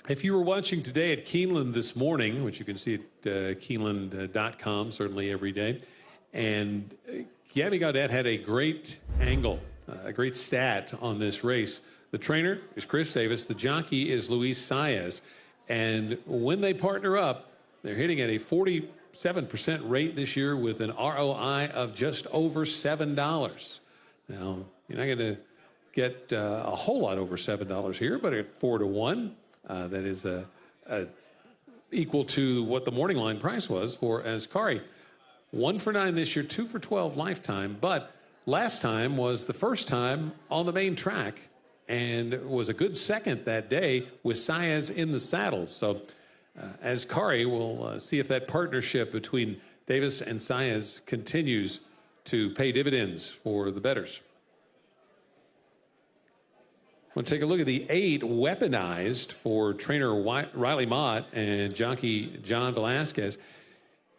If you were watching today at Keeneland this morning, which you can see at Keeneland.com certainly every day, and Gabby Gaudet had a great angle, a great stat on this race. The trainer is Chris Davis. The jockey is Luis Saez. And when they partner up, they're hitting at a 47% rate this year with an ROI of just over $7. Now, you're not going to get a whole lot over $7 here, but at 4-1, that is equal to what the morning line price was for Ascari. 1 for 9 this year, 2 for 12 lifetime. But last time was the first time on the main track and was a good second that day with Saez in the saddle. So Ascari will see if that partnership between Davis and Saez continues to pay dividends for the bettors. We'll take a look at the 8 weaponized for trainer Riley Mott and jockey John Velasquez.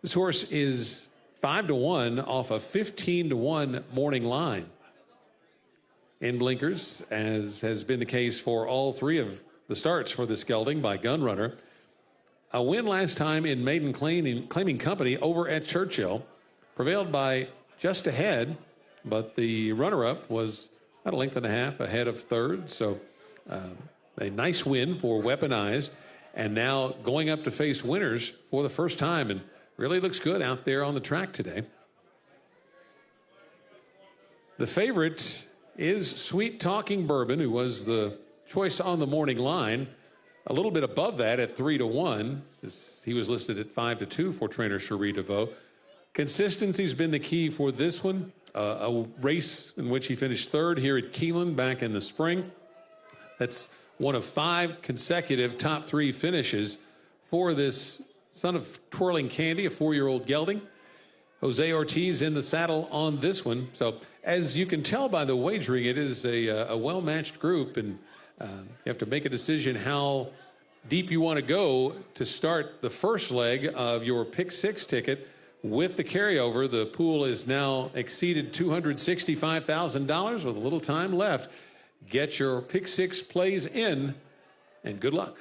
This horse is 5-1 off a 15-1 morning line. In blinkers, as has been the case for all 3 of the starts for this gelding by Gunrunner. A win last time in maiden claiming company over at Churchill. Prevailed by just ahead, but the runner-up was about a length and a half ahead of third. So a nice win for Weaponized. And now going up to face winners for the first time. And really looks good out there on the track today. The favorite is Sweet Talking Bourbon, who was the choice on the morning line. A little bit above that at 3-1. He was listed at 5-2 for trainer Cherie DeVoe. Consistency's been the key for this one. A race in which he finished third here at Keeland back in the spring. That's one of 5 consecutive top 3 finishes for this son of Twirling Candy, a 4-year-old gelding. Jose Ortiz in the saddle on this one. So as you can tell by the wagering, it is a well-matched group, and you have to make a decision how deep you want to go to start the first leg of your Pick 6 ticket. With the carryover, the pool is now exceeded $265,000 with a little time left. Get your Pick 6 plays in, and good luck.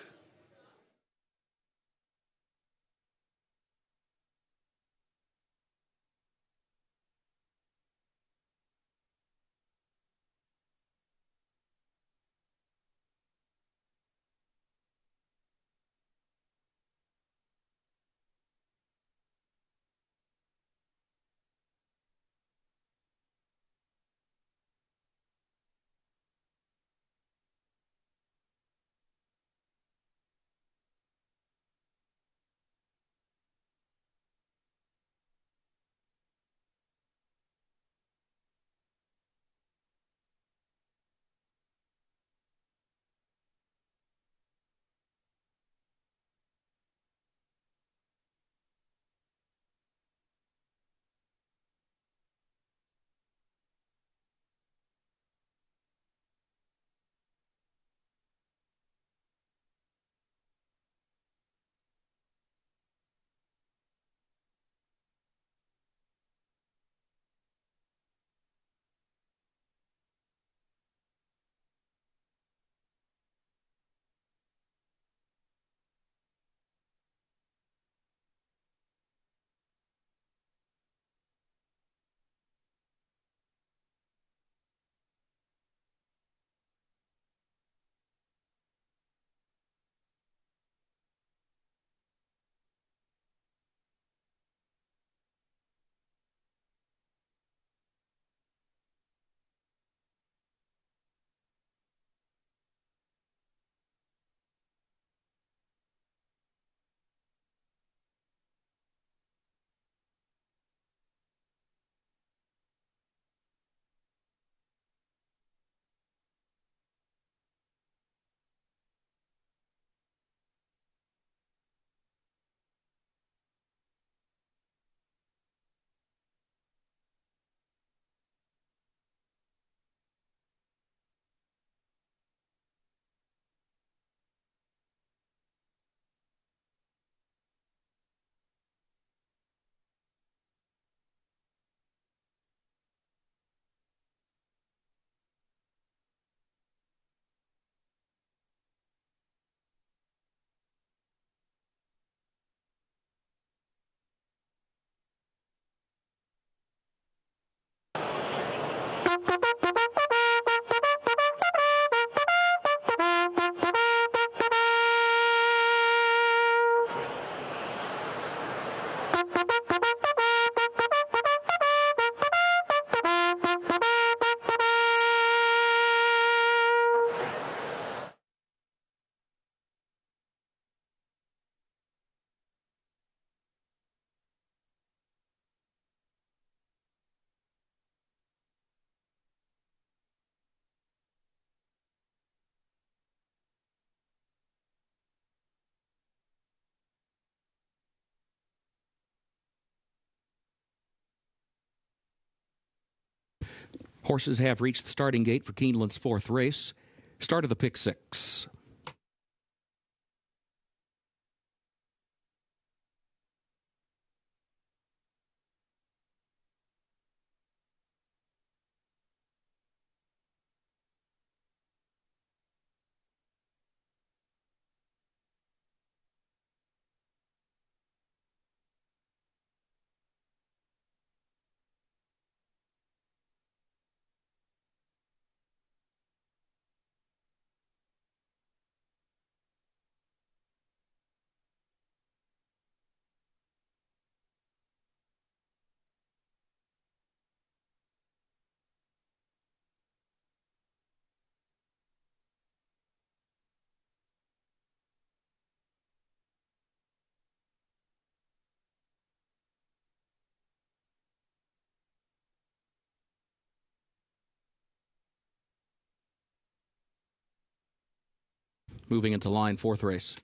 Horses have reached the starting gate for Keeneland's fourth race. Start of the pick six. Moving into line, fourth race.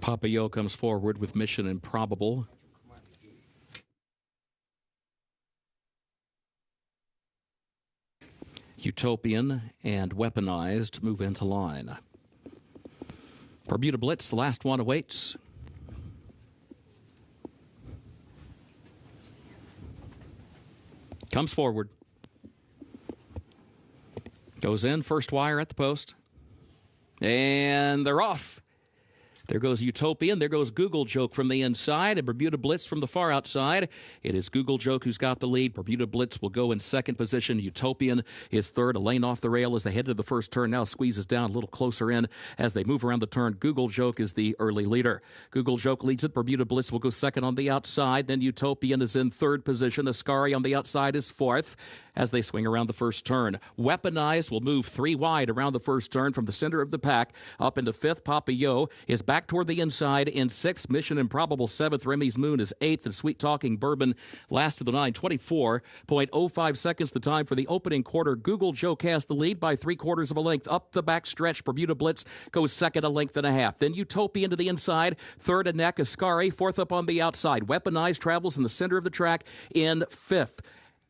Papillot comes forward with Mission Improbable. Utopian and Weaponized move into line. Bermuda Blitz, the last one, awaits. Comes forward. Goes in, first wire at the post. And they're off. There goes Utopian. There goes Google Joke from the inside, and Bermuda Blitz from the far outside. It is Google Joke who's got the lead. Bermuda Blitz will go in second position. Utopian is third. A lane off the rail as they head to the first turn. Now squeezes down a little closer in as they move around the turn. Google Joke is the early leader. Google Joke leads it. Bermuda Blitz will go second on the outside. Then Utopian is in third position. Ascari on the outside is fourth as they swing around the first turn. Weaponized will move three wide around the first turn from the center of the pack up into fifth. Papillot is back toward the inside in sixth. Mission Improbable seventh. Remy's Moon is eighth, and Sweet Talking Bourbon last of the nine. 24.05 seconds the time for the opening quarter. Google Joke has the lead by 3/4 of a length up the back stretch. Bermuda Blitz goes second, a length and a half. Then Utopian to the inside, third a neck. Ascari fourth up on the outside. Weaponized travels in the center of the track in fifth.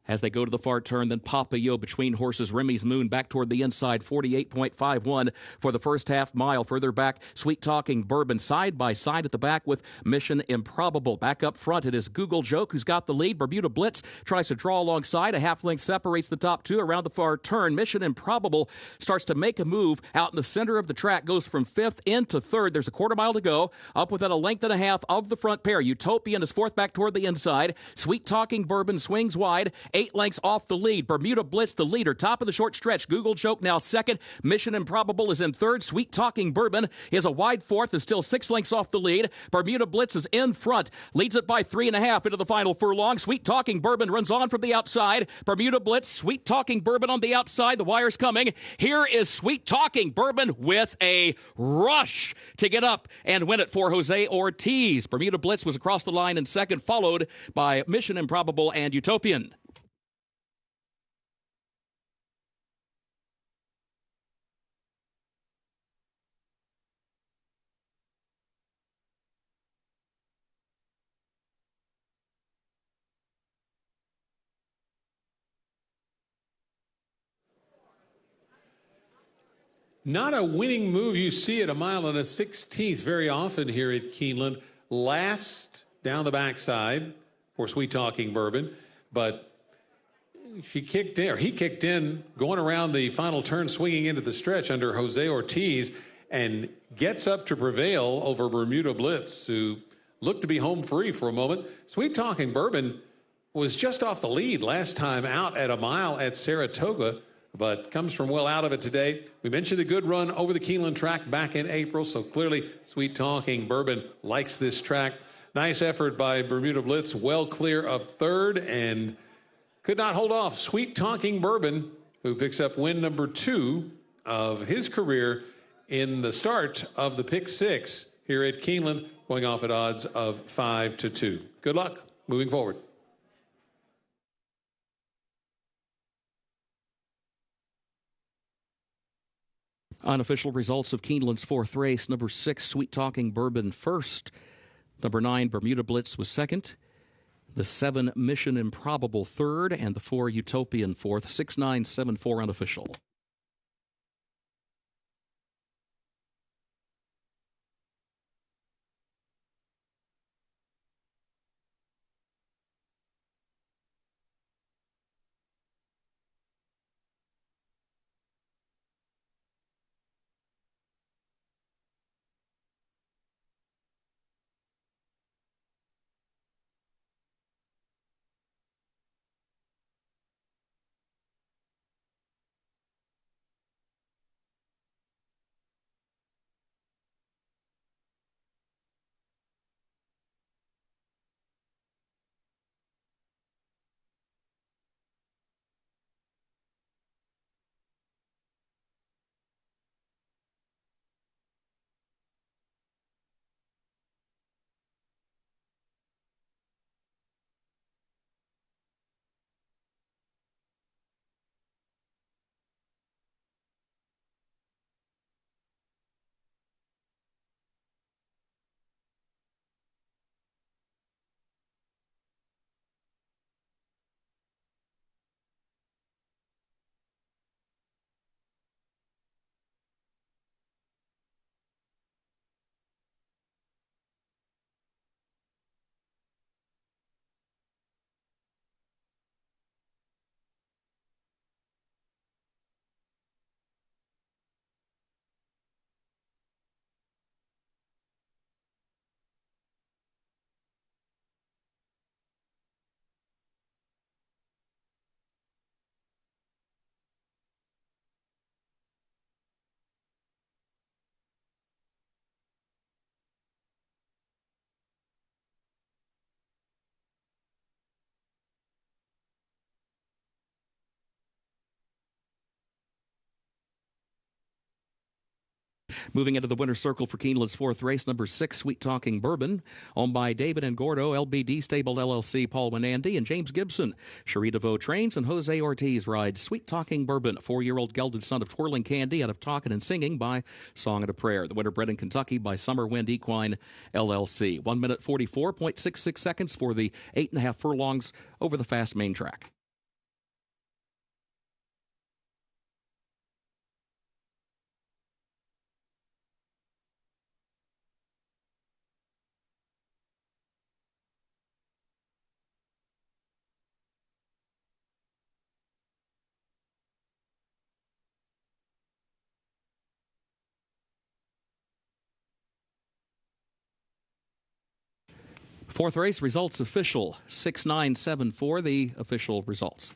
As they go to the far turn, then Papillot between horses. Remy's Moon back toward the inside, 48.51 for the first half mile. Further back, Sweet Talking Bourbon side by side at the back with Mission Improbable. Back up front, it is Google Joke who's got the lead. Bermuda Blitz tries to draw alongside. A half length separates the top two around the far turn. Mission Improbable starts to make a move out in the center of the track, goes from fifth into third. There's a quarter mile to go. Up within a length and a half of the front pair. Utopian is fourth back toward the inside. Sweet Talking Bourbon swings wide. 8 lengths off the lead. Bermuda Blitz, the leader, top of the short stretch. Google Joke now second. Mission Improbable is in third. Sweet Talking Bourbon is a wide fourth, is still 6 lengths off the lead. Bermuda Blitz is in front, leads it by 3.5 into the final furlong. Sweet Talking Bourbon runs on from the outside. Bermuda Blitz, Sweet Talking Bourbon on the outside. The wire's coming. Here is Sweet Talking Bourbon with a rush to get up and win it for Jose Ortiz. Bermuda Blitz was across the line in second, followed by Mission Improbable and Utopian. Not a winning move you see at a mile and a 16th very often here at Keeneland. Last down the backside for Sweet Talking Bourbon, but he kicked in going around the final turn, swinging into the stretch under Jose Ortiz, and gets up to prevail over Bermuda Blitz, who looked to be home free for a moment. Sweet Talking Bourbon was just off the lead last time out at a mile at Saratoga, but comes from well out of it today. We mentioned the good run over the Keeneland track back in April, so clearly Sweet Talking Bourbon likes this track. Nice effort by Bermuda Blitz, well clear of third, and could not hold off Sweet Talking Bourbon, who picks up win number 2 of his career in the start of the pick 6 here at Keeneland, going off at odds of 5-2. Good luck moving forward. Unofficial results of Keeneland's 4th race. Number 6, Sweet Talking Bourbon first. Number 9, Bermuda Blitz was second. The 7, Mission Improbable third. And the 4, Utopian fourth. 6-9-7-4 unofficial. Moving into the winner's circle for Keeneland's 4th race, number 6, Sweet Talking Bourbon, owned by David and Gordo, LBD Stable LLC, Paul Winandy, and James Gibson. Cherie DeVoe trains, and Jose Ortiz rides Sweet Talking Bourbon, 4-year-old gelded son of Twirling Candy out of Talkin' and Singing by Song and a Prayer. The winner bred in Kentucky by Summer Wind Equine LLC. 1 minute 44.66 seconds for the 8.5 furlongs over the fast main track. Fourth race results official, 6-9-7-4, the official results.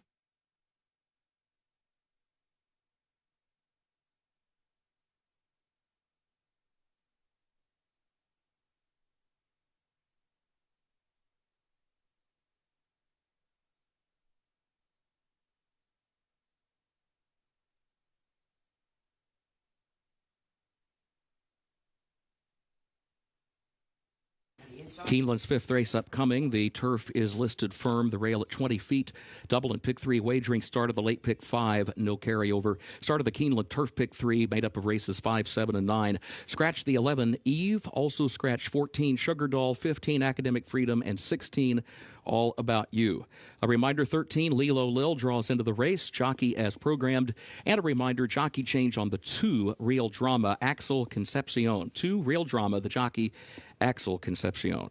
Keeneland's 5th race upcoming. The turf is listed firm, the rail at 20 feet. Double and pick 3 wagering started the late pick 5, no carryover. Started the Keeneland turf pick 3, made up of races 5, 7, and 9. Scratched the 11, Eve. Also scratched 14, Sugar Doll, 15, Academic Freedom, and 16, All About You. A reminder, 13, Lilo Lil draws into the race, jockey as programmed. And a reminder, jockey change on the 2, Real Drama, Axel Concepcion. 2, Real Drama, the jockey, Axel Concepcion.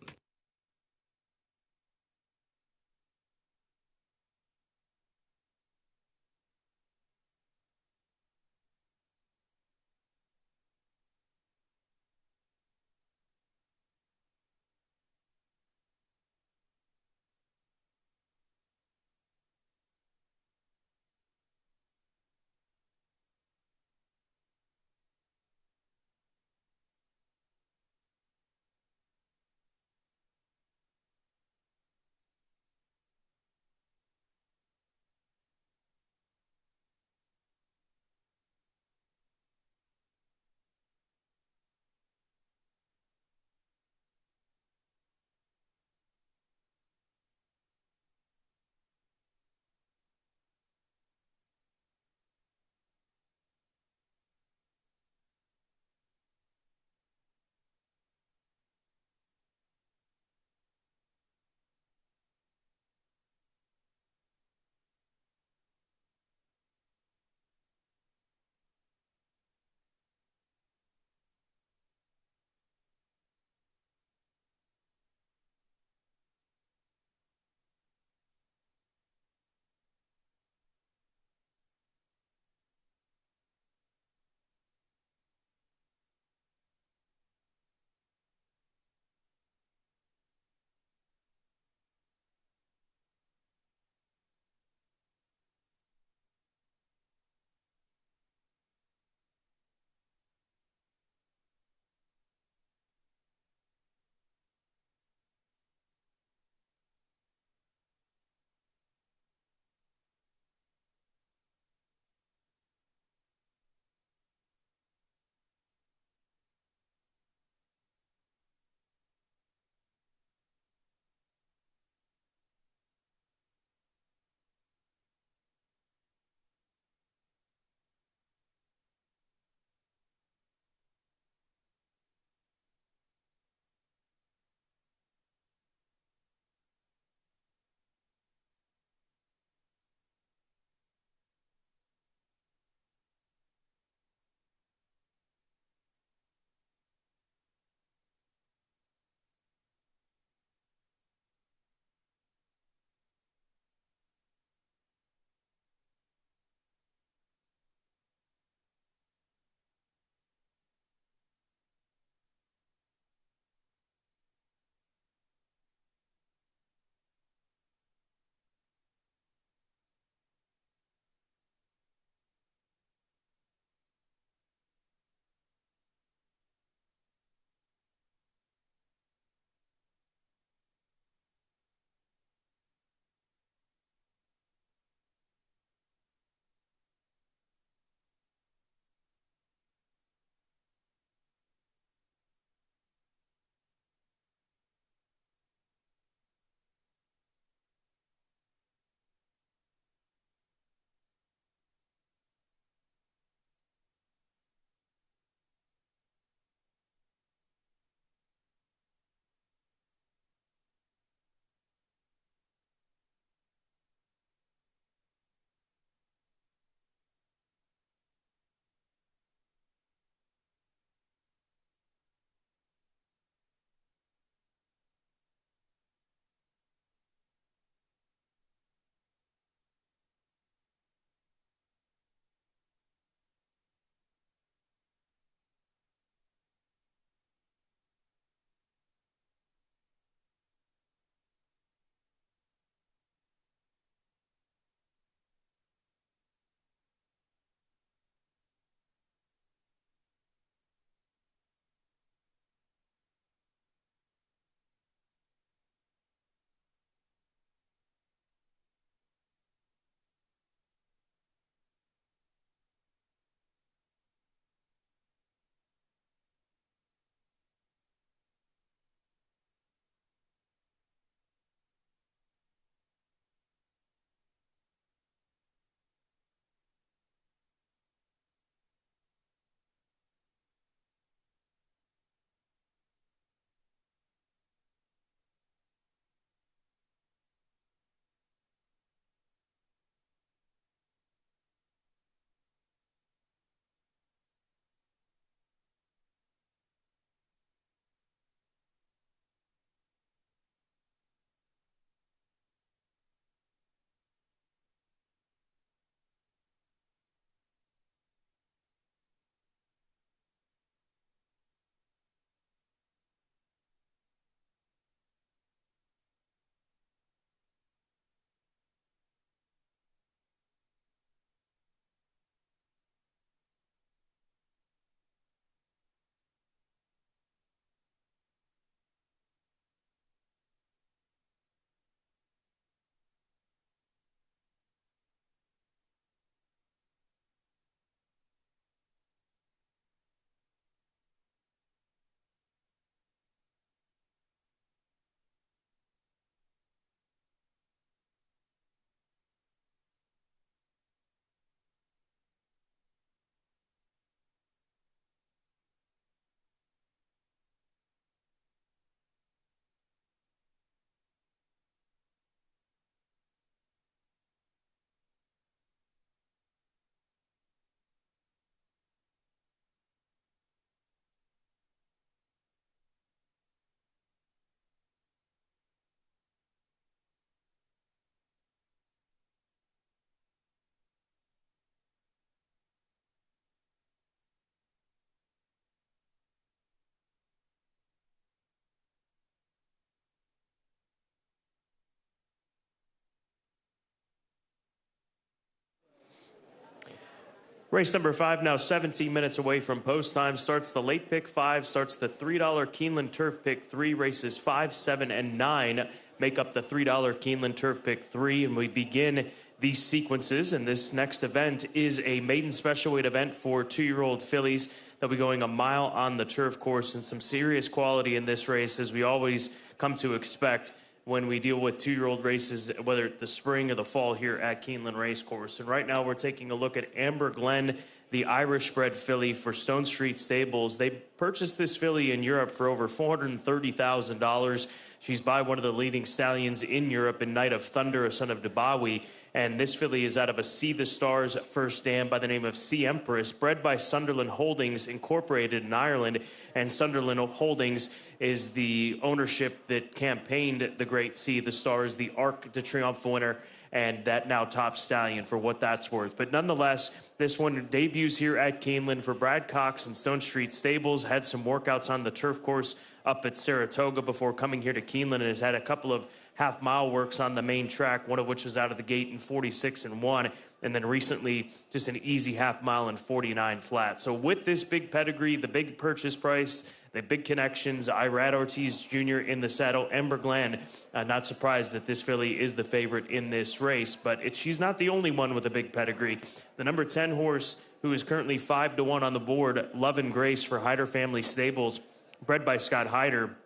Race number 5 now 17 minutes away from post time. Starts the late pick 5, starts the $3 Keeneland Turf Pick 3. Races 5, 7, and 9 make up the $3 Keeneland Turf Pick 3. And we begin these sequences. And this next event is a maiden special weight event for 2-year-old fillies. They'll be going a mile on the turf course, and some serious quality in this race, as we always come to expect when we deal with 2-year-old races, whether it's the spring or the fall here at Keeneland Racecourse. And right now we're taking a look at Amber Glen, the Irish-bred filly for Stone Street Stables. They purchased this filly in Europe for over $430,000. She's by one of the leading stallions in Europe in Night of Thunder, a son of Debawi. And this filly is out of a See the Stars first dam by the name of Sea Empress, bred by Sunderland Holdings, incorporated in Ireland. And Sunderland Holdings is the ownership that campaigned the great See the Stars, the Arc de Triomphe winner, and that now top stallion for what that's worth. But nonetheless, this one debuts here at Keeneland for Brad Cox and Stone Street Stables. Had some workouts on the turf course up at Saratoga before coming here to Keeneland, and has had a couple of half-mile works on the main track, one of which was out of the gate in 46 and 1, and then recently just an easy half-mile in 49 flat. So with this big pedigree, the big purchase price, the big connections, Irad Ortiz Jr. in the saddle, Amber Glen, not surprised that this filly is the favorite in this race, but she's not the only one with a big pedigree. The number 10 horse, who is currently 5-1 on the board, Love and Grace for Hyder Family Stables, bred by Scott Hyder,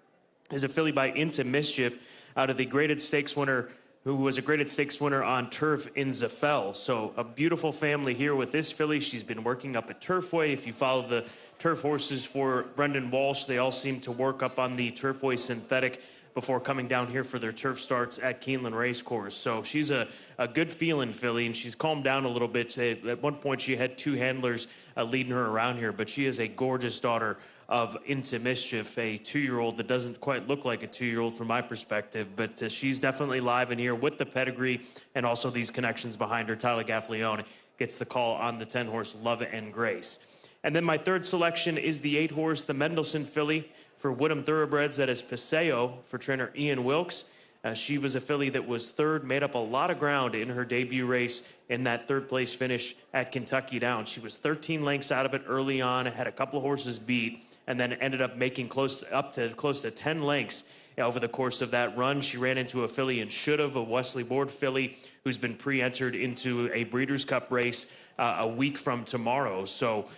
is a filly by Into Mischief out of the graded stakes winner, who was a graded stakes winner on turf in Zafel. So a beautiful family here with this filly. She's been working up at Turfway. If you follow the turf horses for Brendan Walsh, they all seem to work up on the Turfway synthetic before coming down here for their turf starts at Keeneland Racecourse. So she's a good feeling filly, and she's calmed down a little bit. At one point, she had 2 handlers leading her around here, but she is a gorgeous daughter of Into Mischief, a 2-year-old that doesn't quite look like a 2-year-old from my perspective, but she's definitely live in here with the pedigree and also these connections behind her. Tyler Gaffleone gets the call on the 10-horse Love and Grace. And then my third selection is the 8-horse, the Mendelssohn filly for Woodham Thoroughbreds. That is Paseo for trainer Ian Wilkes. She was a filly that was third, made up a lot of ground in her debut race in that third-place finish at Kentucky Downs. She was 13 lengths out of it early on, had a couple of horses beat, and then ended up making close to 10 lengths over the course of that run. She ran into a filly in Should've, a Wesley Board filly who's been pre-entered into a Breeders' Cup race a week from tomorrow. So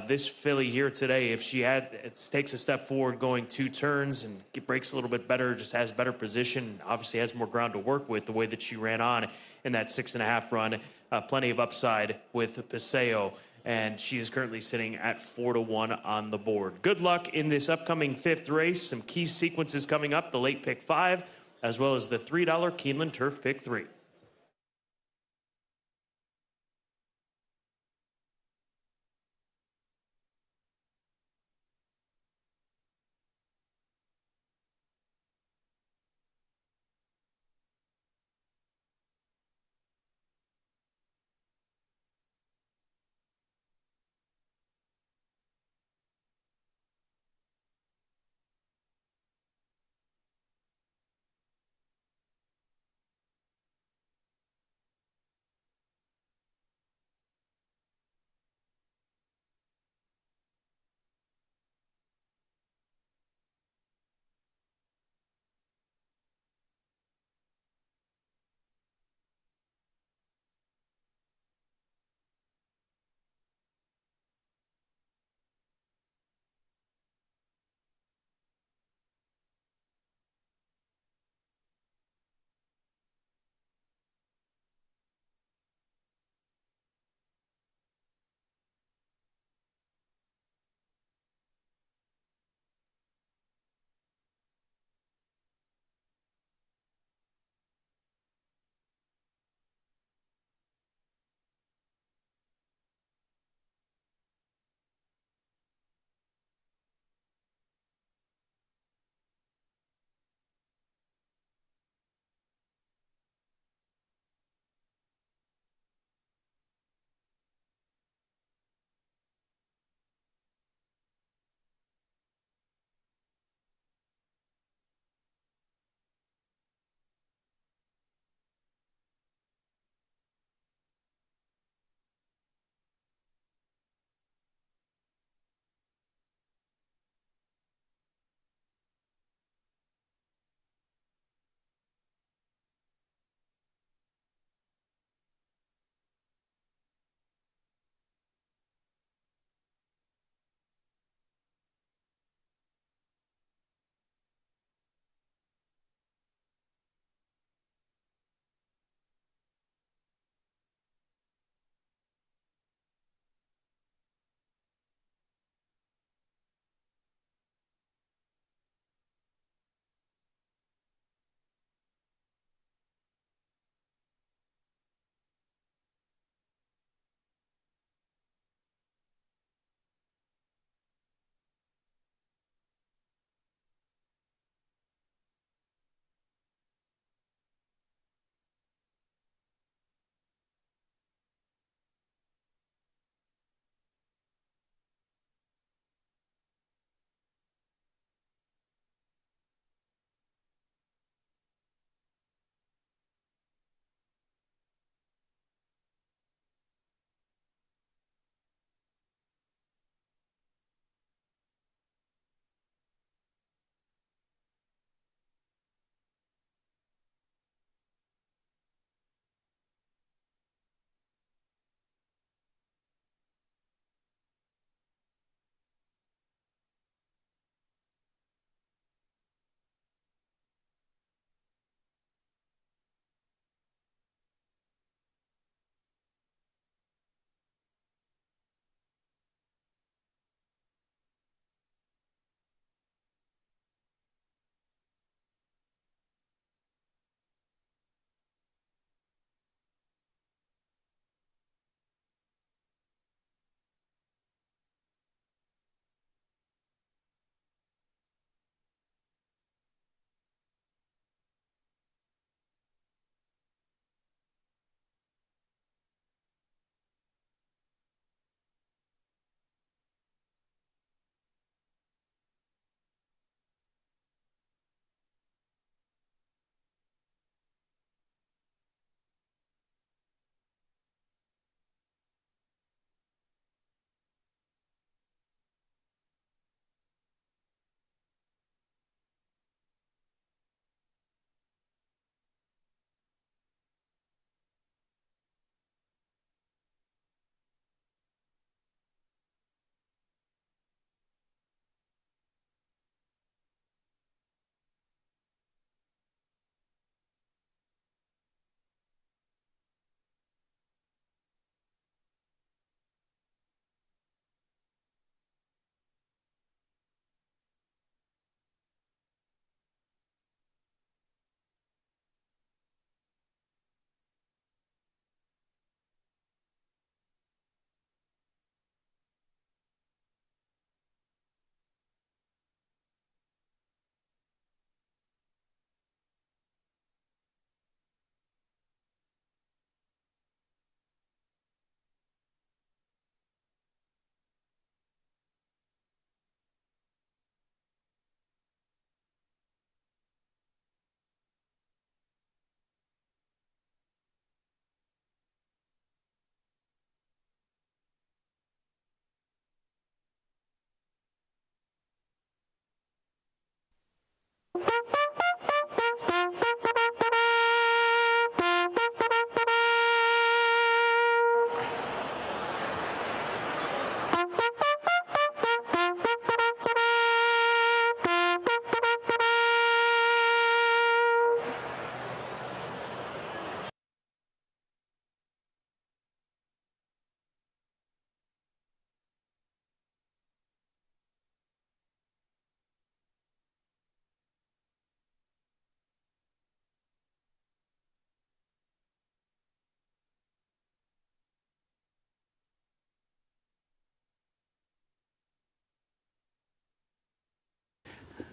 this filly here today, if she takes a step forward going 2 turns and breaks a little bit better, just has better position, obviously has more ground to work with the way that she ran on in that 6.5 run, plenty of upside with Paseo. And she is currently sitting at 4-1 on the board. Good luck in this upcoming 5th race. Some key sequences coming up, the late pick 5, as well as the $3 Keeneland Turf Pick 3.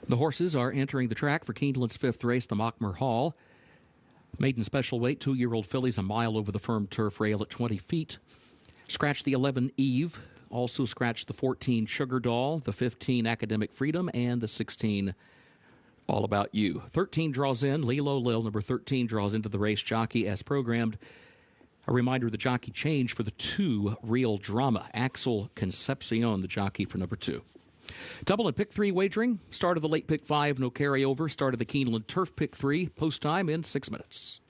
The horses are entering the track for Keeneland's fifth race, the Mockmer Hall. Maiden special weight, 2-year-old fillies, a mile over the firm turf rail at 20 feet. Scratch the 11 Eve. Also scratch the 14 Sugar Doll, the 15 Academic Freedom, and the 16 All About You. 13 draws in. Lilo Lil, number 13, draws into the race. Jockey as programmed. A reminder, the jockey change for the 2 Real Drama. Axel Concepcion, the jockey for number 2. Double and pick 3 wagering. Start of the late pick 5, no carryover. Start of the Keeneland Turf pick 3. Post time in 6 minutes.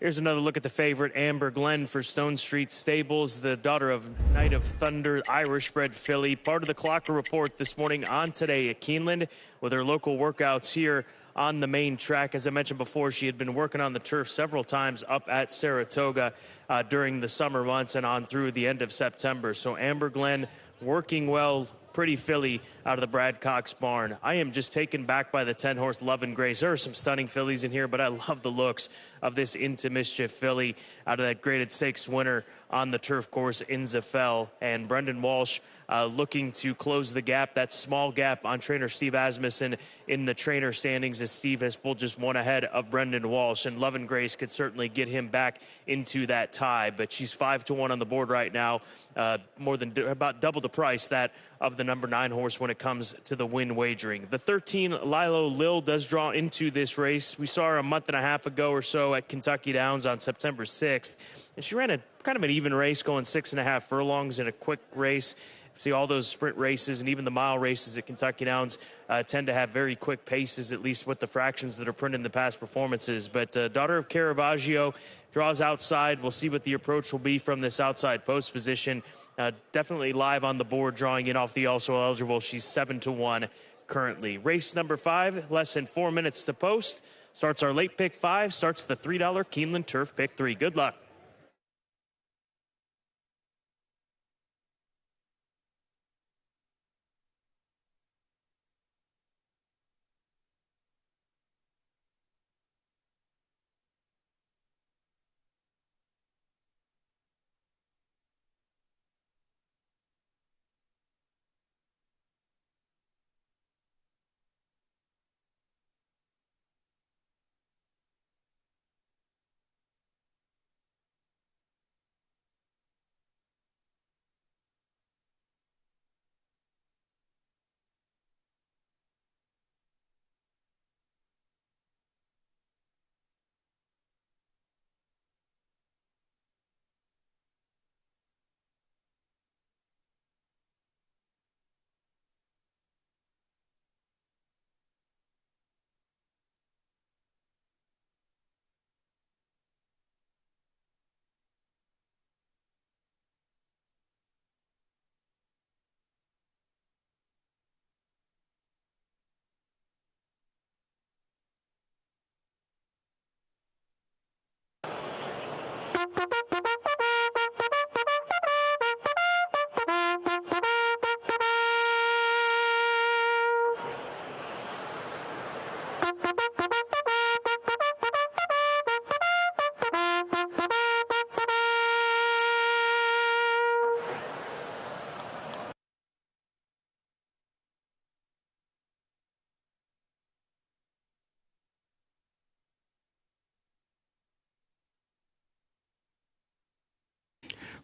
Here's another look at the favorite, Amber Glen for Stone Street Stables, the daughter of Knight of Thunder, Irish-bred filly. Part of the Clocker Report this morning on Today at Keeneland with her local workouts here on the main track. As I mentioned before, she had been working on the turf several times up at Saratoga during the summer months and on through the end of September. So Amber Glen working well. Pretty filly out of the Brad Cox barn. I am just taken back by the 10-horse Love and Grace. There are some stunning fillies in here, but I love the looks of this Into Mischief filly out of that graded stakes winner on the turf course in Zafel. And Brendan Walsh looking to close the gap, that small gap on trainer Steve Asmussen in the trainer standings, as Steve has pulled just one ahead of Brendan Walsh. And Love and Grace could certainly get him back into that tie, but she's 5-1 on the board right now, more than about double the price that of the number 9 horse when it comes to the win wagering. The 13 Lilo Lil does draw into this race. We saw her a month and a half ago or so at Kentucky Downs on September 6th, and she ran a kind of an even race, going 6.5 furlongs in a quick race. See, all those sprint races and even the mile races at Kentucky Downs tend to have very quick paces, at least with the fractions that are printed in the past performances. But daughter of Caravaggio draws outside. We'll see what the approach will be from this outside post position. Definitely live on the board, drawing in off the also eligible. She's 7-1 currently. Race number 5, less than 4 minutes to post. Starts our late pick 5, starts the $3 Keeneland Turf pick 3. Good luck.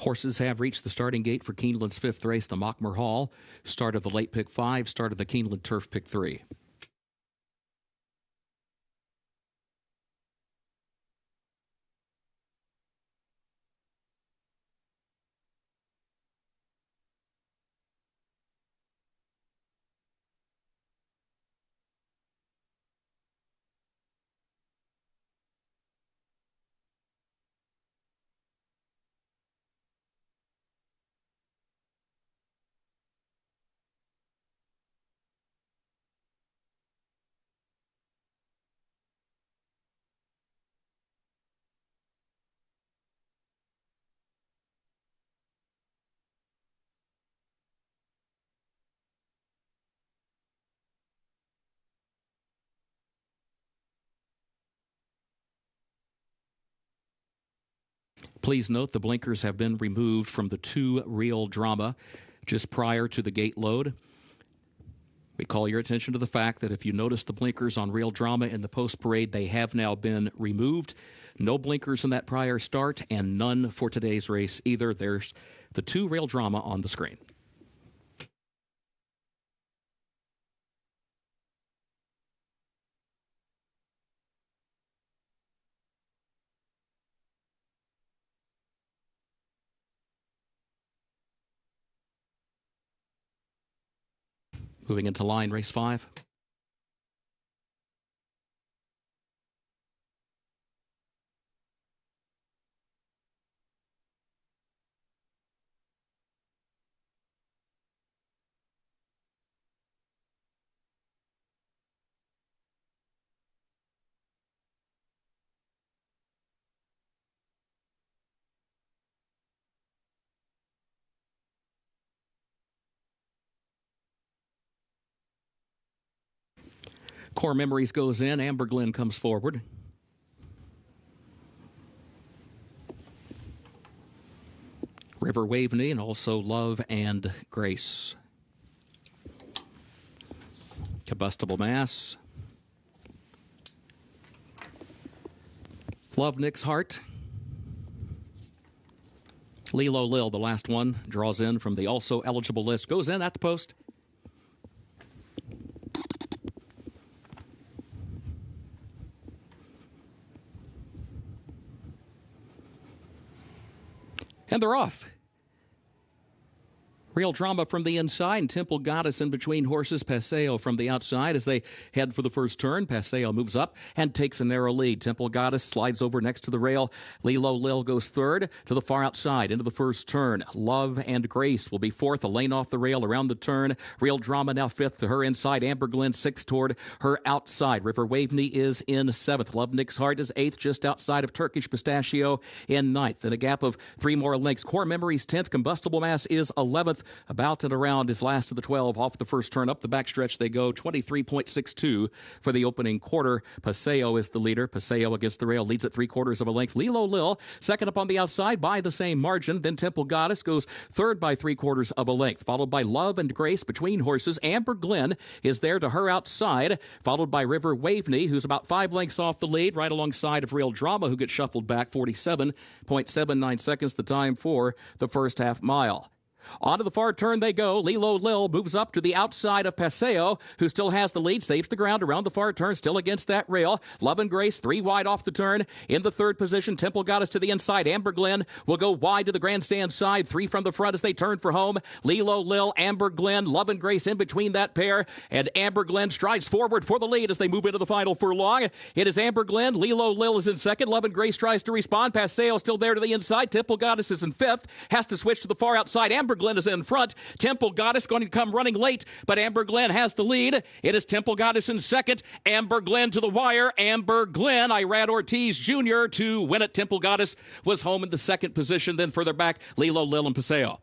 Horses have reached the starting gate for Keeneland's 5th race, the Mockmer Hall. Start of the late pick 5, start of the Keeneland Turf pick 3. Please note the blinkers have been removed from the 2 Real Drama just prior to the gate load. We call your attention to the fact that if you notice the blinkers on Real Drama in the post parade, they have now been removed. No blinkers in that prior start and none for today's race either. There's the 2 Real Drama on the screen. Moving into line, race 5. Core Memories goes in. Amber Glenn comes forward. River Waveney and also Love and Grace. Combustible Mass. Love Nick's Heart. Lilo Lil, the last one, draws in from the also eligible list. Goes in at the post. And they're off. Real Drama from the inside, and Temple Goddess in between horses. Paseo from the outside as they head for the first turn. Paseo moves up and takes a narrow lead. Temple Goddess slides over next to the rail. Lilo Lil goes third to the far outside into the first turn. Love and Grace will be fourth, a lane off the rail around the turn. Real Drama now fifth to her inside. Amber Glenn sixth toward her outside. River Waveney is in seventh. Love Nick's Heart is eighth, just outside of Turkish Pistachio in ninth. In a gap of 3 more lengths. Core Memories 10th. Combustible Mass is 11th. About and around is last of the 12 off the first turn. Up the backstretch they go, 23.62 for the opening quarter. Paseo is the leader. Paseo against the rail leads at 3/4 of a length. Lilo Lil second up on the outside by the same margin. Then Temple Goddess goes third by 3/4 of a length, followed by Love and Grace between horses. Amber Glenn is there to her outside, followed by River Waveney, who's about 5 lengths off the lead, right alongside of Real Drama, who gets shuffled back. 47.79 seconds the time for the first half mile. Onto the far turn they go. Lilo Lil moves up to the outside of Paseo, who still has the lead, saves the ground around the far turn, still against that rail. Love and Grace 3 wide off the turn. In the third position, Temple Goddess to the inside. Amber Glenn will go wide to the grandstand side. 3 from the front as they turn for home. Lilo Lil, Amber Glenn, Love and Grace in between that pair. And Amber Glenn strides forward for the lead as they move into the final furlong. It is Amber Glenn. Lilo Lil is in second. Love and Grace tries to respond. Paseo still there to the inside. Temple Goddess is in fifth. Has to switch to the far outside. Amber Glenn is in front. Temple Goddess going to come running late, but Amber Glenn has the lead. It is Temple Goddess in second. Amber Glenn to the wire. Amber Glenn, Irad Ortiz Jr. to win it. Temple Goddess was home in the second position. Then further back, Lilo Lil and Paseo.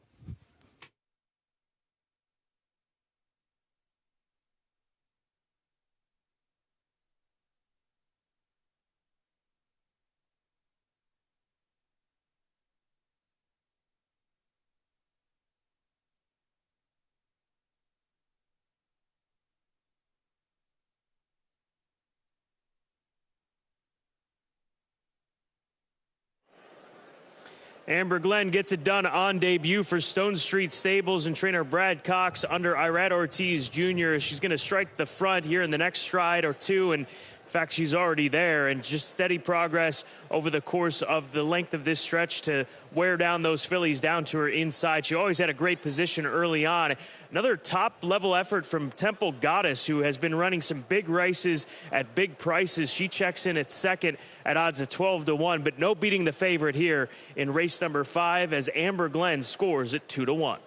Amber Glenn gets it done on debut for Stone Street Stables and trainer Brad Cox under Irad Ortiz Jr. She's going to strike the front here in the next stride or two, and in fact, she's already there, and just steady progress over the course of the length of this stretch to wear down those fillies down to her inside. She always had a great position early on. Another top-level effort from Temple Goddess, who has been running some big races at big prices. She checks in at second at odds of 12-1, but no beating the favorite here in race number 5 as Amber Glenn scores at 2-1.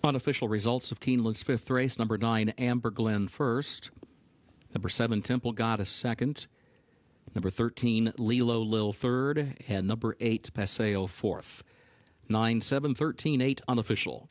Unofficial results of Keeneland's 5th race. Number 9, Amber Glenn first. Number 7, Temple Goddess second. Number 13, Lilo Lil third. And number 8, Paseo fourth. 9, 7, 13, 8 unofficial.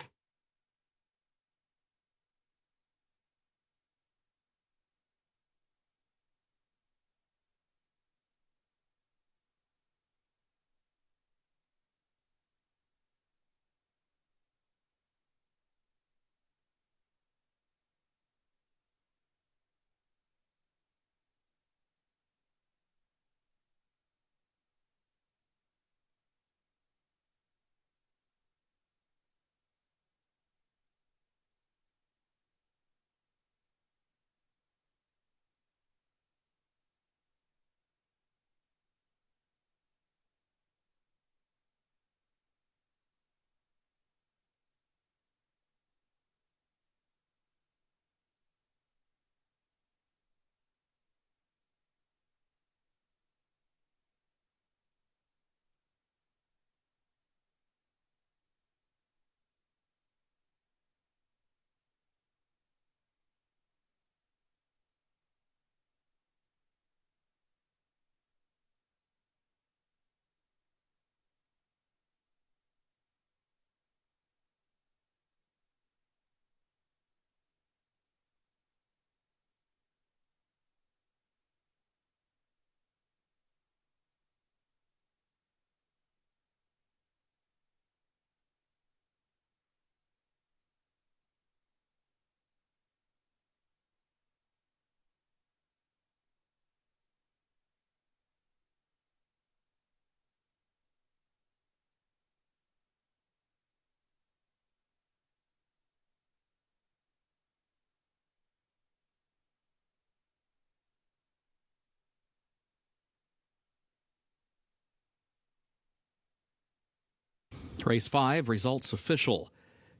Race 5, results official.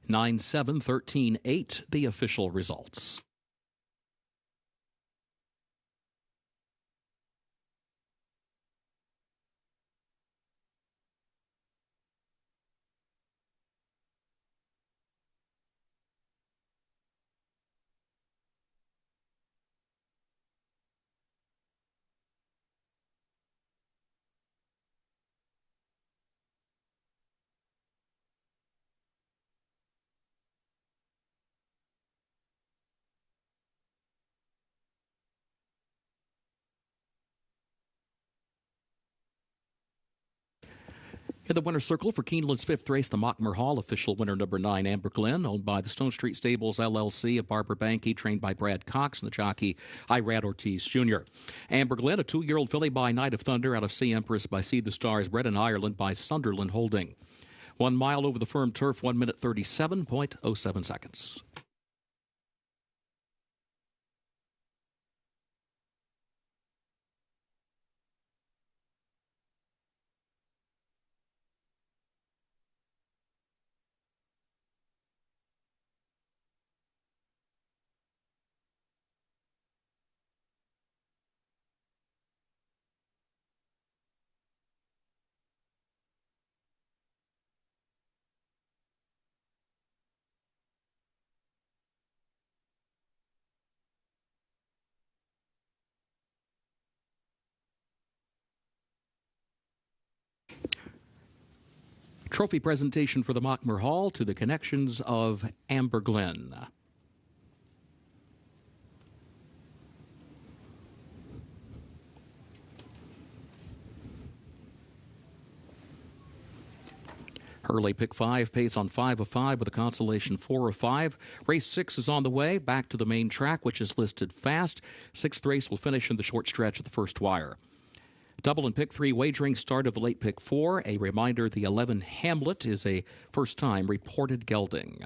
9, 7, 13, 8, the official results. In the winner's circle for Keeneland's 5th race, the Mockmer Hall official winner number 9, Amber Glenn, owned by the Stone Street Stables LLC of Barbara Banke, trained by Brad Cox and the jockey Irad Ortiz Jr. Amber Glenn, a 2-year-old filly by Night of Thunder out of Sea Empress by See the Stars, bred in Ireland by Sunderland Holding. 1 mile over the firm turf, 1 minute 37.07 seconds. Trophy presentation for the Mockmer Hall to the connections of Amber Glenn. Hurley pick 5 pays on 5 of 5 with a consolation 4 of 5. Race 6 is on the way, back to the main track, which is listed fast. 6th race will finish in the short stretch of the first wire. Double and pick 3 wagering start of the late pick 4. A reminder, the 11 Hamlet is a first-time reported gelding.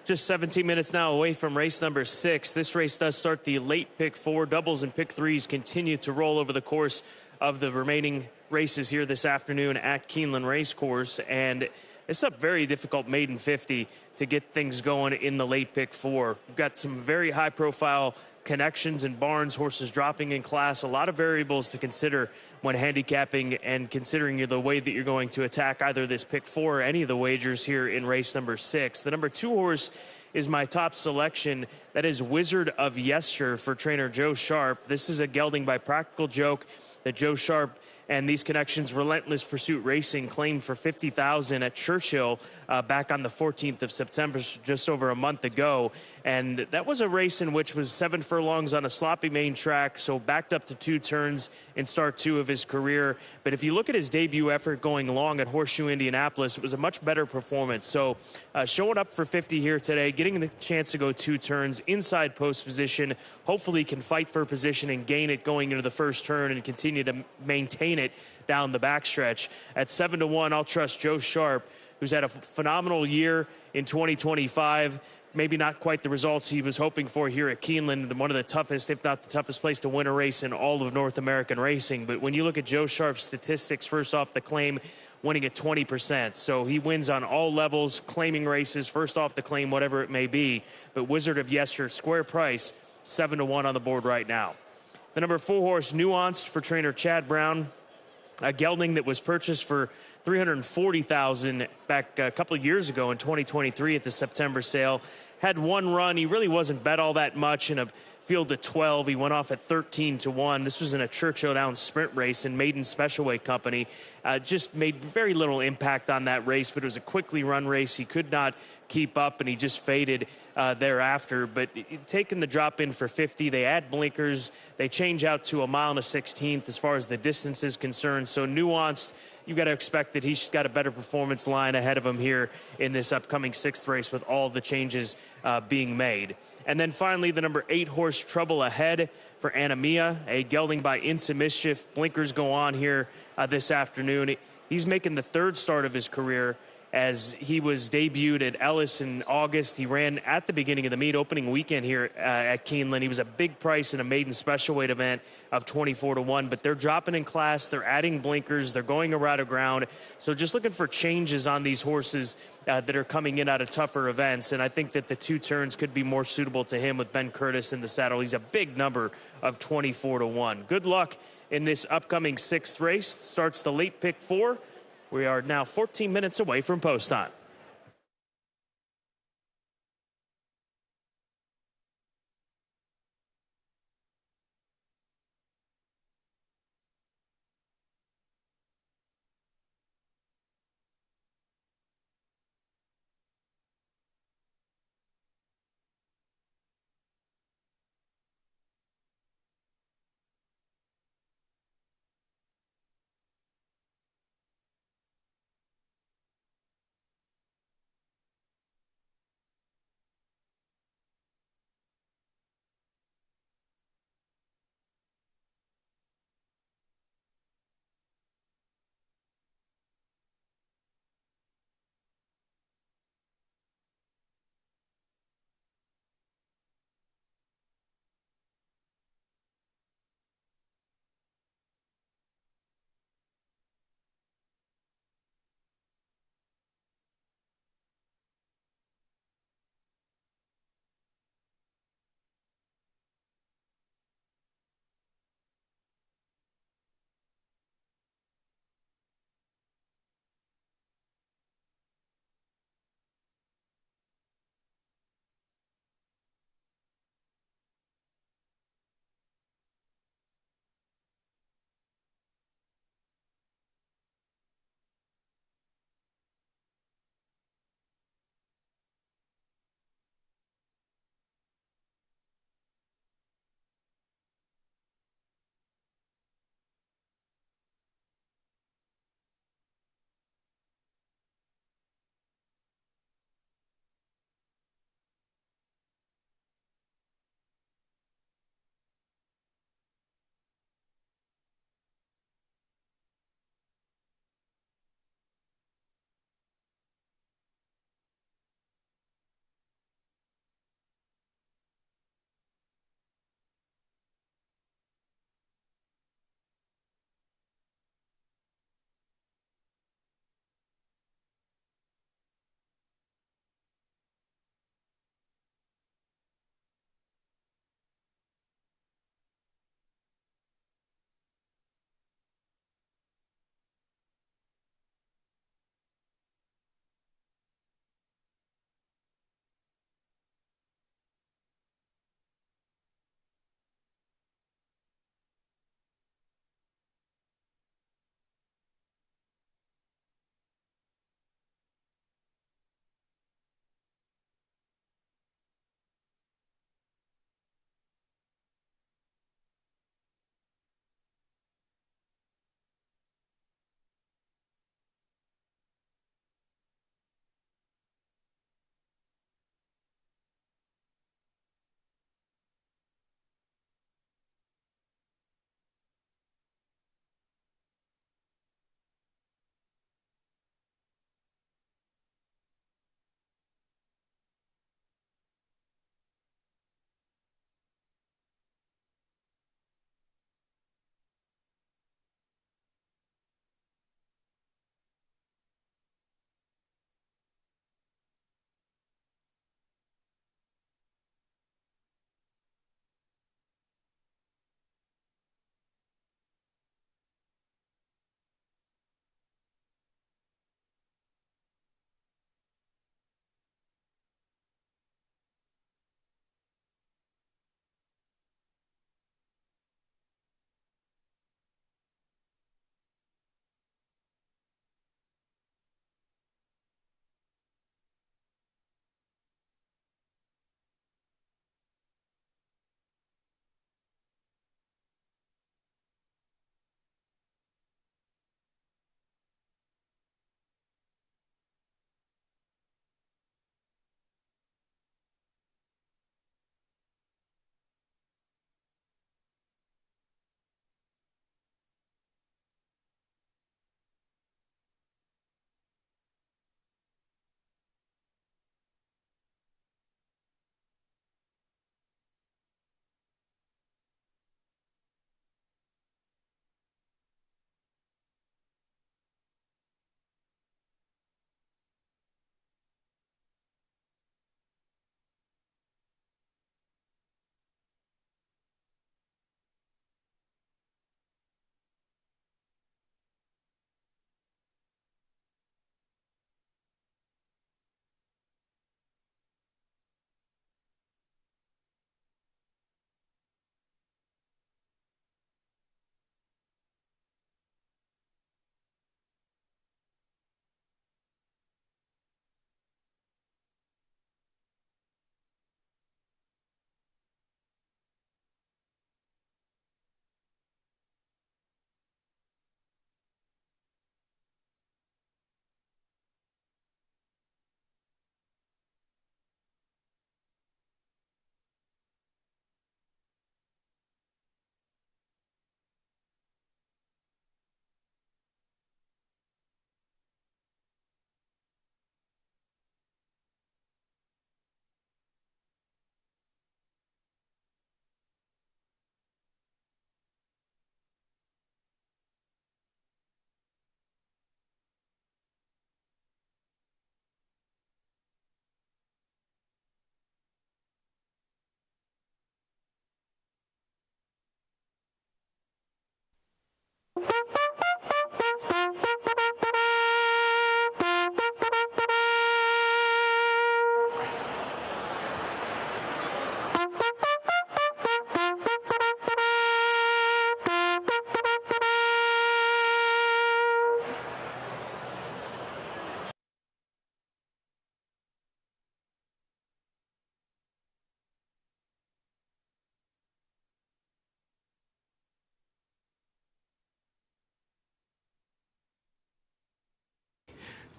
Just 17 minutes now away from race number 6. This race does start the late pick 4. Doubles and pick 3s continue to roll over the course of the remaining races here this afternoon at Keeneland Racecourse. And it's a very difficult maiden 50 to get things going in the late pick 4. We've got some very high-profile connections and barns, horses dropping in class, a lot of variables to consider when handicapping and considering the way that you're going to attack either this pick 4 or any of the wagers here in race number 6. The number 2 horse is my top selection. That is Wizard of Yester for trainer Joe Sharp. This is a gelding by Practical Joke that Joe Sharp and these connections, Relentless Pursuit Racing, claimed for $50,000 at Churchill back on the 14th of September, just over a month ago. And that was a race in which was 7 furlongs on a sloppy main track, so backed up to 2 turns in start 2 of his career. But if you look at his debut effort going long at Horseshoe Indianapolis, it was a much better performance. So showing up for 50 here today, getting the chance to go 2 turns, inside post position, hopefully can fight for position and gain it going into the first turn and continue to maintain it down the backstretch. At 7-1, I'll trust Joe Sharp, who's had a phenomenal year in 2025. Maybe not quite the results he was hoping for here at Keeneland, one of the toughest, if not the toughest place to win a race in all of North American racing. But when you look at Joe Sharp's statistics, first off the claim, winning at 20%. So he wins on all levels, claiming races, first off the claim, whatever it may be. But Wizard of Yester, square price, 7-1 on the board right now. The number 4 horse, Nuanced, for trainer Chad Brown. A gelding that was purchased for $340,000 back a couple of years ago in 2023 at the September sale. Had one run. He really wasn't bet all that much in a field of 12. He went off at 13-1. This was in a Churchill Downs sprint race in Maiden Special Weight Company. Just made very little impact on that race, but it was a quickly run race. He could not keep up, and he just faded thereafter. But taking the drop in for 50, they add blinkers. They change out to 1 1/16 as far as the distance is concerned. So Nuanced, you've got to expect that he's got a better performance line ahead of him here in this upcoming 6th race with all the changes being made. And then finally, the number 8 horse, Trouble Ahead, for Anamia, a gelding by Into Mischief. Blinkers go on here this afternoon. He's making the 3rd start of his career, as he was debuted at Ellis in August. He ran at the beginning of the meet opening weekend here at Keeneland. He was a big price in a maiden special weight event of 24-1, but they're dropping in class. They're adding blinkers. They're going around ground. So just looking for changes on these horses that are coming in out of tougher events. And I think that the 2 turns could be more suitable to him with Ben Curtis in the saddle. He's a big number of 24-1. Good luck in this upcoming 6th race. Starts the late pick 4. We are now 14 minutes away from post time.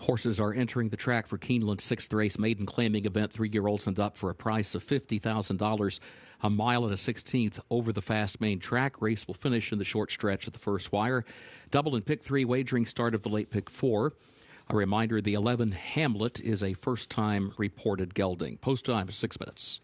Horses are entering the track for Keeneland 6th race maiden claiming event. 3-year-olds and up for a price of $50,000. A mile and a 16th over the fast main track. Race will finish in the short stretch at the first wire. Double and pick 3 wagering start of the late pick 4. A reminder, the 11 Hamlet is a first-time reported gelding. Post time is 6 minutes.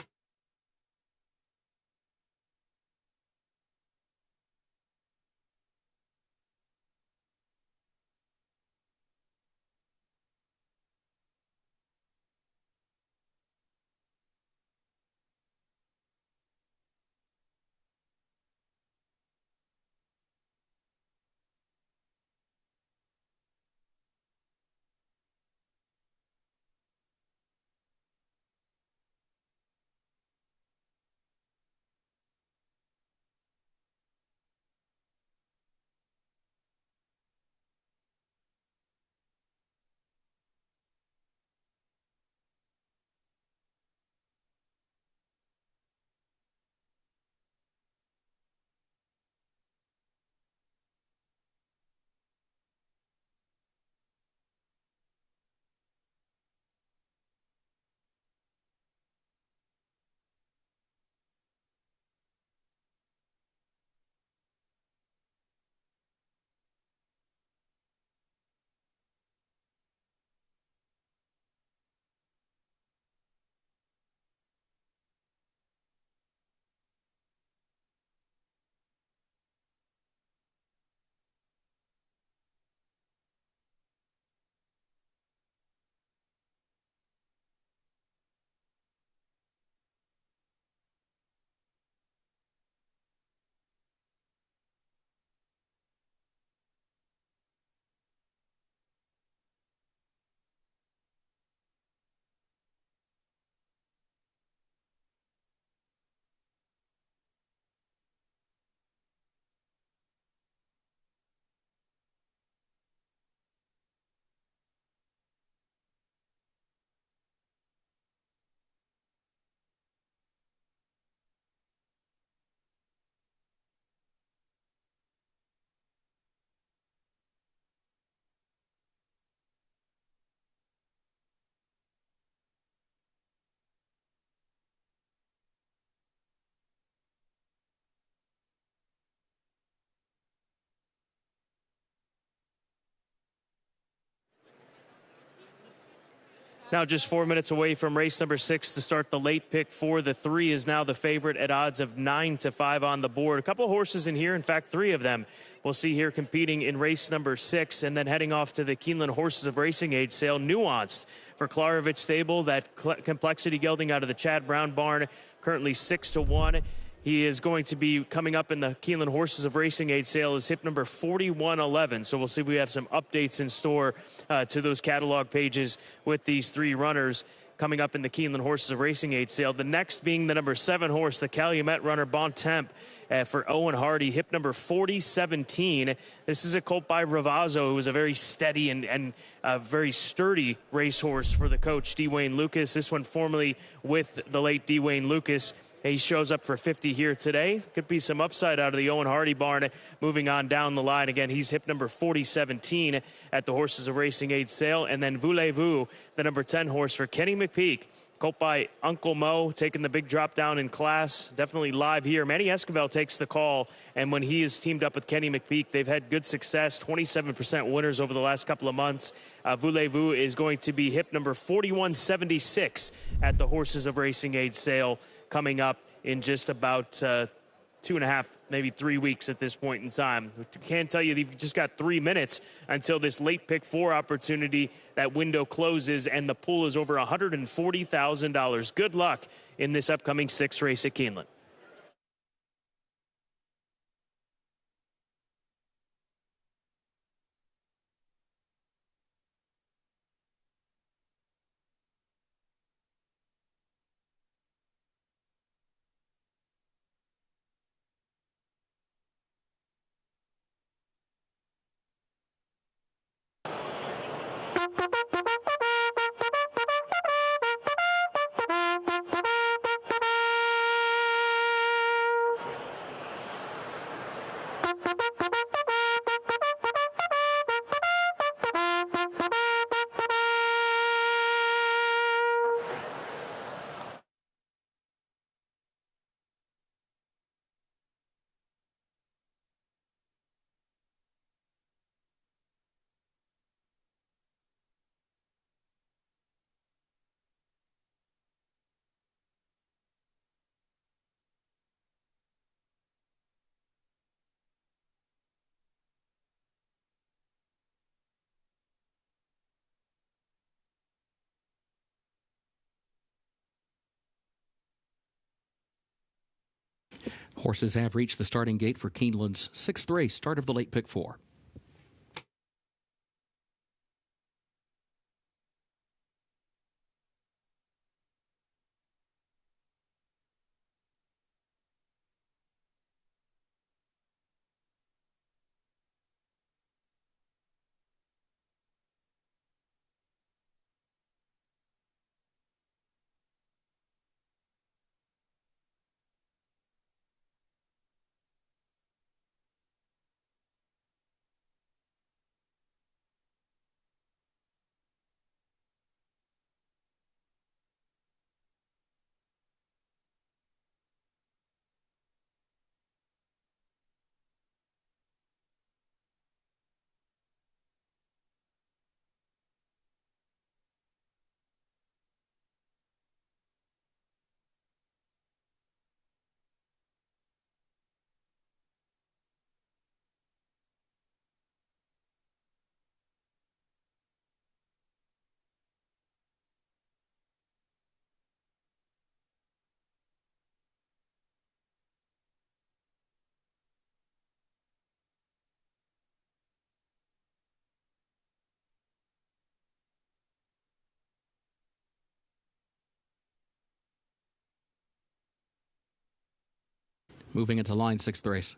Now just 4 minutes away from race number 6 to start the late pick 4. The 3 is now the favorite at odds of 9-5 on the board. A couple horses in here, in fact, 3 of them we'll see here competing in race number 6, and then heading off to the Keeneland Horses of Racing Age sale. Nuanced for Klarovich Stable, that complexity gelding out of the Chad Brown barn, currently 6-1. He is going to be coming up in the Keeneland Horses of Racing Age sale is hip number 4111. So we'll see if we have some updates in store to those catalog pages with these 3 runners coming up in the Keeneland Horses of Racing Age sale. The next being the number 7 horse, the Calumet runner, Bon Temp, for Owen Hardy, hip number 4017. This is a colt by Ravazzo, who is a very steady and very sturdy racehorse for the coach, D. Wayne Lucas. This one formerly with the late D. Wayne Lucas. He shows up for 50 here today. Could be some upside out of the Owen Hardy barn moving on down the line. Again, he's hip number 4017 at the Horses of Racing Aid sale. And then Voulez-Vous, the number 10 horse for Kenny McPeak. Colt by Uncle Mo, taking the big drop down in class. Definitely live here. Manny Esquivel takes the call. And when he is teamed up with Kenny McPeak, they've had good success, 27% winners over the last couple of months. Voulez-Vous is going to be hip number 4176 at the Horses of Racing Aid sale, coming up in just about 2.5, maybe 3 weeks at this point in time. I can tell you you've just got 3 minutes until this late pick 4 opportunity. That window closes and the pool is over $140,000. Good luck in this upcoming 6th race at Keeneland. Horses have reached the starting gate for Keeneland's 6th race, start of the late pick 4. Moving into line 6th race.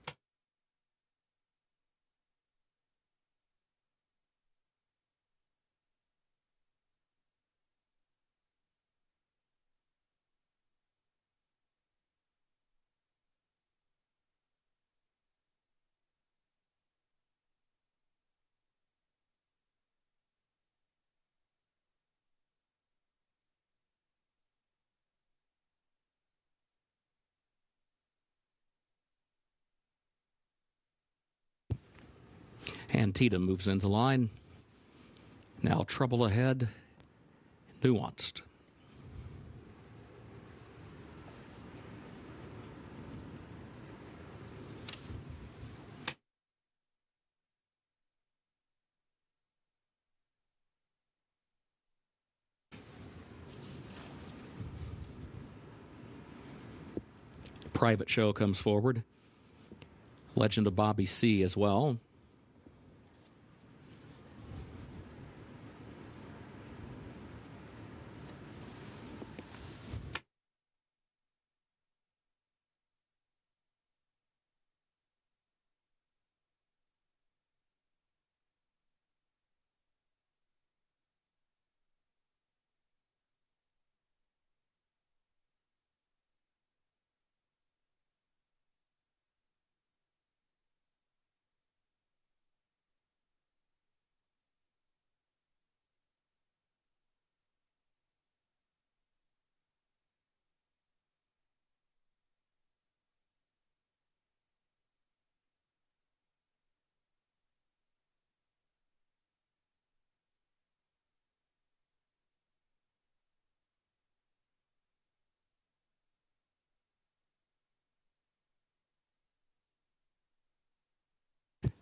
Antietam moves into line. Now Trouble Ahead, Nuanced. Private Show comes forward. Legend of Bobby C as well.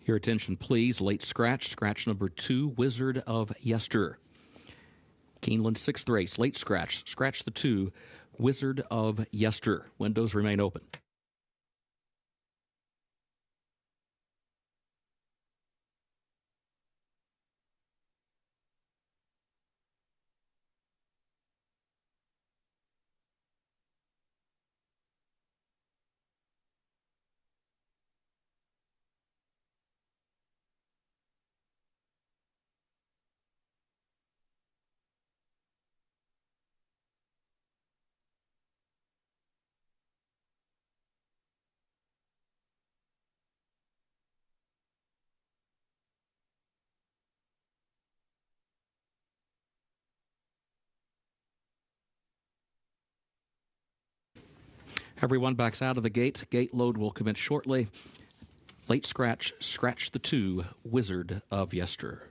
Your attention, please. Late scratch, scratch number 2, Wizard of Yester. Keeneland 6th race, late scratch, scratch the 2, Wizard of Yester. Windows remain open. Everyone backs out of the gate. Gate load will commence shortly. Late scratch, scratch the 2, Wizard of Yester.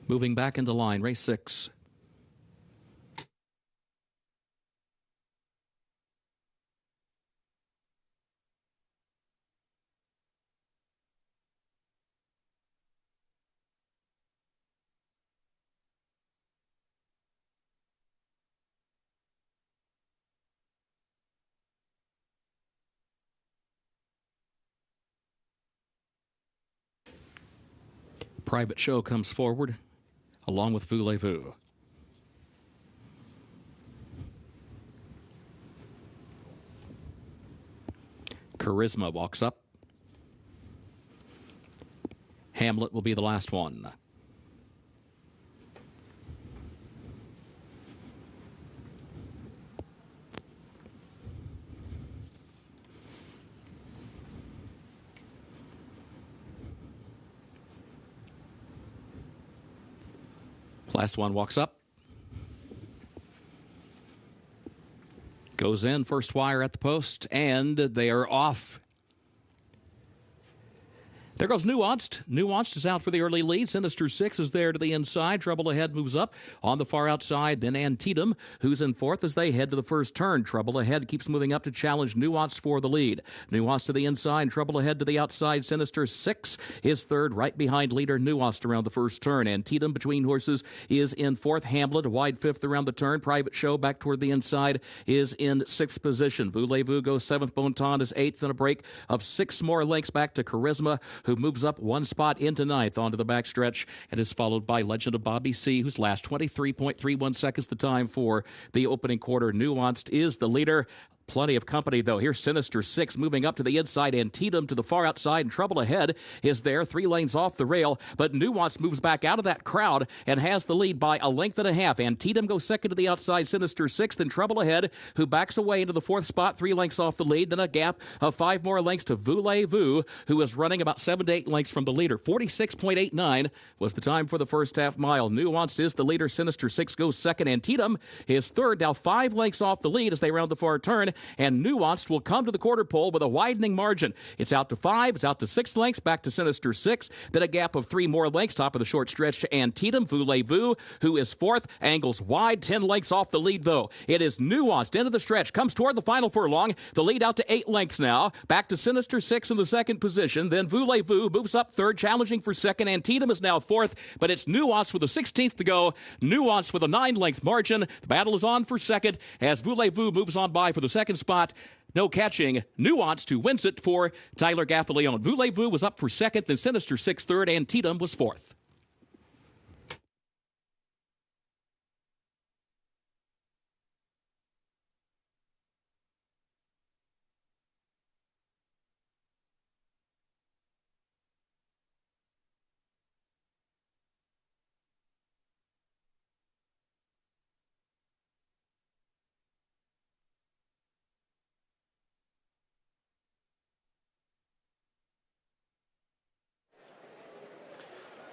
Moving back into line, race 6. Private Show comes forward, along with Voulez-Vous. Charisma walks up. Hamlet will be the last one. Last one walks up. Goes in, first wire at the post, and they are off. There goes Nuanced. Nuanced is out for the early lead. Sinister 6 is there to the inside. Trouble Ahead moves up on the far outside. Then Antietam, who's in fourth as they head to the first turn. Trouble Ahead keeps moving up to challenge Nuanced for the lead. Nuanced to the inside. Trouble Ahead to the outside. Sinister 6 is third, right behind leader Nuanced around the first turn. Antietam between horses is in fourth. Hamlet, a wide fifth around the turn. Private Show back toward the inside is in sixth position. Voulez-Vous goes seventh. Bonton is eighth, and a break of 6 more lengths back to Charisma, who moves up 1 spot into ninth onto the backstretch and is followed by Legend of Bobby C, whose last 23.31 seconds the time for the opening quarter. Nuanced is the leader. Plenty of company, though. Here's Sinister 6 moving up to the inside. Antietam to the far outside, and Trouble Ahead is there, 3 lanes off the rail. But Nuance moves back out of that crowd and has the lead by a length and a half. Antietam goes second to the outside, Sinister 6th, and Trouble Ahead, who backs away into the fourth spot, 3 lengths off the lead. Then a gap of 5 more lengths to Voulez-Vous, who is running about 7 to 8 lengths from the leader. 46.89 was the time for the first half mile. Nuance is the leader. Sinister 6 goes second. Antietam is third, now 5 lengths off the lead as they round the far turn. And Nuanced will come to the quarter pole with a widening margin. It's out to 5, it's out to 6 lengths, back to Sinister 6, then a gap of 3 more lengths, top of the short stretch to Antietam. Voulez-Vous, who is fourth, angles wide, 10 lengths off the lead, though. It is Nuanced, into the stretch, comes toward the final furlong, the lead out to 8 lengths now, back to Sinister 6 in the second position, then Voulez-Vous moves up third, challenging for second. Antietam is now fourth, but it's Nuanced with a 16th to go. Nuanced with a 9-length margin. The battle is on for second as Voulez-Vous moves on by for the second spot. No catching. Nuanced, who wins it for Tyler Gaffalione. Voulez-Vous was up for second, then Sinister 6 third, and Antietam was fourth.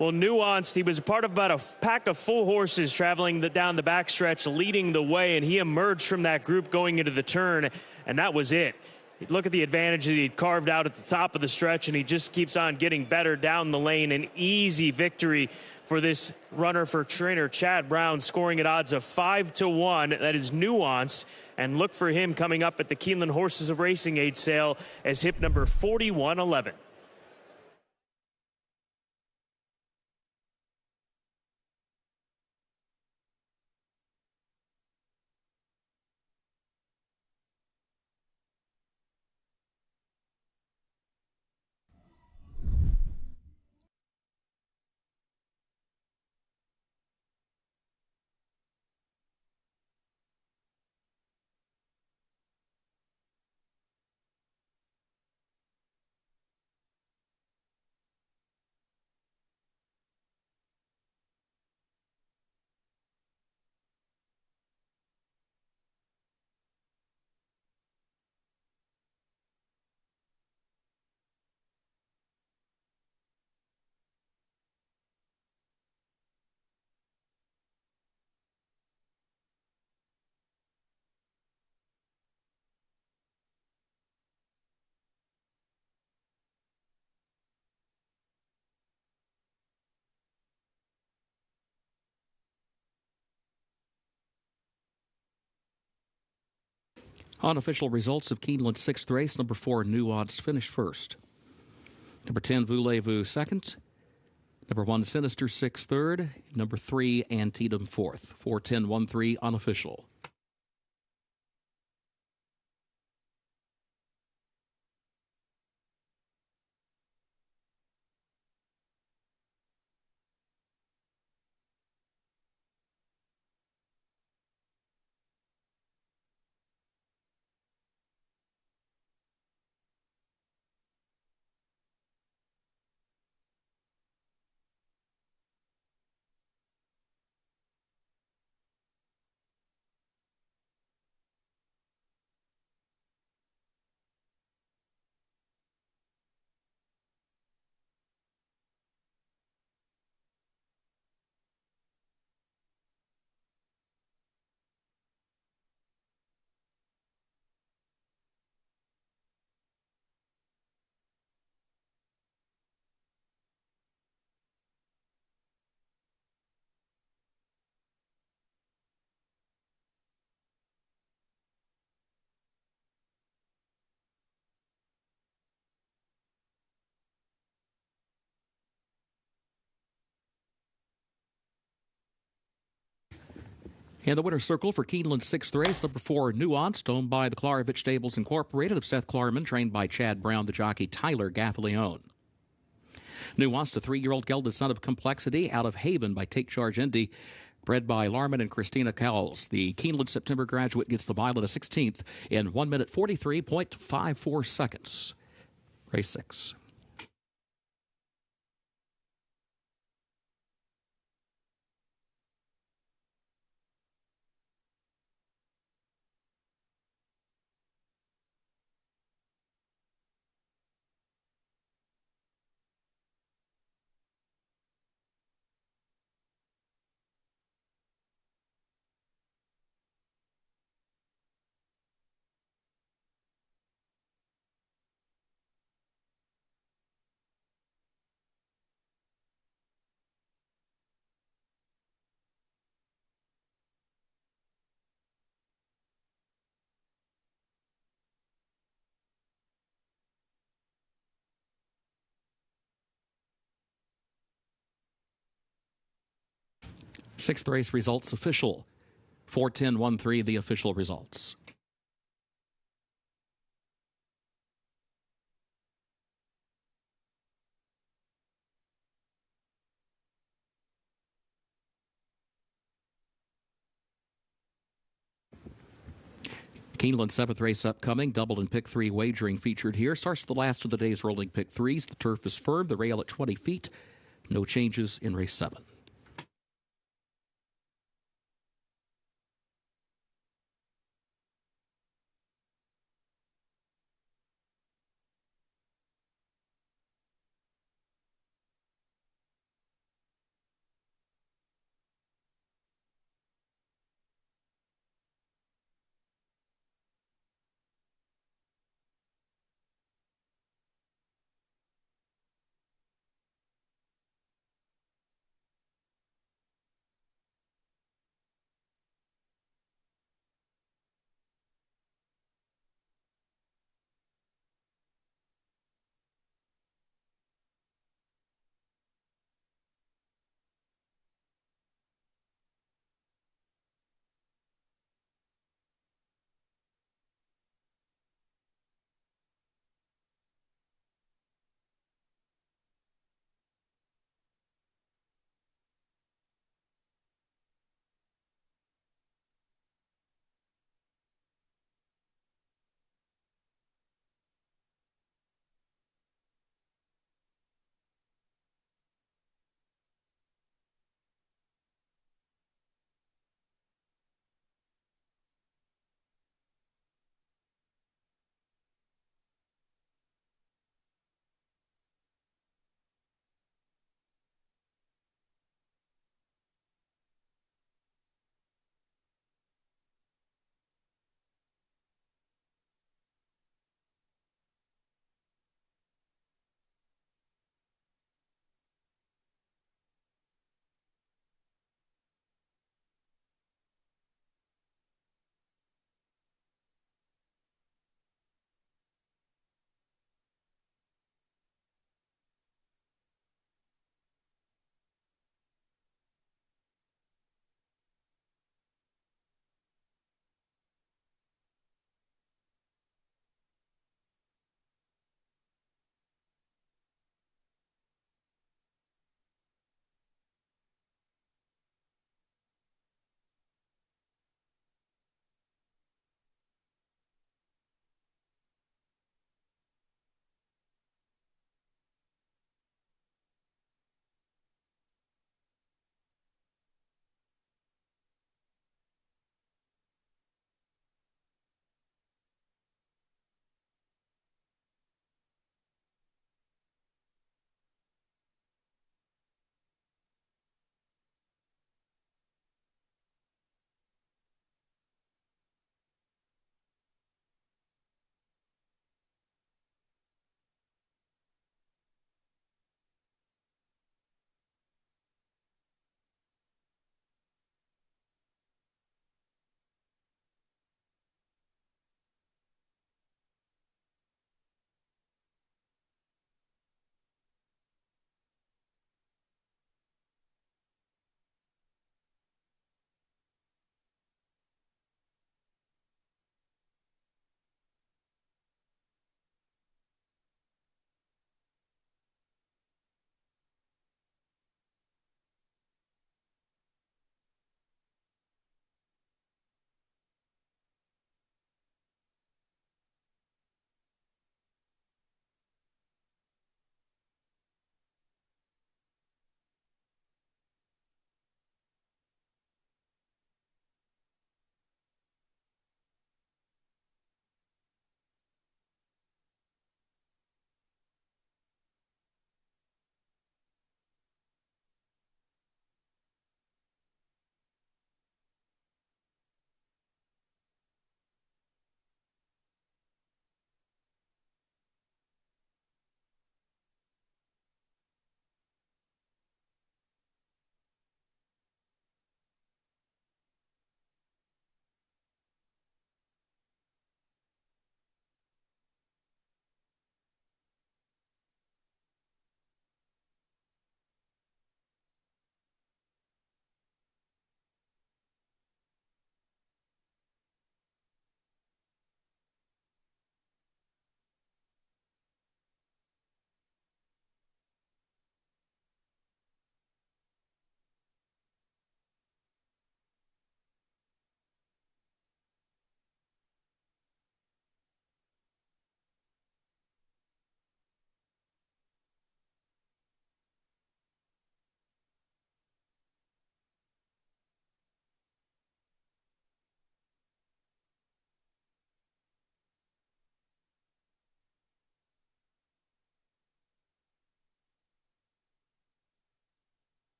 Well, Nuanced, he was a part of about a pack of full horses traveling down the backstretch, leading the way, and he emerged from that group going into the turn, and that was it. Look at the advantage that he carved out at the top of the stretch, and he just keeps on getting better down the lane. An easy victory for this runner for trainer Chad Brown, scoring at odds of 5-1. That is Nuanced. And look for him coming up at the Keeneland Horses of Racing Age sale as hip number 4111. Unofficial results of Keeneland's 6th race. Number 4, Nuanced, finished first. Number 10, Voulez-Vous, second. Number 1, Sinister, 6th, third. Number 3, Antietam, fourth. 4-10-1-3, unofficial. In the winner's circle for Keeneland's 6th race, number 4, Nuanced, owned by the Klarovich Stables Incorporated of Seth Klarman, trained by Chad Brown, the jockey Tyler Gaffalione. Nuanced, a 3-year-old gelded son of Complexity, out of Haven by Take Charge Indy, bred by Larman and Christina Cowles. The Keeneland September graduate gets the mile at a 16th in 1 minute 43.54 seconds. Race 6. Sixth race results official. 4-10-1-3, the official results. Keeneland 7th race upcoming. Double and pick 3 wagering featured here. Starts the last of the day's rolling pick 3s. The turf is firm. The rail at 20 feet. No changes in race 7.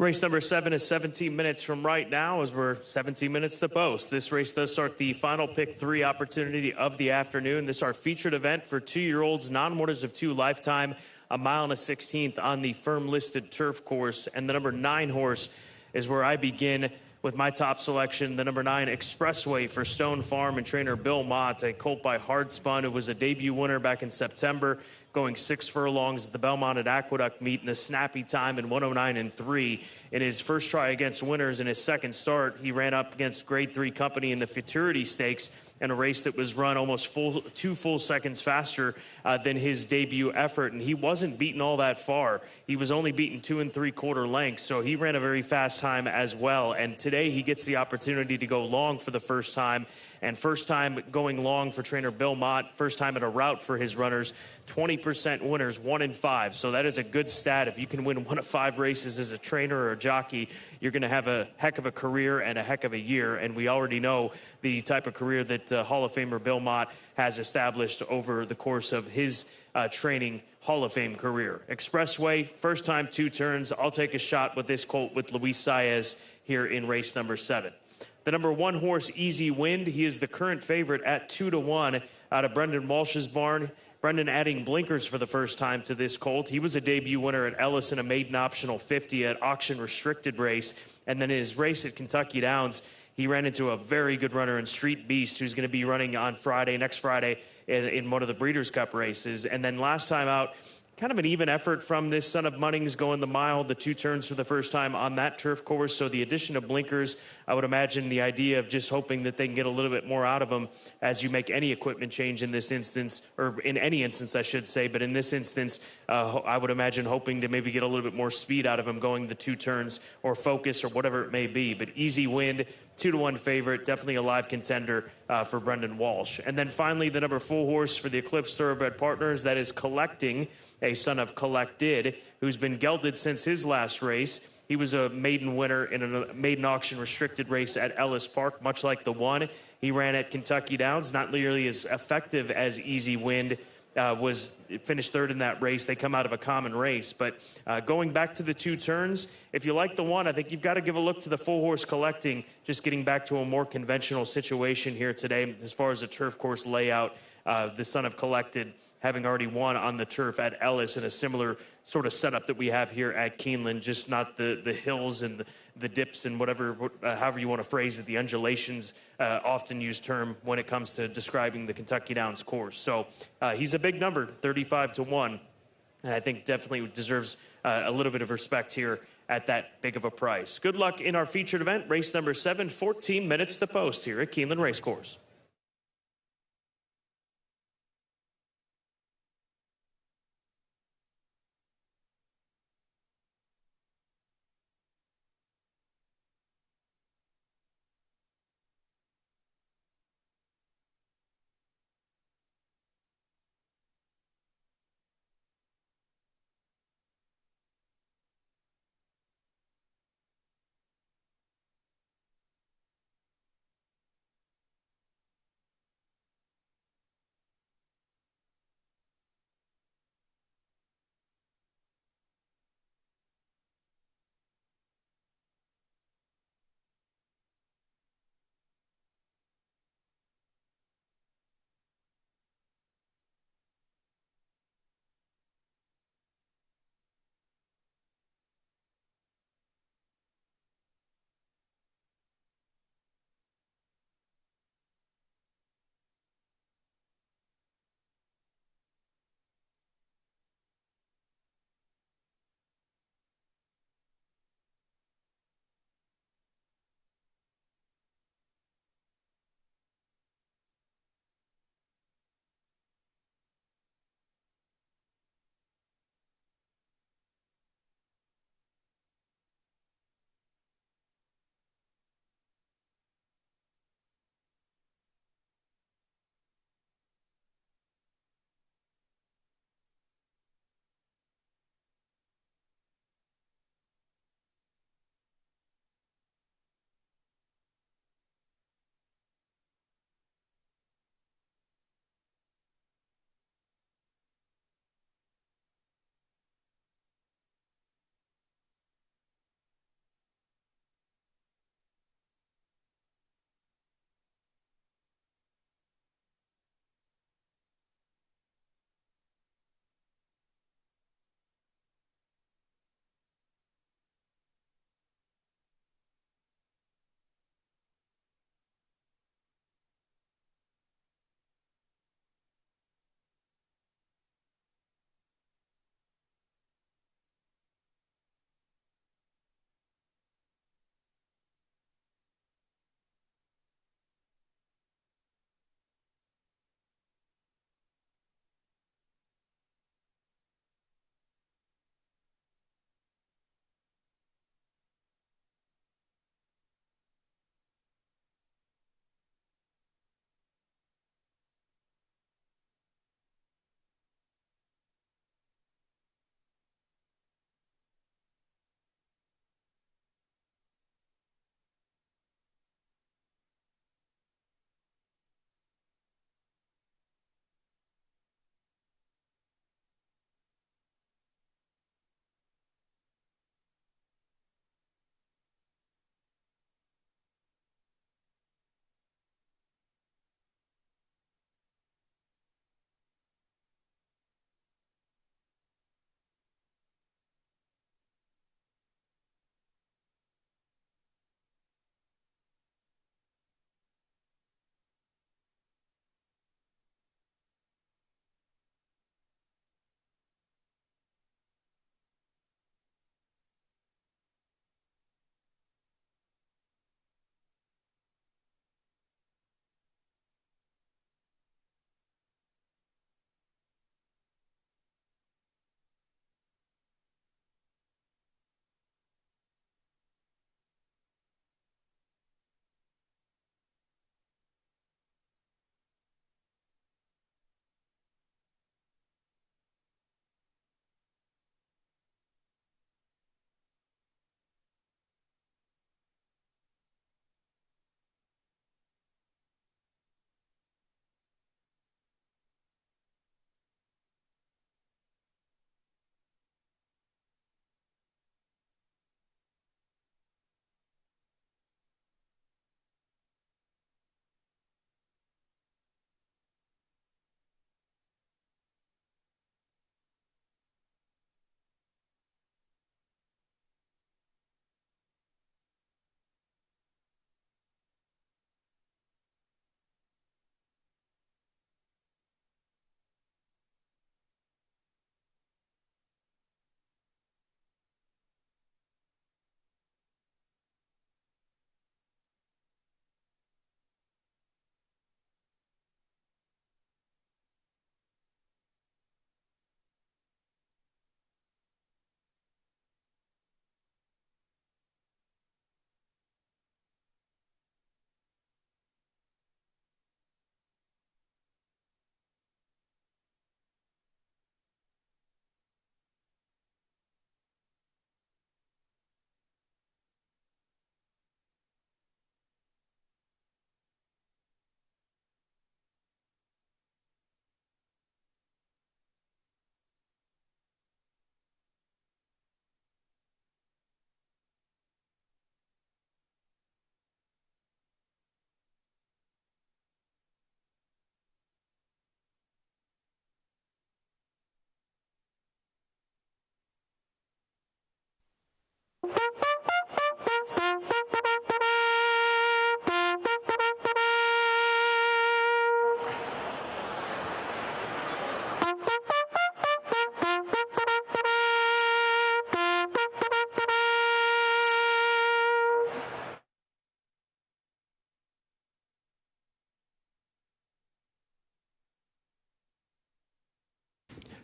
Race number 7 is 17 minutes from right now as we're 17 minutes to post. This race does start the final pick 3 opportunity of the afternoon. This is our featured event for 2-year-olds, non-winners of 2 lifetime, a mile and a 16th on the firm listed turf course. And the number 9 horse is where I begin with my top selection, the number 9 Expressway for Stone Farm and trainer Bill Mott, a colt by Hardspun, who was a debut winner back in September, going 6 furlongs at the Belmont at Aqueduct meet in a snappy time in 109.3. In his first try against winners in his second start, he ran up against Grade 3 Company in the Futurity Stakes in a race that was run almost 2 full seconds faster than his debut effort, and he wasn't beaten all that far. He was only beaten 2 3/4 lengths, so he ran a very fast time as well. And today he gets the opportunity to go long for the first time, and first time going long for trainer Bill Mott, first time at a route for his runners, 20% winners, 1 in 5. So that is a good stat. If you can win 1 of 5 races as a trainer or a jockey, you're going to have a heck of a career and a heck of a year. And we already know the type of career that Hall of Famer Bill Mott has established over the course of his training Hall of Fame career. Expressway, first time 2 turns. I'll take a shot with this colt with Luis Saez here in race number 7. The number 1 horse, Easy Wind, he is the current favorite at 2-1 out of Brendan Walsh's barn. Brendan adding blinkers for the first time to this colt. He was a debut winner at Ellis in a maiden optional 50 at auction restricted race. And then his race at Kentucky Downs, he ran into a very good runner in Street Beast, who's going to be running on next Friday, in one of the Breeders' Cup races. And then last time out, kind of an even effort from this Son of Munnings going the mile, the 2 turns for the first time on that turf course. So the addition of blinkers, I would imagine the idea of just hoping that they can get a little bit more out of them as you make any equipment change in this instance, or in any instance, I should say. But in this instance, I would imagine hoping to maybe get a little bit more speed out of him going the 2 turns or focus or whatever it may be. But Easy Wind, 2-1 favorite, definitely a live contender for Brendan Walsh. And then finally, the number 4 horse for the Eclipse Thoroughbred Partners, that is Collecting, a son of Collected, who's been gelded since his last race. He was a maiden winner in a maiden auction restricted race at Ellis Park, much like the 1 he ran at Kentucky Downs. Not nearly as effective as Easy Wind, finished 3rd in that race. They come out of a common race. But going back to the 2 turns, if you like the 1, I think you've got to give a look to the 4 horse Collecting, just getting back to a more conventional situation here today as far as a turf course layout. The son of Collected having already won on the turf at Ellis in a similar sort of setup that we have here at Keeneland, just not the hills and the dips and whatever, however you want to phrase it, the undulations, often used term when it comes to describing the Kentucky Downs course. So he's a big number, 35-1, and I think definitely deserves a little bit of respect here at that big of a price. Good luck in our featured event, race number 7, 14 minutes to post here at Keeneland Racecourse.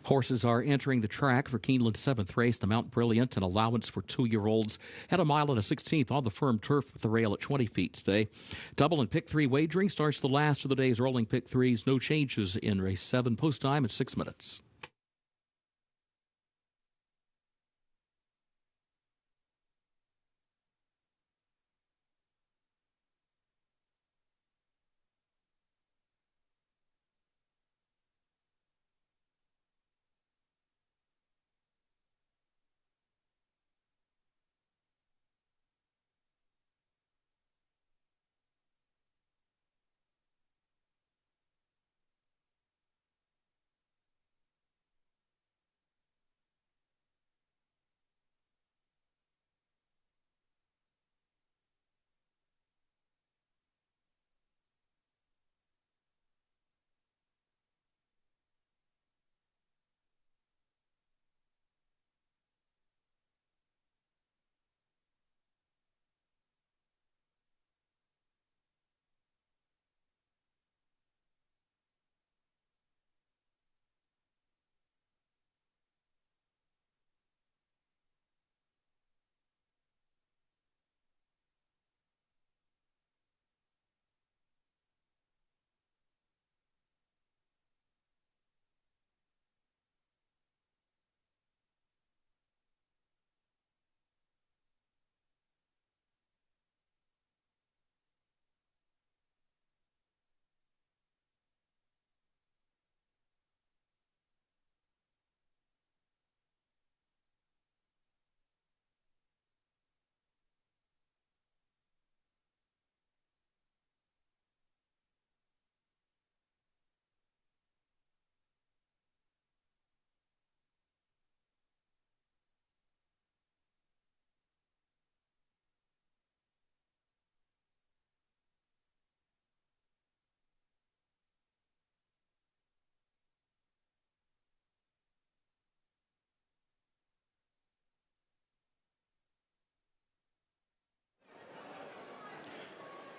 Horses are entering the track for Keeneland's 7th race, the Mount Brilliant, an allowance for 2-year-olds. At a mile and a 16th on the firm turf with the rail at 20 feet today. Double and pick 3 wagering starts the last of the day's rolling pick 3s. No changes in race 7. Post time at 6 minutes.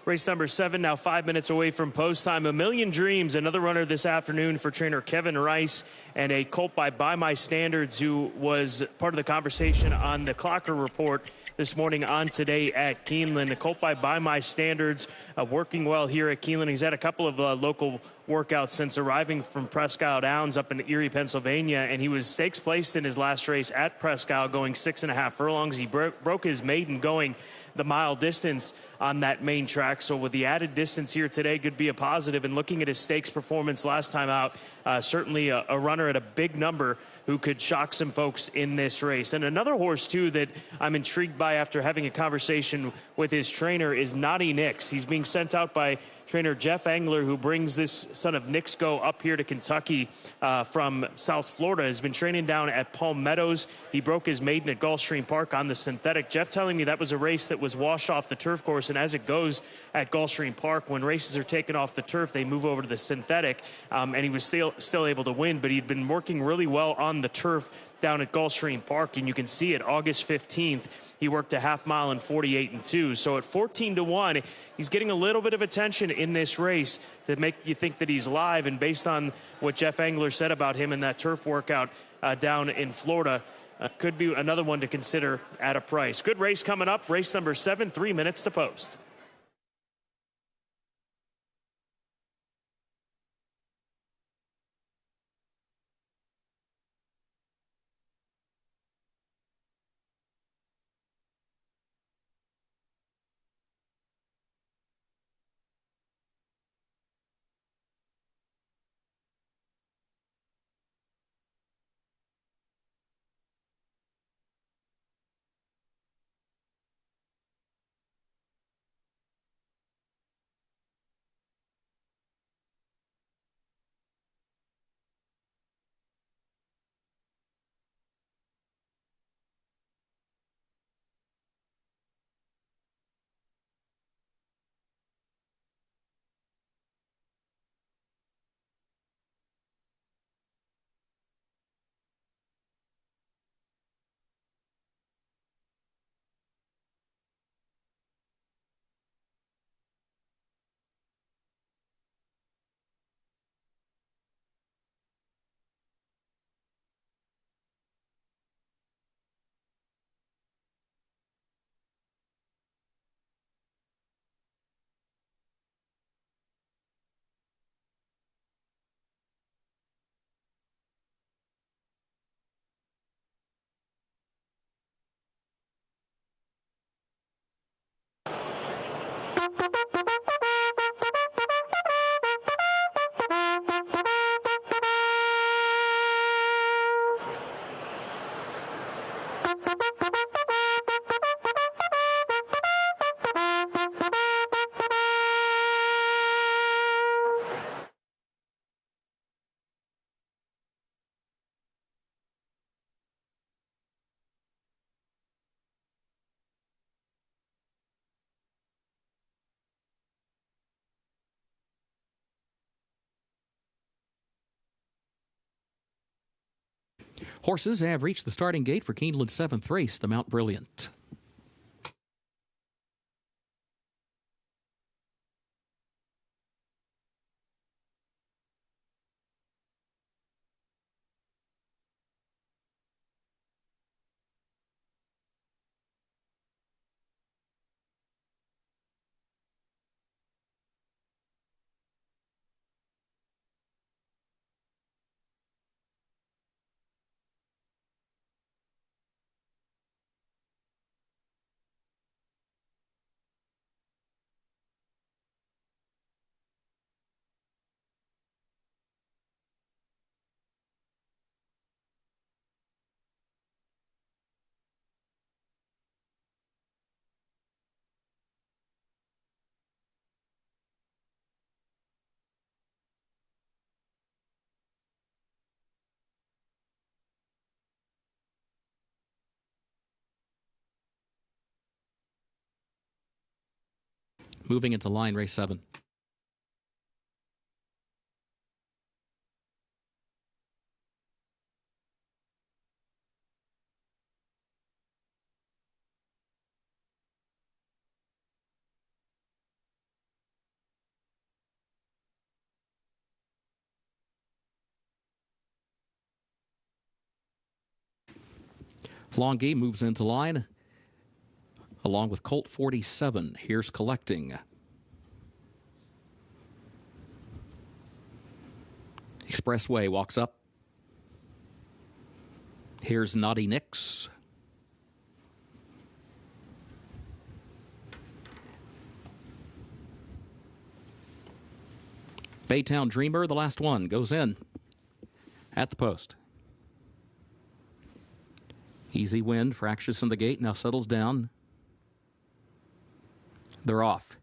Race number 7 now 5 minutes away from post time. A Million Dreams, another runner this afternoon for trainer Kevin Rice, and a colt by My Standards, who was part of the conversation on the Clocker Report this morning on Today at Keeneland. A colt by My Standards, working well here at Keeneland. He's had a couple of local workouts since arriving from Presque Isle Downs up in Erie, Pennsylvania, and he was stakes placed in his last race at Presque Isle, going 6.5 furlongs. He broke his maiden going the mile distance on that main track. So with the added distance here today, could be a positive. And looking at his stakes performance last time out, certainly a runner at a big number who could shock some folks in this race. And another horse, too, that I'm intrigued by after having a conversation with his trainer is Naughty Nix. He's being sent out by trainer Jeff Engler, who brings this son of Nix Go up here to Kentucky from South Florida. Has been training down at Palm Meadows. He broke his maiden at Gulfstream Park on the synthetic. Jeff telling me that was a race that was washed off the turf course, and as it goes at Gulfstream Park, when races are taken off the turf, they move over to the synthetic, and he was still able to win, but he'd been working really well on the turf down at Gulfstream Park, and you can see it August 15th. He worked a half mile in 48-2. So at 14-1, he's getting a little bit of attention in this race to make you think that he's live. And based on what Jeff Engler said about him in that turf workout down in Florida, could be another one to consider at a price. Good race coming up. Race number 7, 3 minutes to post. Horses have reached the starting gate for Keeneland's 7th race, the Mount Brilliant. Moving into line race 7. Longy moves into line along with Colt 47. Here's Collecting. Expressway walks up. Here's Naughty Nix. Baytown Dreamer, the last one, goes in at the post. Easy Wind, fractious in the gate, now settles down. They're off.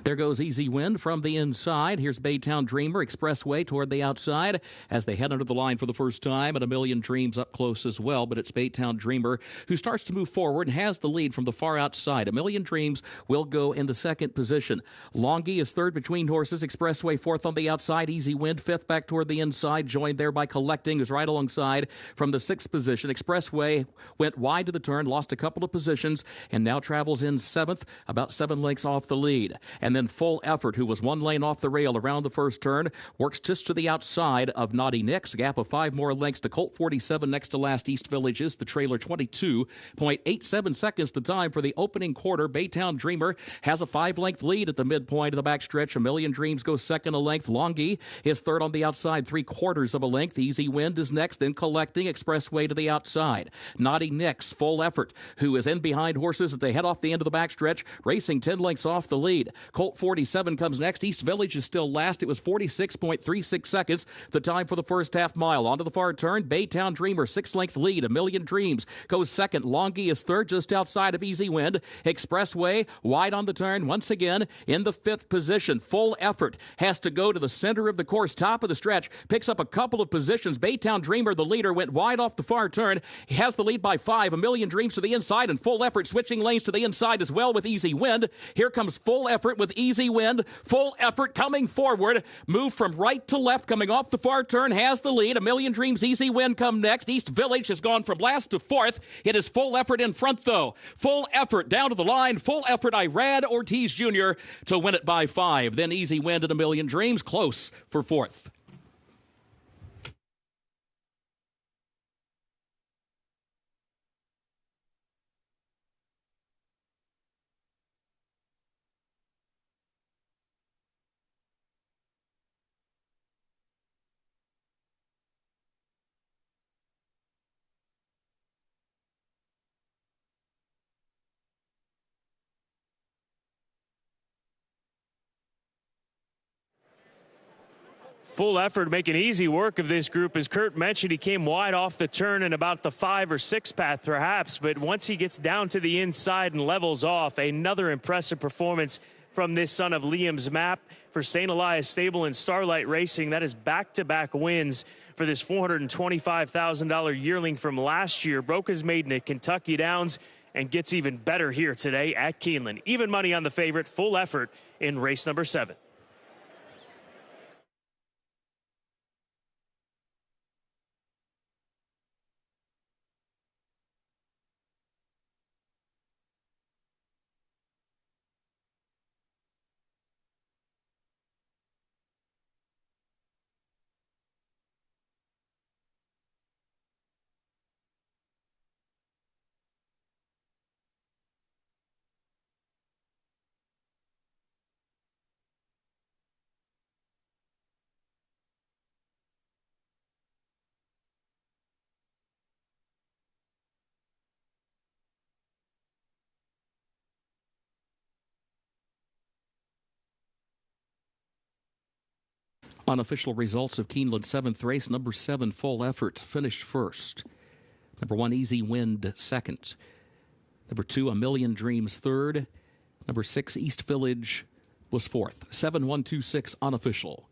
There goes Easy Wind from the inside. Here's Baytown Dreamer, Expressway toward the outside as they head under the line for the first time, and A Million Dreams up close as well. But it's Baytown Dreamer who starts to move forward and has the lead from the far outside. A Million Dreams will go in the second position. Longy is third between horses. Expressway fourth on the outside. Easy Wind fifth back toward the inside, joined there by Collecting, who's right alongside from the sixth position. Expressway went wide to the turn, lost a couple of positions, and now travels in seventh, about 7 lengths off the lead. And then Full Effort, who was 1 lane off the rail around the first turn, works just to the outside of Naughty Nix. A gap of 5 more lengths to Colt 47 next to last East Villages. The trailer 22.87 seconds the time for the opening quarter. Baytown Dreamer has a 5-length lead at the midpoint of the backstretch. A Million Dreams goes second a length. Longy is third on the outside, 3/4 of a length. Easy Wind is next, then Collecting. Expressway to the outside. Naughty Nix, Full Effort, who is in behind horses as they head off the end of the backstretch, racing 10 lengths off the lead. Colt 47 comes next. East Village is still last. It was 46.36 seconds, the time for the first half mile. Onto the far turn, Baytown Dreamer, 6-length lead. A Million Dreams goes second. Longy is third, just outside of Easy Wind. Expressway wide on the turn once again in the 5th position. Full Effort has to go to the center of the course, top of the stretch, picks up a couple of positions. Baytown Dreamer, the leader, went wide off the far turn. He has the lead by 5. A Million Dreams to the inside, and Full Effort switching lanes to the inside as well with Easy Wind. Here comes Full Effort with Easy Wind. Full Effort coming forward. Move from right to left, coming off the far turn, has the lead. A Million Dreams, Easy Wind come next. East Village has gone from last to 4th. It is Full Effort in front, though. Full Effort down to the line. Full Effort, Irad Ortiz Jr. to win it by 5. Then Easy Wind and A Million Dreams close for 4th. Full effort making easy work of this group. As Kurt mentioned, he came wide off the turn in about the 5 or 6 path perhaps, but once he gets down to the inside and levels off, another impressive performance from this son of Liam's Map for St. Elias Stable and Starlight Racing. That is back-to-back wins for this $425,000 yearling from last year. Broke his maiden at Kentucky Downs and gets even better here today at Keeneland. Even money on the favorite. Full effort in race number 7. Unofficial results of Keeneland's 7th race. Number 7, Full Effort, finished first. Number 1, Easy Wind, second. Number 2, A Million Dreams, third. Number 6, East Village, was fourth. 7-1-2-6 unofficial.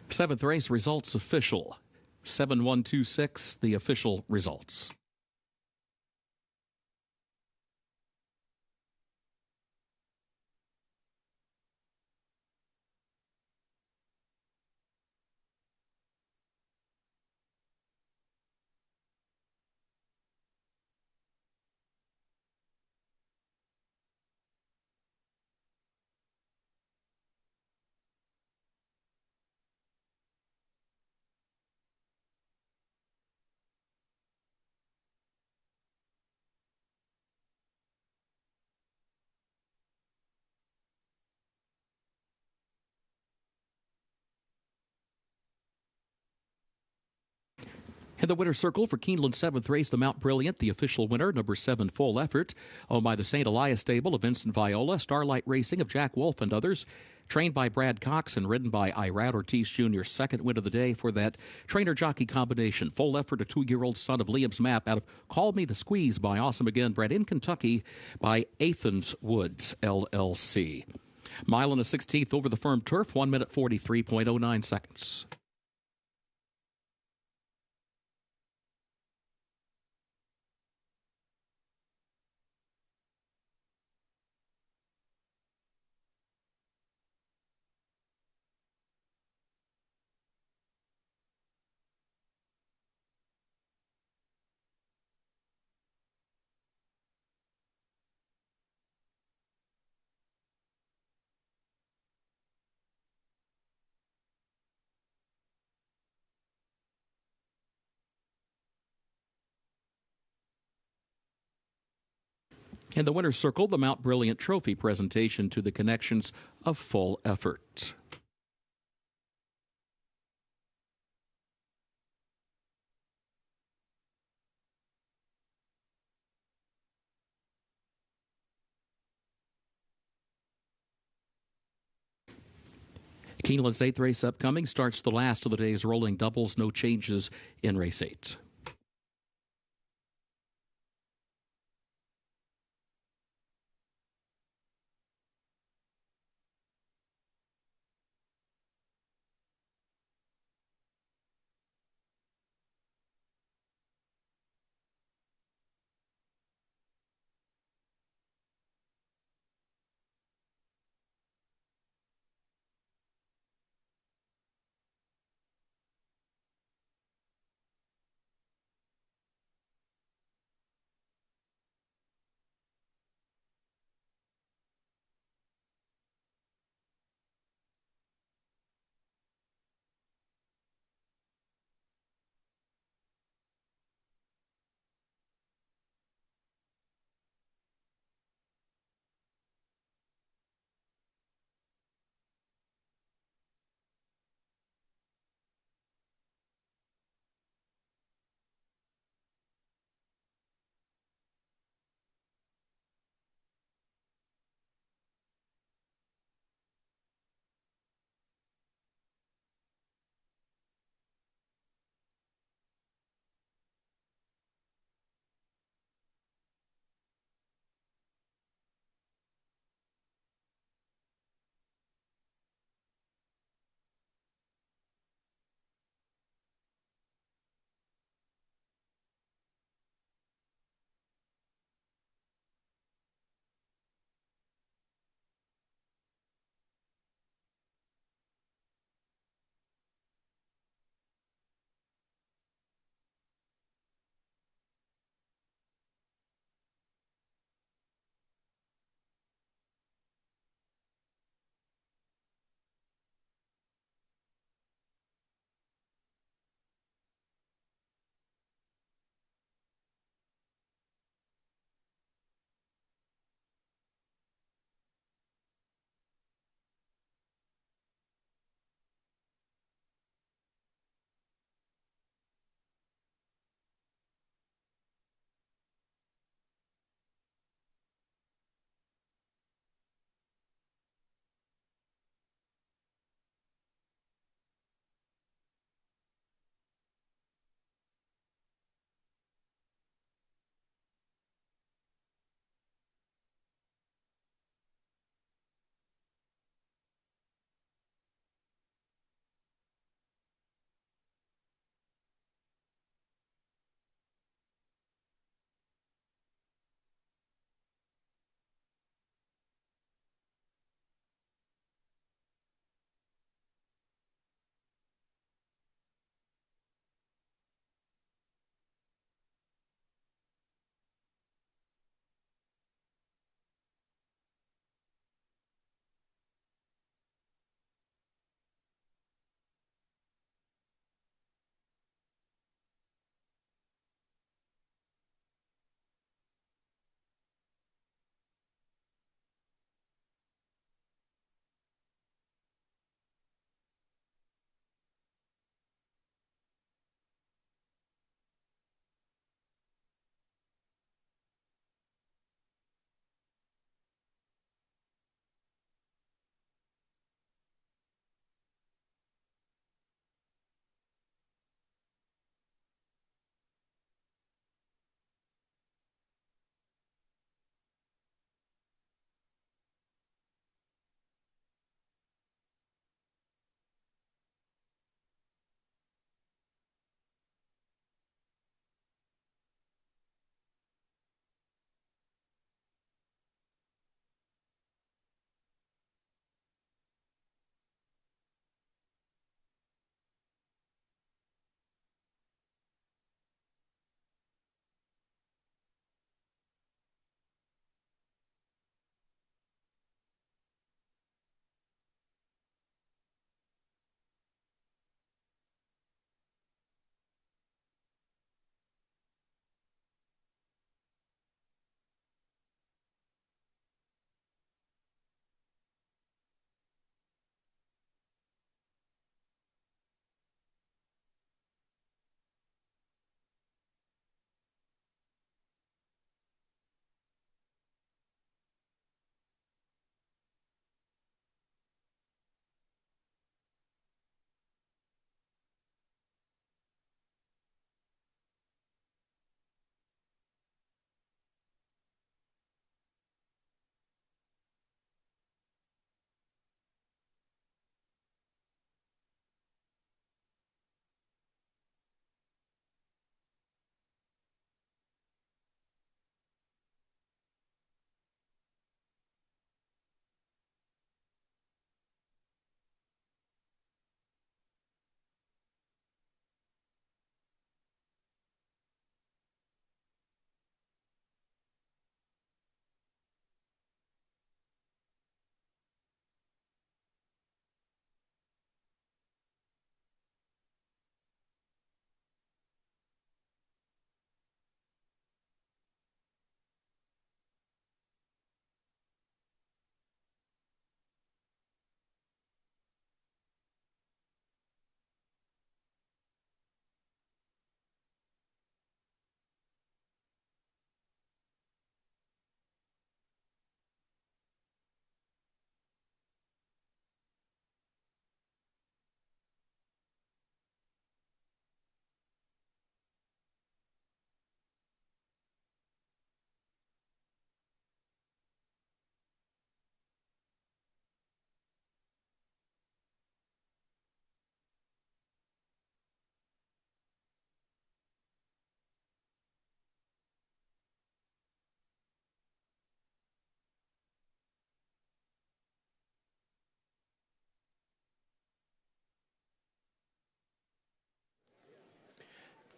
Seventh race results official. 7-1-2-6, the official results. In the winner's circle for Keeneland's 7th race, the Mount Brilliant, the official winner, number 7, Full Effort, owned by the St. Elias Stable of Vincent Viola, Starlight Racing of Jack Wolf and others, trained by Brad Cox and ridden by Irad Ortiz Jr., second win of the day for that trainer-jockey combination. Full Effort, a 2-year-old son of Liam's Map, out of Call Me the Squeeze by Awesome Again, bred in Kentucky by Athens Woods, LLC. Mile and a 16th over the firm turf, 1 minute 43.09 seconds. In the winner's circle, the Mount Brilliant Trophy presentation to the connections of full effort. Keeneland's 8th race upcoming starts the last of the day's rolling doubles. No changes in race 8.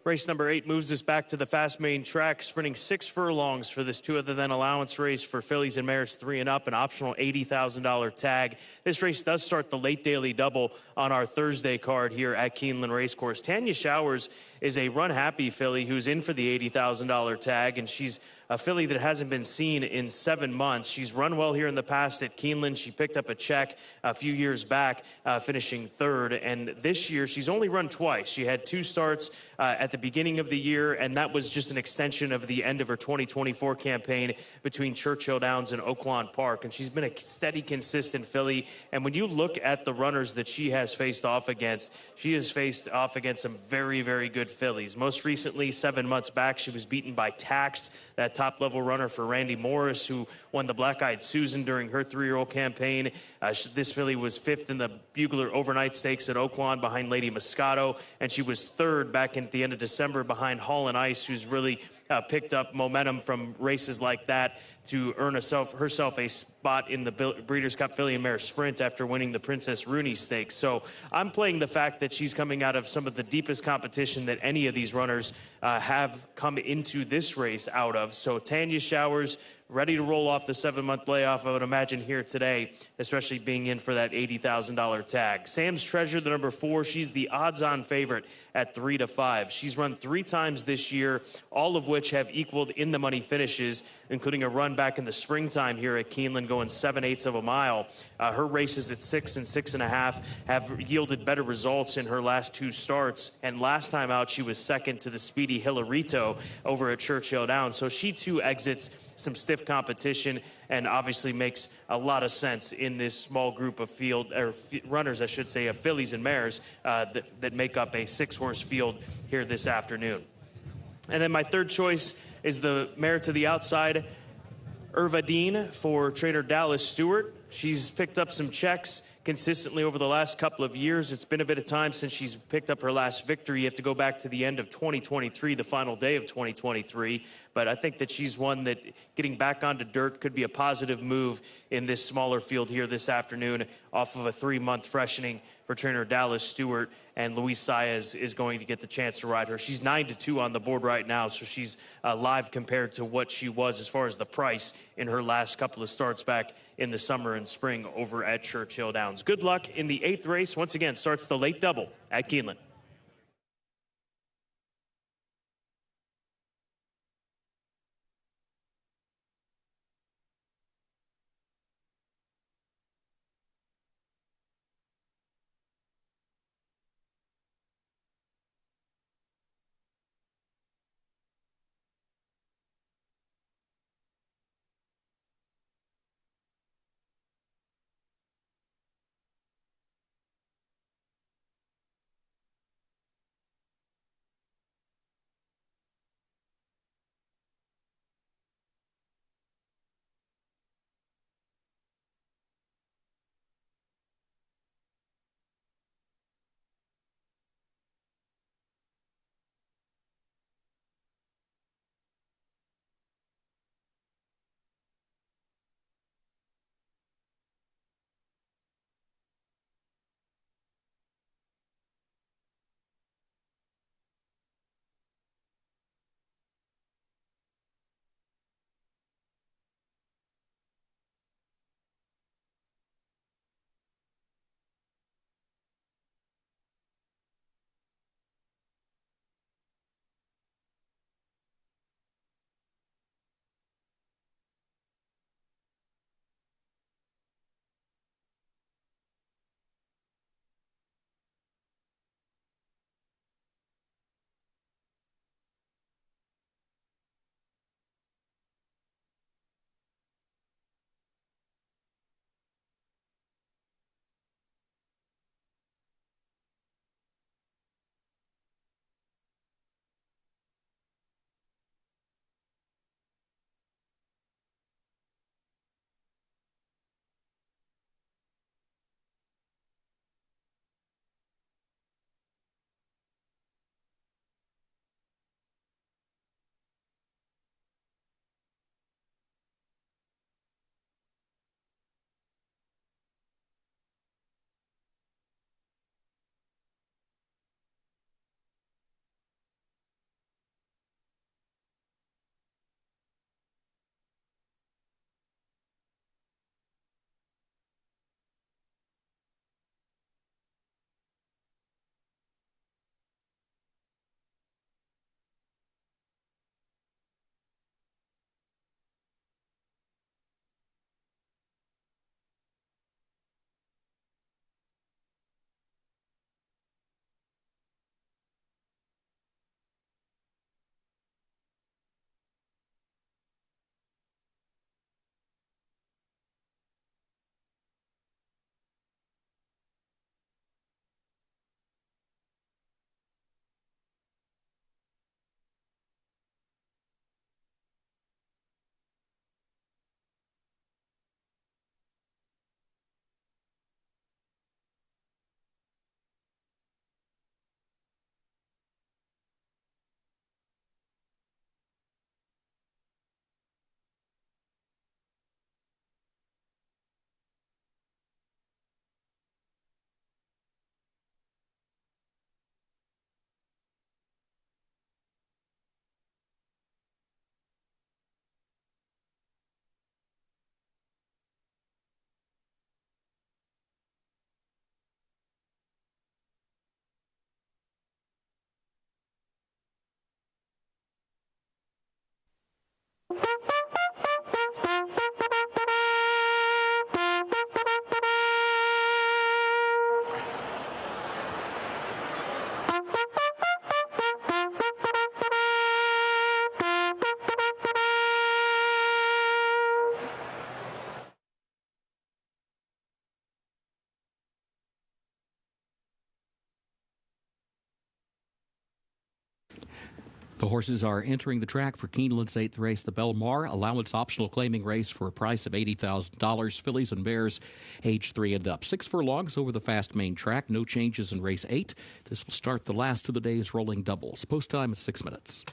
Race number 8 moves us back to the fast main track, sprinting 6 furlongs for this 2 other than allowance race for fillies and mares 3 and up, an optional $80,000 tag. This race does start the late daily double on our Thursday card here at Keeneland Racecourse. Tanya Showers is a run-happy filly who's in for the $80,000 tag, and she's a filly that hasn't been seen in 7 months. She's run well here in the past at Keeneland. She picked up a check a few years back, finishing 3rd. And this year, she's only run twice. She had 2 starts at the beginning of the year, and that was just an extension of the end of her 2024 campaign between Churchill Downs and Oaklawn Park. And she's been a steady, consistent filly. And when you look at the runners that she has faced off against, she has faced off against some very, very good fillies. Most recently, 7 months back, she was beaten by Taxed, that top-level runner for Randy Morris, who won the Black-Eyed Susan during her 3-year-old campaign. This filly was 5th in the Bugler Overnight Stakes at Oaklawn behind Lady Moscato, and she was 3rd back at the end of December behind Hall and Ice, who's really picked up momentum from races like that to earn herself a spot in the Breeders' Cup Filly and Mare Sprint after winning the Princess Rooney Stakes. So I'm playing the fact that she's coming out of some of the deepest competition that any of these runners have come into this race out of. So Tanya Showers, ready to roll off the 7-month layoff, I would imagine, here today, especially being in for that $80,000 tag. Sam's Treasure, the number 4, she's the odds-on favorite at 3-5. She's run 3 times this year, all of which have equaled in-the-money finishes, including a run back in the springtime here at Keeneland going 7/8 of a mile. Her races at 6 and 6.5 have yielded better results in her last 2 starts, and last time out she was second to the speedy Hilarito over at Churchill Downs. So she too exits some stiff competition and obviously makes a lot of sense in this small group of runners, I should say, of fillies and mares that make up a 6-horse field here this afternoon. And then my third choice is the mare to the outside, Irvadine, for trainer Dallas Stewart. She's picked up some checks consistently over the last couple of years. It's been a bit of time since she's picked up her last victory. You have to go back to the end of 2023, the final day of 2023. But I think that she's one that getting back onto dirt could be a positive move in this smaller field here this afternoon off of a 3-month freshening for trainer Dallas Stewart. And Luis Saez is going to get the chance to ride her. She's 9-2 on the board right now, so she's live compared to what she was as far as the price in her last couple of starts back in the summer and spring over at Churchill Downs. Good luck in the 8th race. Once again, starts the late double at Keeneland. The horses are entering the track for Keeneland's 8th race, the Belmar allowance optional claiming race for a price of $80,000. Fillies and Bears, age 3 and up. 6 furlongs over the fast main track. No changes in race 8. This will start the last of the day's rolling doubles. Post time at 6 minutes.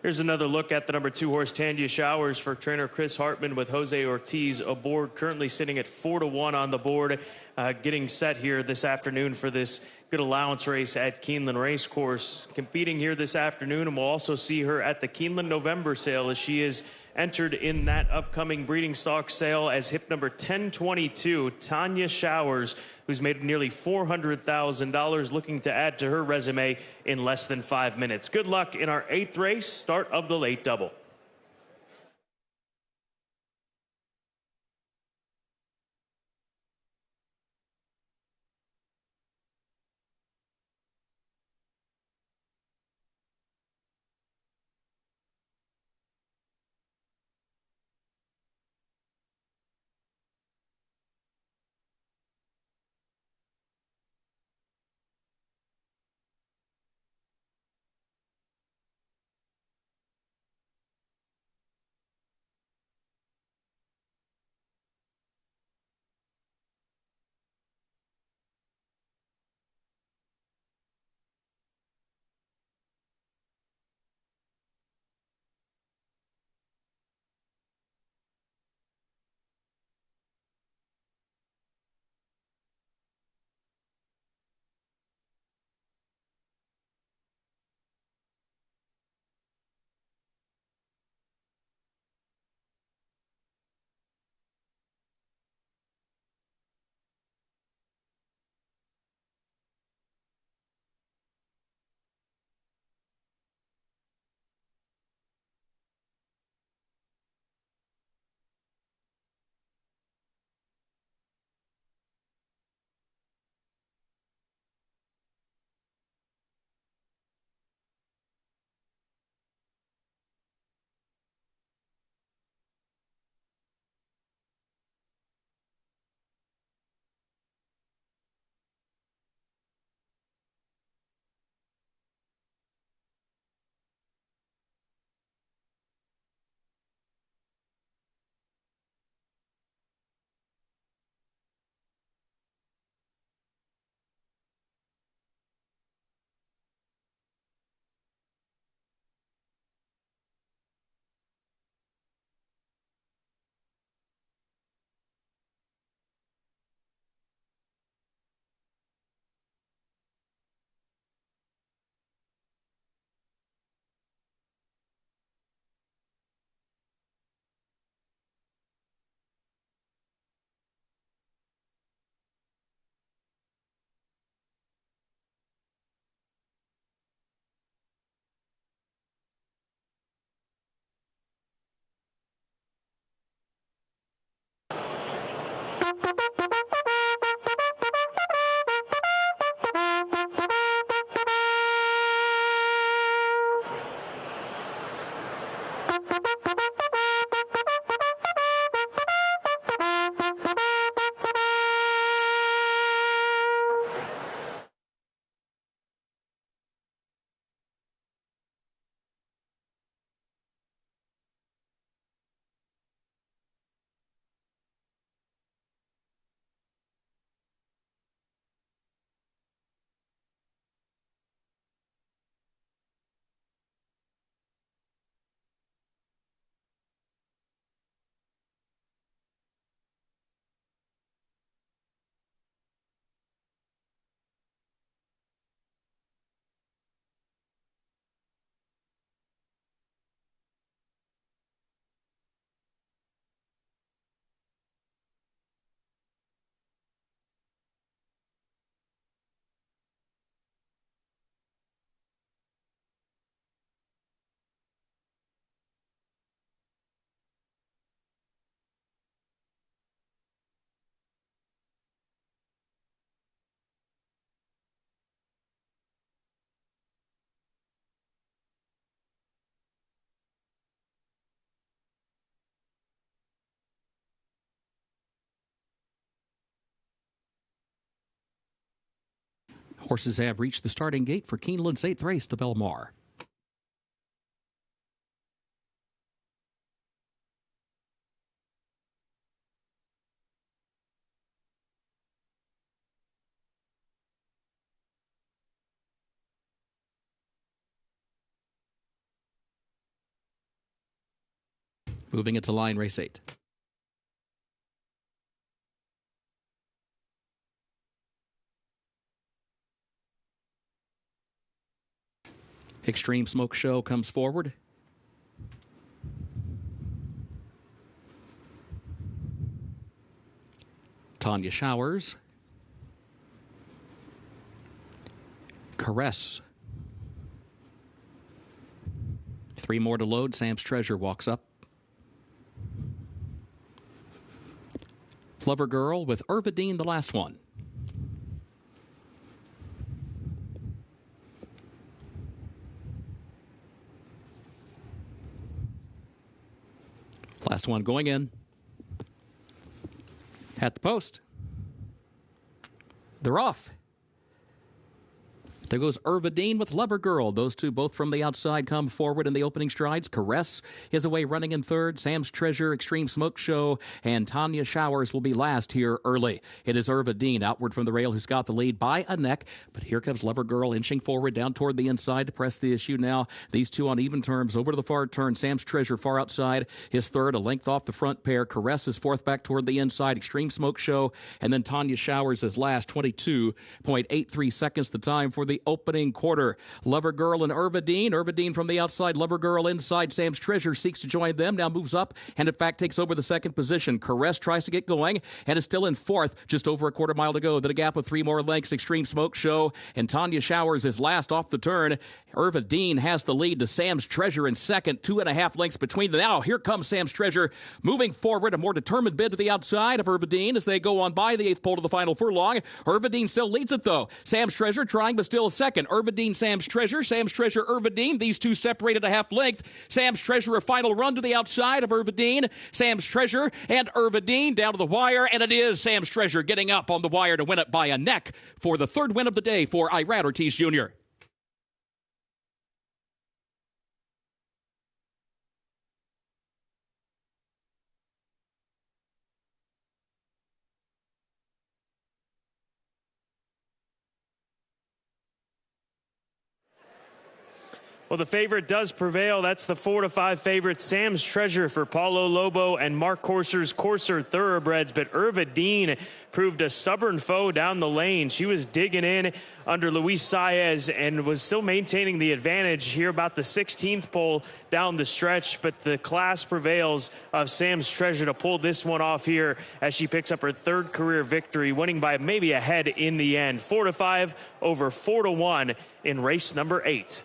Here's another look at the number 2 horse, Tanya Showers, for trainer Chris Hartman with Jose Ortiz aboard, currently sitting at 4-1 on the board, getting set here this afternoon for this good allowance race at Keeneland Racecourse. Competing here this afternoon, and we'll also see her at the Keeneland November sale as she is entered in that upcoming breeding stock sale as hip number 1022, Tanya Showers, who's made nearly $400,000, looking to add to her resume in less than 5 minutes. Good luck in our 8th race, start of the late double. Horses have reached the starting gate for Keeneland's 8th race to Belmar. Moving into line race 8. Extreme Smoke Show comes forward. Tanya Showers. Caress. 3 more to load. Sam's Treasure walks up. Lover Girl with Irvidine, the last one. Last one going in. At the post. They're off. There goes Irvidine with Lover Girl. Those two both from the outside come forward in the opening strides. Caress is away running in third. Sam's Treasure, Extreme Smoke Show, and Tanya Showers will be last here early. It is Irvidine outward from the rail who's got the lead by a neck. But here comes Lover Girl inching forward down toward the inside to press the issue now. These two on even terms over to the far turn. Sam's Treasure far outside is third, a length off the front pair. Caress is fourth back toward the inside. Extreme Smoke Show, and then Tanya Showers is last. 22.83 seconds the time for the opening quarter. Lover Girl and Irvidine. Irvidine from the outside. Lover Girl inside. Sam's Treasure seeks to join them. Now moves up and in fact takes over the second position. Caress tries to get going and is still in fourth. Just over a quarter mile to go. Then a gap of 3 more lengths. Extreme Smoke Show and Tanya Showers is last off the turn. Irvidine has the lead to Sam's Treasure in second. 2.5 lengths between them. Now here comes Sam's Treasure moving forward. A more determined bid to the outside of Irvidine as they go on by the 8th pole to the final furlong. Irvidine still leads it though. Sam's Treasure trying but still second. Irvidine, Sam's Treasure. Sam's Treasure, Irvidine. These two separated a half length. Sam's Treasure a final run to the outside of Irvidine. Sam's Treasure and Irvidine down to the wire, and it is Sam's Treasure getting up on the wire to win it by a neck for the third win of the day for Irad Ortiz Jr. Well, the favorite does prevail. That's the 4-5 favorite, Sam's Treasure for Paulo Lobo and Mark Courser's Courser Thoroughbreds. But Irvidine proved a stubborn foe down the lane. She was digging in under Luis Saez and was still maintaining the advantage here about the 16th pole down the stretch. But the class prevails of Sam's Treasure to pull this one off here as she picks up her 3rd career victory, winning by maybe a head in the end. 4-5 over 4-1 in race number 8.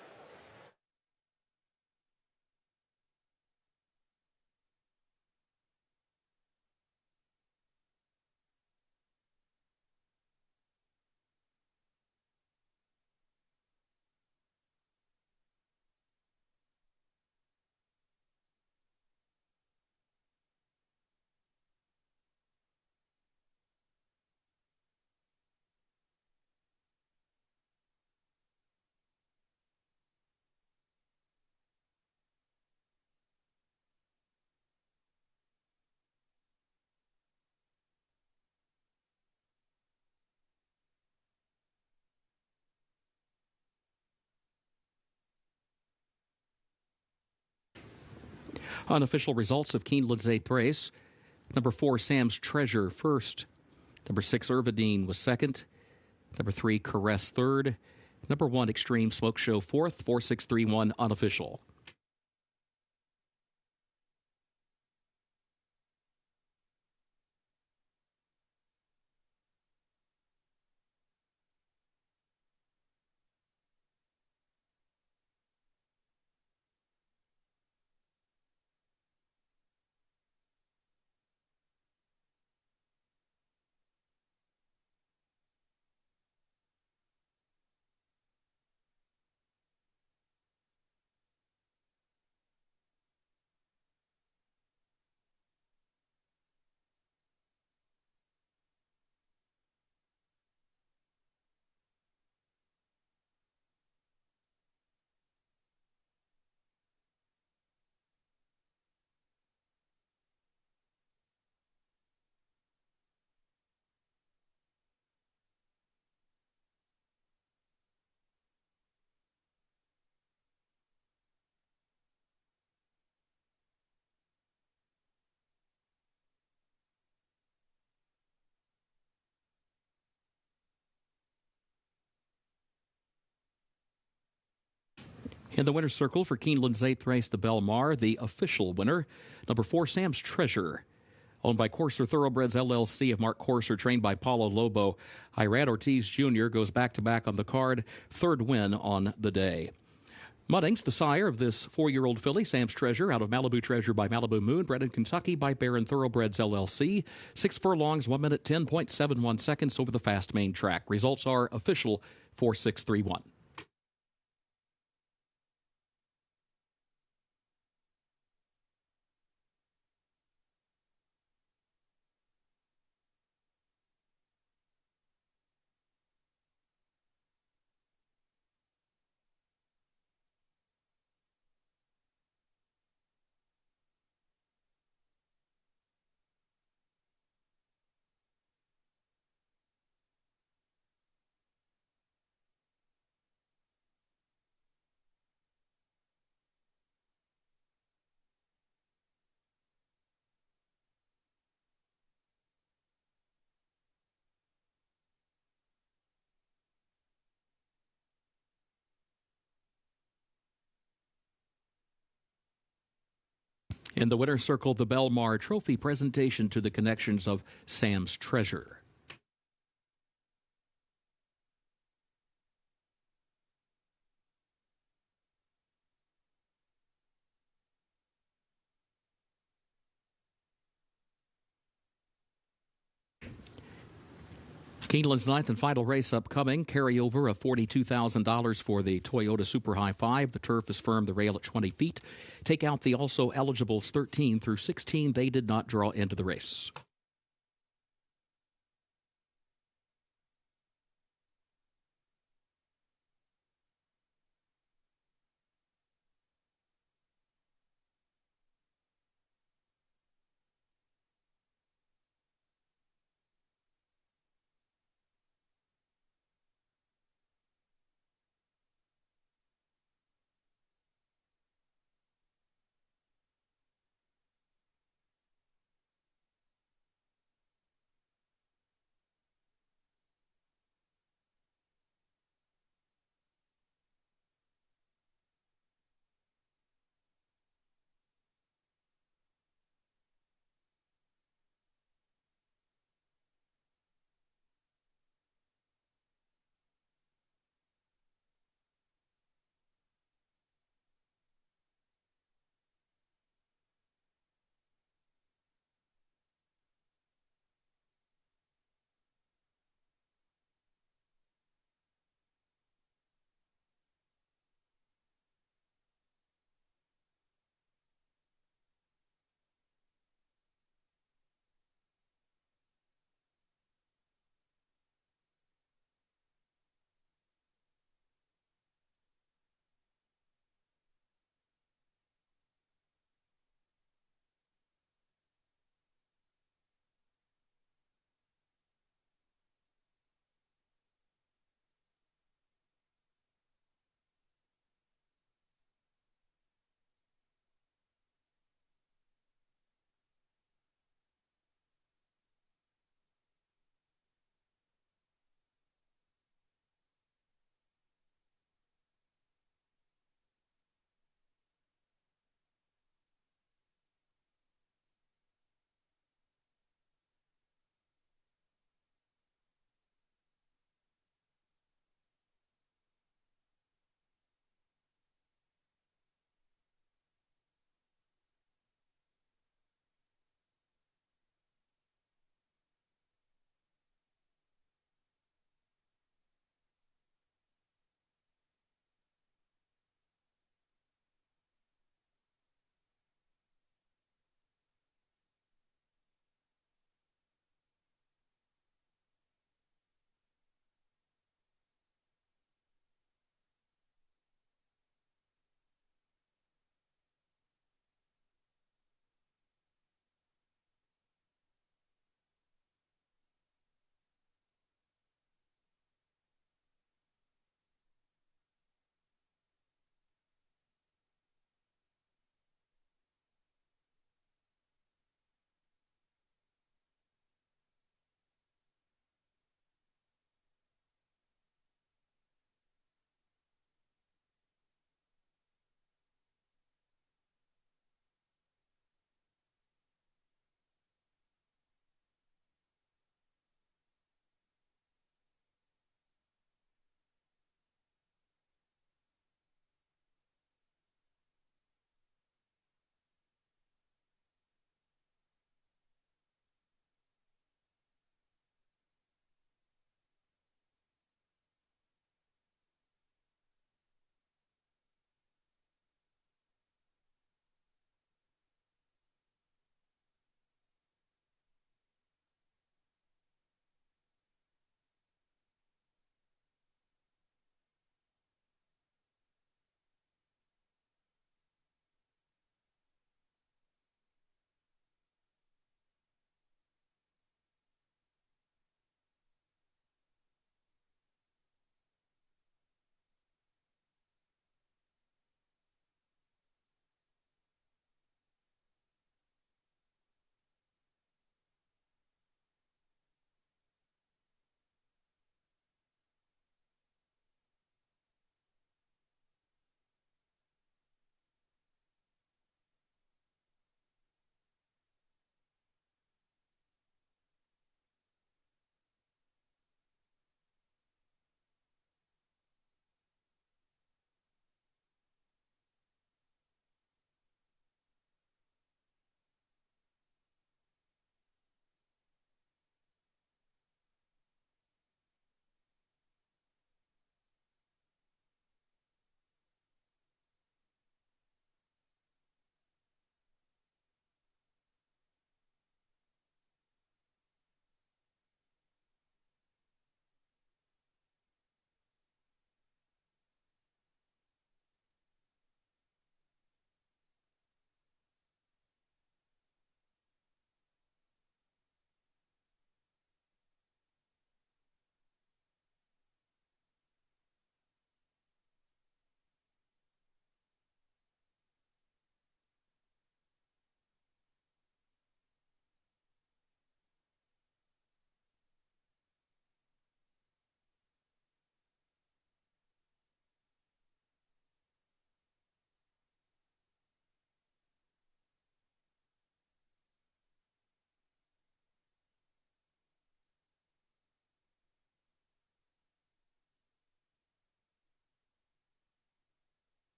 Unofficial results of Keeneland's 8th race. Number 4, Sam's Treasure first. Number 6, Irvidine was second. Number 3, Caress third. Number 1, Extreme Smoke Show fourth. 4, 6, 3, 1, unofficial. In the winner's circle for Keeneland's 8th race, the Belmar, the official winner, number 4, Sam's Treasure. Owned by Courser Thoroughbreds LLC of Mark Courser, trained by Paulo Lobo. Irad Ortiz Jr. goes back-to-back on the card, 3rd win on the day. Muddings, the sire of this 4-year-old filly, Sam's Treasure, out of Malibu Treasure by Malibu Moon, bred in Kentucky by Barron Thoroughbreds LLC. 6 furlongs, 1 minute 10.71 seconds over the fast main track. Results are official 4-6-3-1. In the winner's circle, the Belmar Trophy presentation to the connections of Sam's Treasure. Keeneland's 9th and final race upcoming. Carryover of $42,000 for the Toyota Super High 5. The turf is firm, the rail at 20 feet. Take out the also eligibles 13 through 16. They did not draw into the race.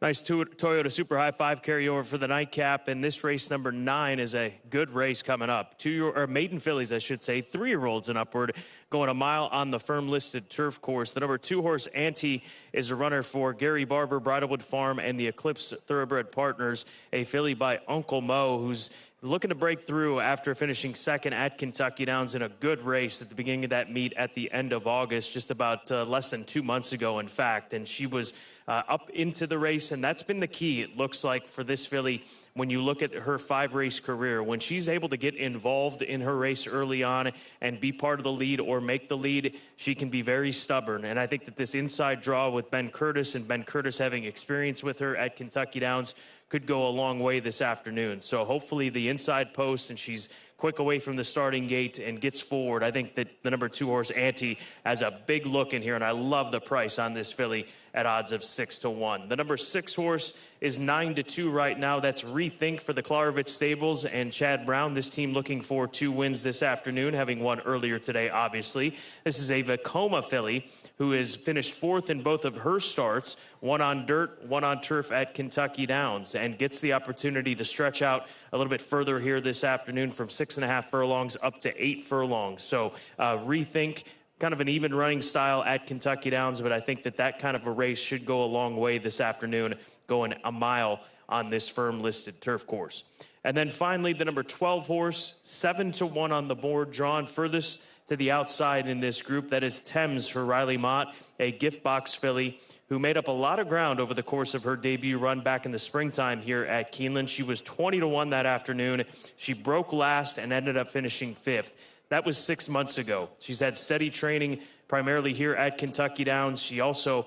Nice Toyota Super High 5 carryover for the nightcap, and this race number 9 is a good race coming up. Maiden fillies, I should say, 3-year-olds and upward, going a mile on the firm-listed turf course. The number 2 horse, Auntie, is a runner for Gary Barber, Bridalwood Farm, and the Eclipse Thoroughbred Partners, a filly by Uncle Mo, who's looking to break through after finishing second at Kentucky Downs in a good race at the beginning of that meet at the end of August, just about less than 2 months ago, in fact. And she was up into the race, and that's been the key, it looks like, for this filly when you look at her 5-race career. When she's able to get involved in her race early on and be part of the lead or make the lead, she can be very stubborn. And I think that this inside draw with Ben Curtis, and Ben Curtis having experience with her at Kentucky Downs, could go a long way this afternoon. So hopefully the inside post, and she's quick away from the starting gate and gets forward. I think that the number 2 horse, Auntie, has a big look in here, and I love the price on this filly at odds of 6-1. The number 6 horse is 9-2 right now. That's Rethink for the Klarovitz Stables and Chad Brown. This team looking for 2 wins this afternoon, having won earlier today, obviously. This is a Vekoma filly who has finished 4th in both of her starts, one on dirt, one on turf at Kentucky Downs, and gets the opportunity to stretch out a little bit further here this afternoon from 6.5 furlongs up to 8 furlongs. So Rethink, kind of an even running style at Kentucky Downs, but I think that kind of a race should go a long way this afternoon, going a mile on this firm-listed turf course. And then finally, the number 12 horse, 7-1 on the board, drawn furthest to the outside in this group. That is Thames for Riley Mott, a gift box filly who made up a lot of ground over the course of her debut run back in the springtime here at Keeneland. She was 20-1 that afternoon. She broke last and ended up finishing 5th. That was 6 months ago. She's had steady training primarily here at Kentucky Downs. She also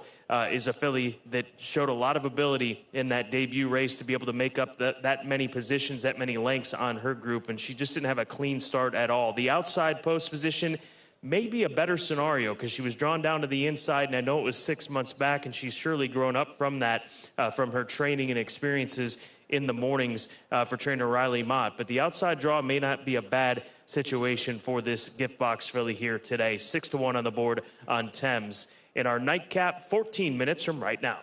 is a filly that showed a lot of ability in that debut race to be able to make up that many positions, that many lengths on her group, and she just didn't have a clean start at all. The outside post position may be a better scenario because she was drawn down to the inside, and I know it was 6 months back, and she's surely grown up from that, from her training and experiences in the mornings for trainer Riley Mott. But the outside draw may not be a bad situation for this gift box filly here today. 6-1 on the board on Thames. In our nightcap, 14 minutes from right now.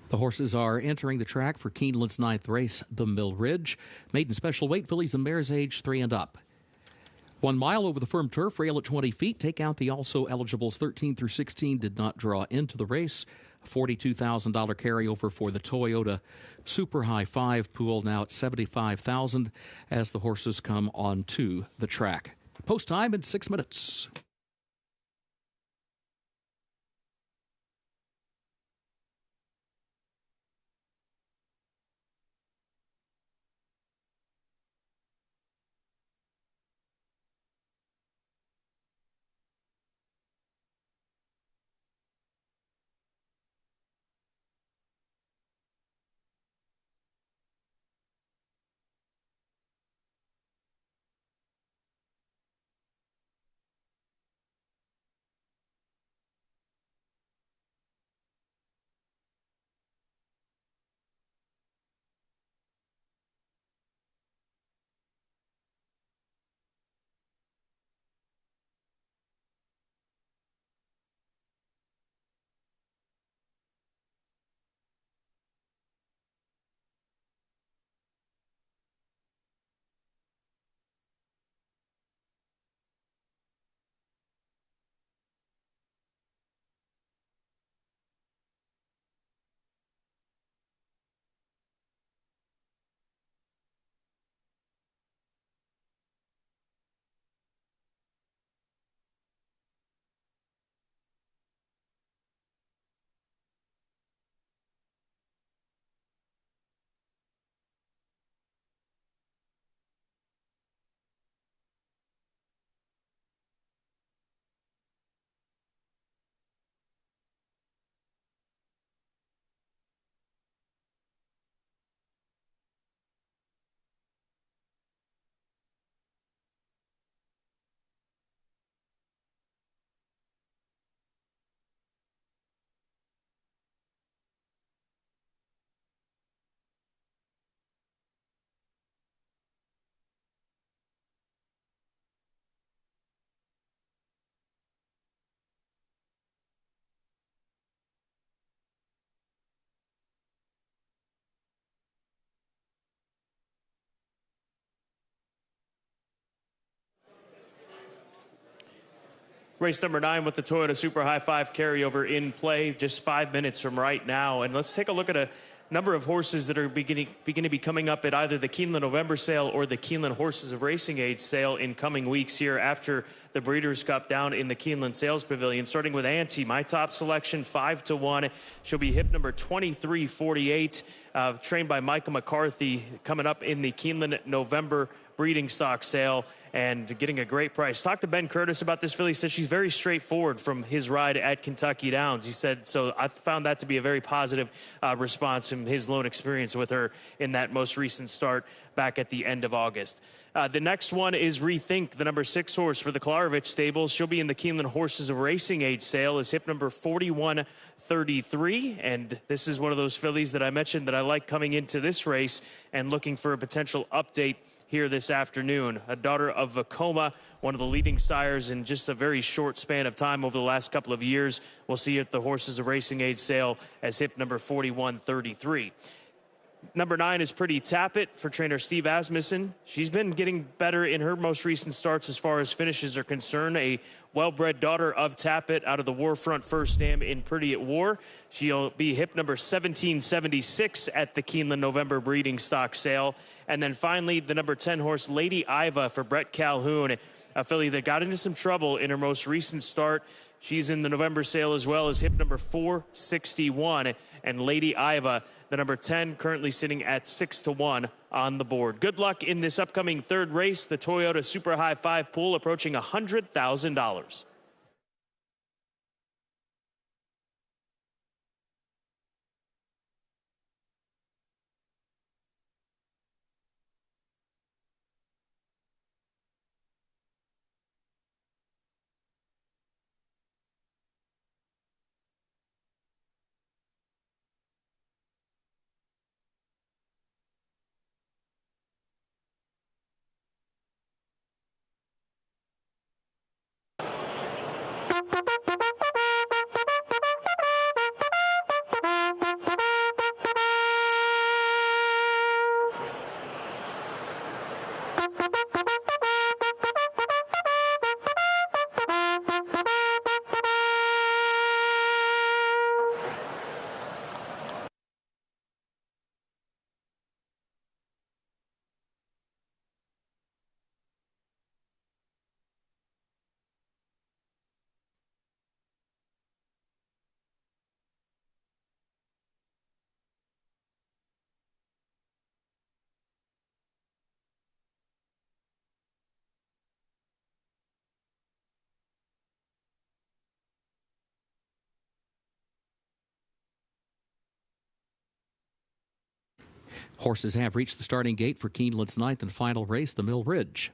The horses are entering the track for Keeneland's 9th race, the Mill Ridge. Maiden special weight fillies and mares age 3 and up. 1 mile over the firm turf, rail at 20 feet. Take out the also eligibles 13 through 16 did not draw into the race. $42,000 carryover for the Toyota Super High 5 pool, now at $75,000 as the horses come onto the track. Post time in 6 minutes. Race number 9 with the Toyota Super High 5 carryover in play just 5 minutes from right now. And let's take a look at a number of horses that are beginning to be coming up at either the Keeneland November sale or the Keeneland Horses of Racing Age sale in coming weeks here after the Breeders' Cup down in the Keeneland Sales Pavilion. Starting with Auntie, my top selection, 5-1. She'll be hip number 2348, trained by Michael McCarthy, coming up in the Keeneland November breeding stock sale and getting a great price. Talked to Ben Curtis about this filly. He said she's very straightforward from his ride at Kentucky Downs. He said, so I found that to be a very positive response from his lone experience with her in that most recent start back at the end of August. The next one is Rethink, the number 6 horse for the Klarovich stables. She'll be in the Keeneland Horses of Racing Age sale as hip number 4133. And this is one of those fillies that I mentioned that I like coming into this race and looking for a potential update here this afternoon. A daughter of Vacoma, one of the leading sires in just a very short span of time over the last couple of years. We'll see her at the Horses of Racing Age sale as hip number 4133. Number 9 is Pretty Tappet for trainer Steve Asmussen. She's been getting better in her most recent starts as far as finishes are concerned. A well-bred daughter of Tappet out of the Warfront First Dam in Pretty at War. She'll be hip number 1776 at the Keeneland November breeding stock sale. And then finally, the number 10 horse Lady Iva for Brett Calhoun, a filly that got into some trouble in her most recent start. She's in the November sale as well as hip number 461. And Lady Iva, The number 10 currently sitting at 6-1 on the board. Good luck in this upcoming third race, the Toyota Super High 5 pool approaching $100,000. Horses have reached the starting gate for Keeneland's ninth and final race, the Mill Ridge.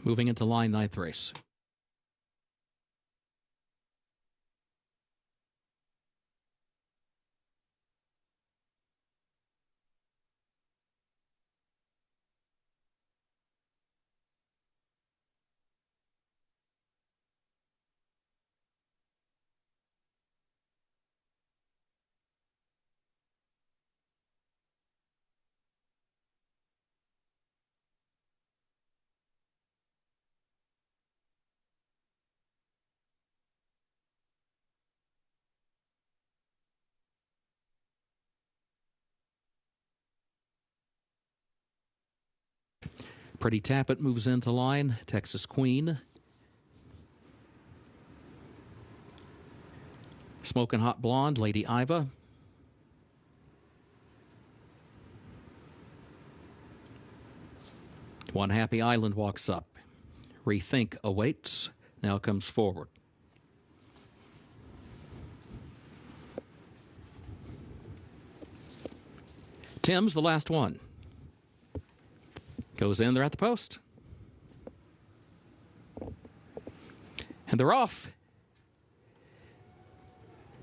Moving into line ninth race. Pretty Tappet moves into line. Texas Queen. Smoking Hot Blonde, Lady Iva. One Happy Island walks up. Rethink awaits. Now comes forward. Tim's the last one. Goes in there at the post. And they're off.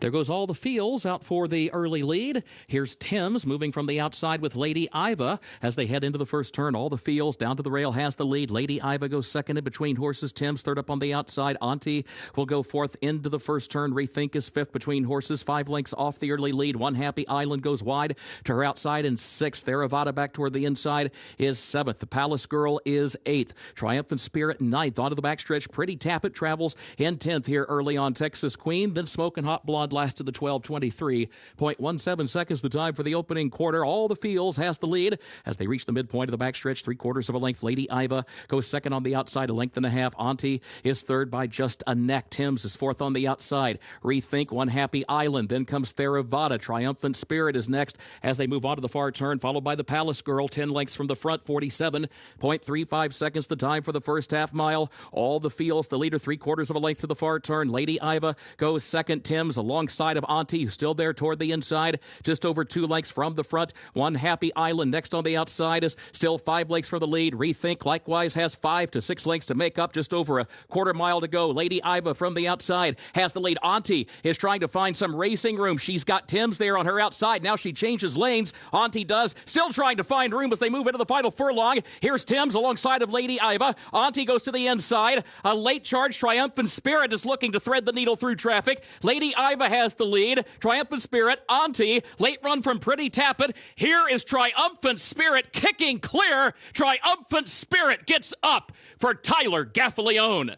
There goes all the fields out for the early lead. Here's Tim's moving from the outside with Lady Iva as they head into the first turn. All the fields down to the rail has the lead. Lady Iva goes second in between horses. Tim's third up on the outside. Auntie will go fourth into the first turn. Rethink is fifth between horses. 5 lengths off the early lead. One Happy Island goes wide to her outside in sixth. Theravada back toward the inside is seventh. The Palace Girl is eighth. Triumphant Spirit ninth. Onto the backstretch. Pretty Tappet travels in 10th here early on. Texas Queen. Then Smoking Hot Blonde lasted the 12:23.17 seconds, the time for the opening quarter. All the fields has the lead as they reach the midpoint of the backstretch, 3/4 of a length. Lady Iva goes second on the outside, a length and a half. Auntie is third by just a neck. Timms is fourth on the outside. Rethink, One Happy Island. Then comes Theravada. Triumphant Spirit is next as they move on to the far turn, followed by the Palace Girl, 10 lengths from the front, 47.35 seconds, the time for the first half mile. All the fields, the leader 3/4 of a length to the far turn. Lady Iva goes second. Timms alongside of Auntie, who's still there toward the inside, just over 2 lengths from the front. One Happy Island next on the outside is still 5 lengths for the lead. Rethink likewise has 5 to 6 lengths to make up, just over a quarter mile to go. Lady Iva from the outside has the lead. Auntie is trying to find some racing room. She's got Timms there on her outside. Now she changes lanes. Auntie does, still trying to find room as they move into the final furlong. Here's Timms alongside of Lady Iva. Auntie goes to the inside. A late charge. Triumphant Spirit is looking to thread the needle through traffic. Lady Iva has the lead. Triumphant Spirit, Auntie, late run from Pretty Tappet. Here is Triumphant Spirit kicking clear. Triumphant Spirit gets up for Tyler Gaffalione.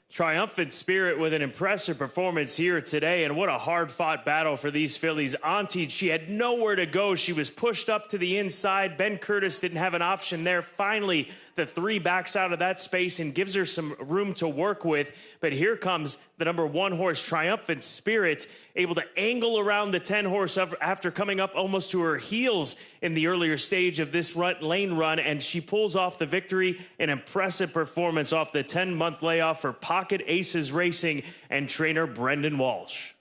Triumphant Spirit with an impressive performance here today, and what a hard-fought battle for these fillies. Auntie, she had nowhere to go. She was pushed up to the inside. Ben Curtis didn't have an option there. Finally, the 3 backs out of that space and gives her some room to work with. But here comes the number 1 horse, Triumphant Spirit, able to angle around the 10 horse after coming up almost to her heels in the earlier stage of this lane run, and she pulls off the victory. An impressive performance off the 10-month layoff for Pocket Aces Racing and trainer Brendan Walsh.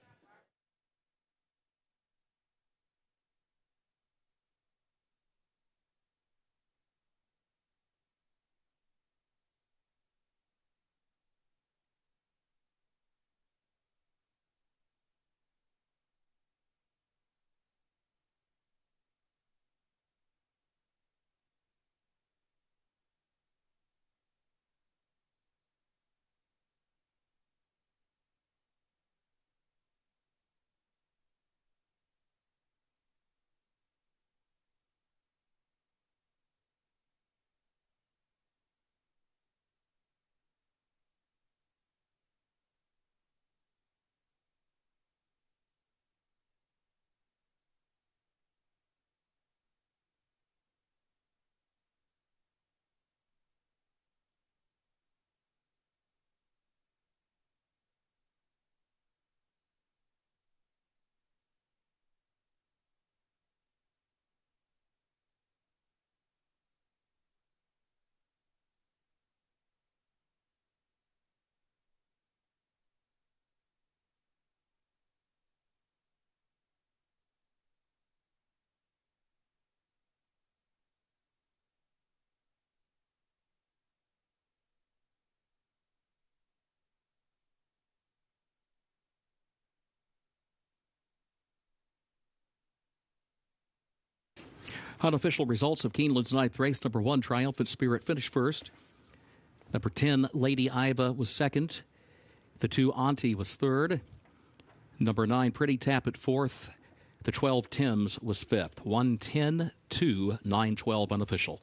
Unofficial results of Keeneland's 9th race. Number 1, Triumphant Spirit, finished first. Number 10, Lady Iva, was second. The 2, Auntie, was third. Number 9, Pretty Tappet, fourth. The 12, Timms, was fifth. 1:10-2, 9:12 unofficial.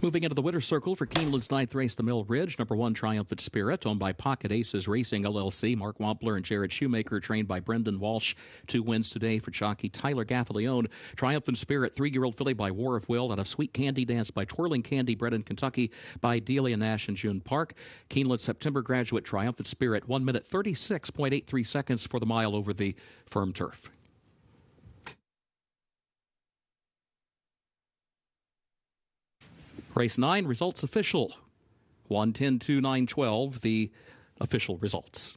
Moving into the winner's circle for Keeneland's ninth race, the Mill Ridge. Number 1, Triumphant Spirit, owned by Pocket Aces Racing, LLC. Mark Wampler and Jared Shoemaker, trained by Brendan Walsh. 2 wins today for jockey Tyler Gaffalione. Triumphant Spirit, 3-year-old filly by War of Will, out of Sweet Candy Dance by Twirling Candy, bred in Kentucky by Delia Nash and June Park. Keeneland September graduate, Triumphant Spirit, 1 minute 36.83 seconds for the mile over the firm turf. Race 9, results official. 1:10.29.12, the official results.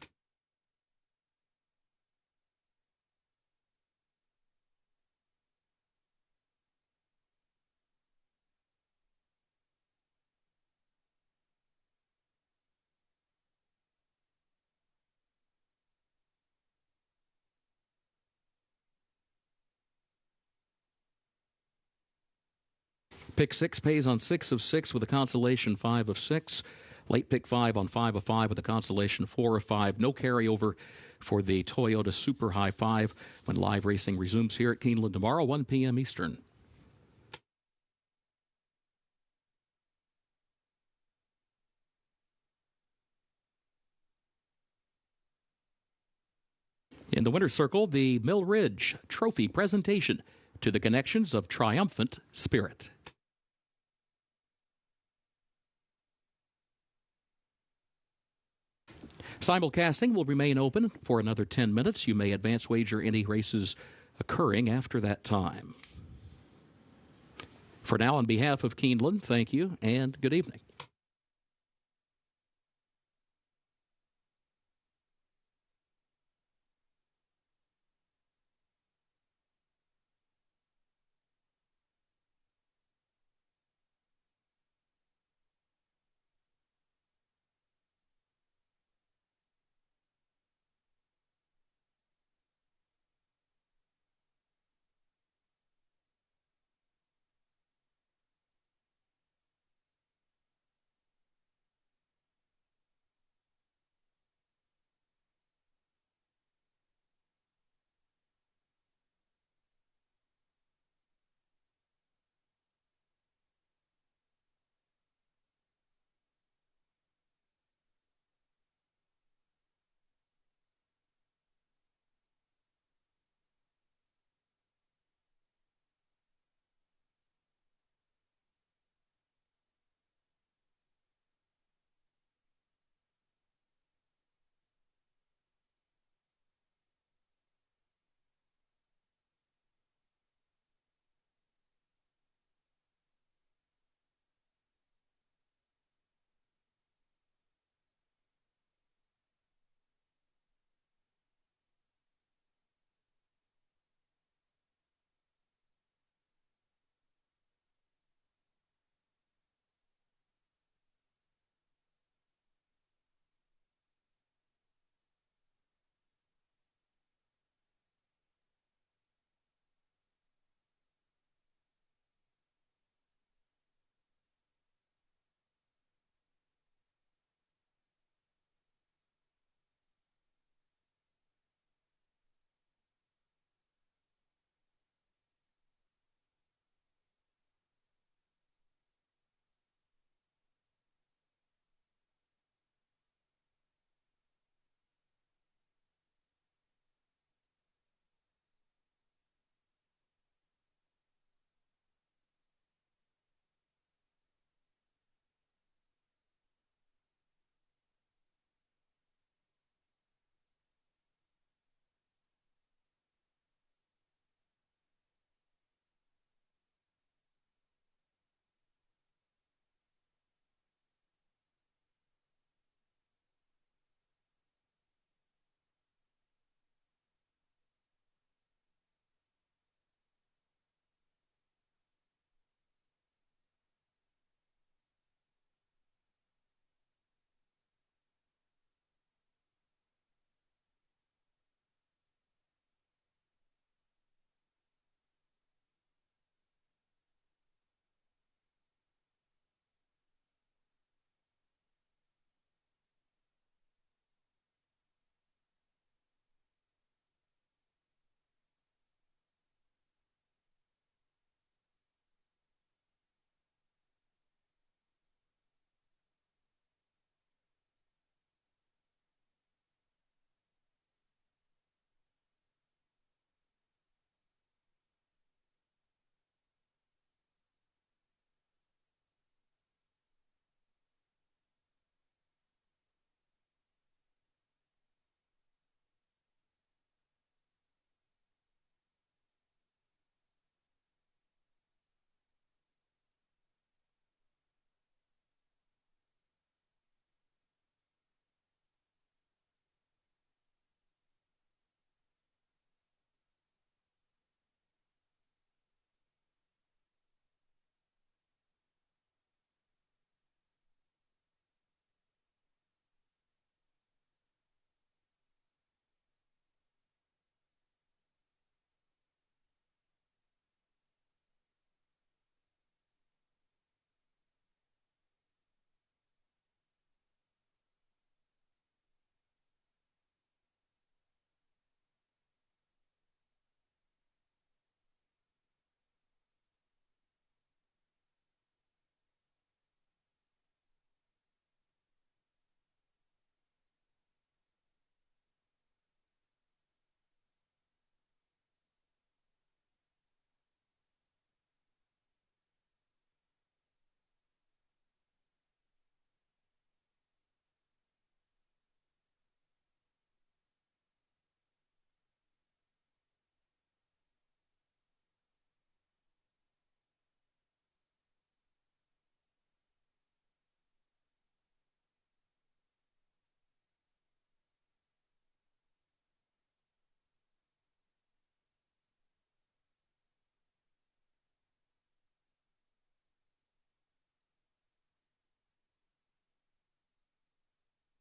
Pick 6 pays on 6 of 6 with a consolation 5 of 6. Late pick 5 on 5 of 5 with a consolation 4 of 5. No carryover for the Toyota Super High 5 when live racing resumes here at Keeneland tomorrow, 1 p.m. Eastern. In the winner's circle, the Mill Ridge Trophy presentation to the connections of Triumphant Spirit. Simulcasting will remain open for another 10 minutes. You may advance wager any races occurring after that time. For now, on behalf of Keeneland, thank you and good evening.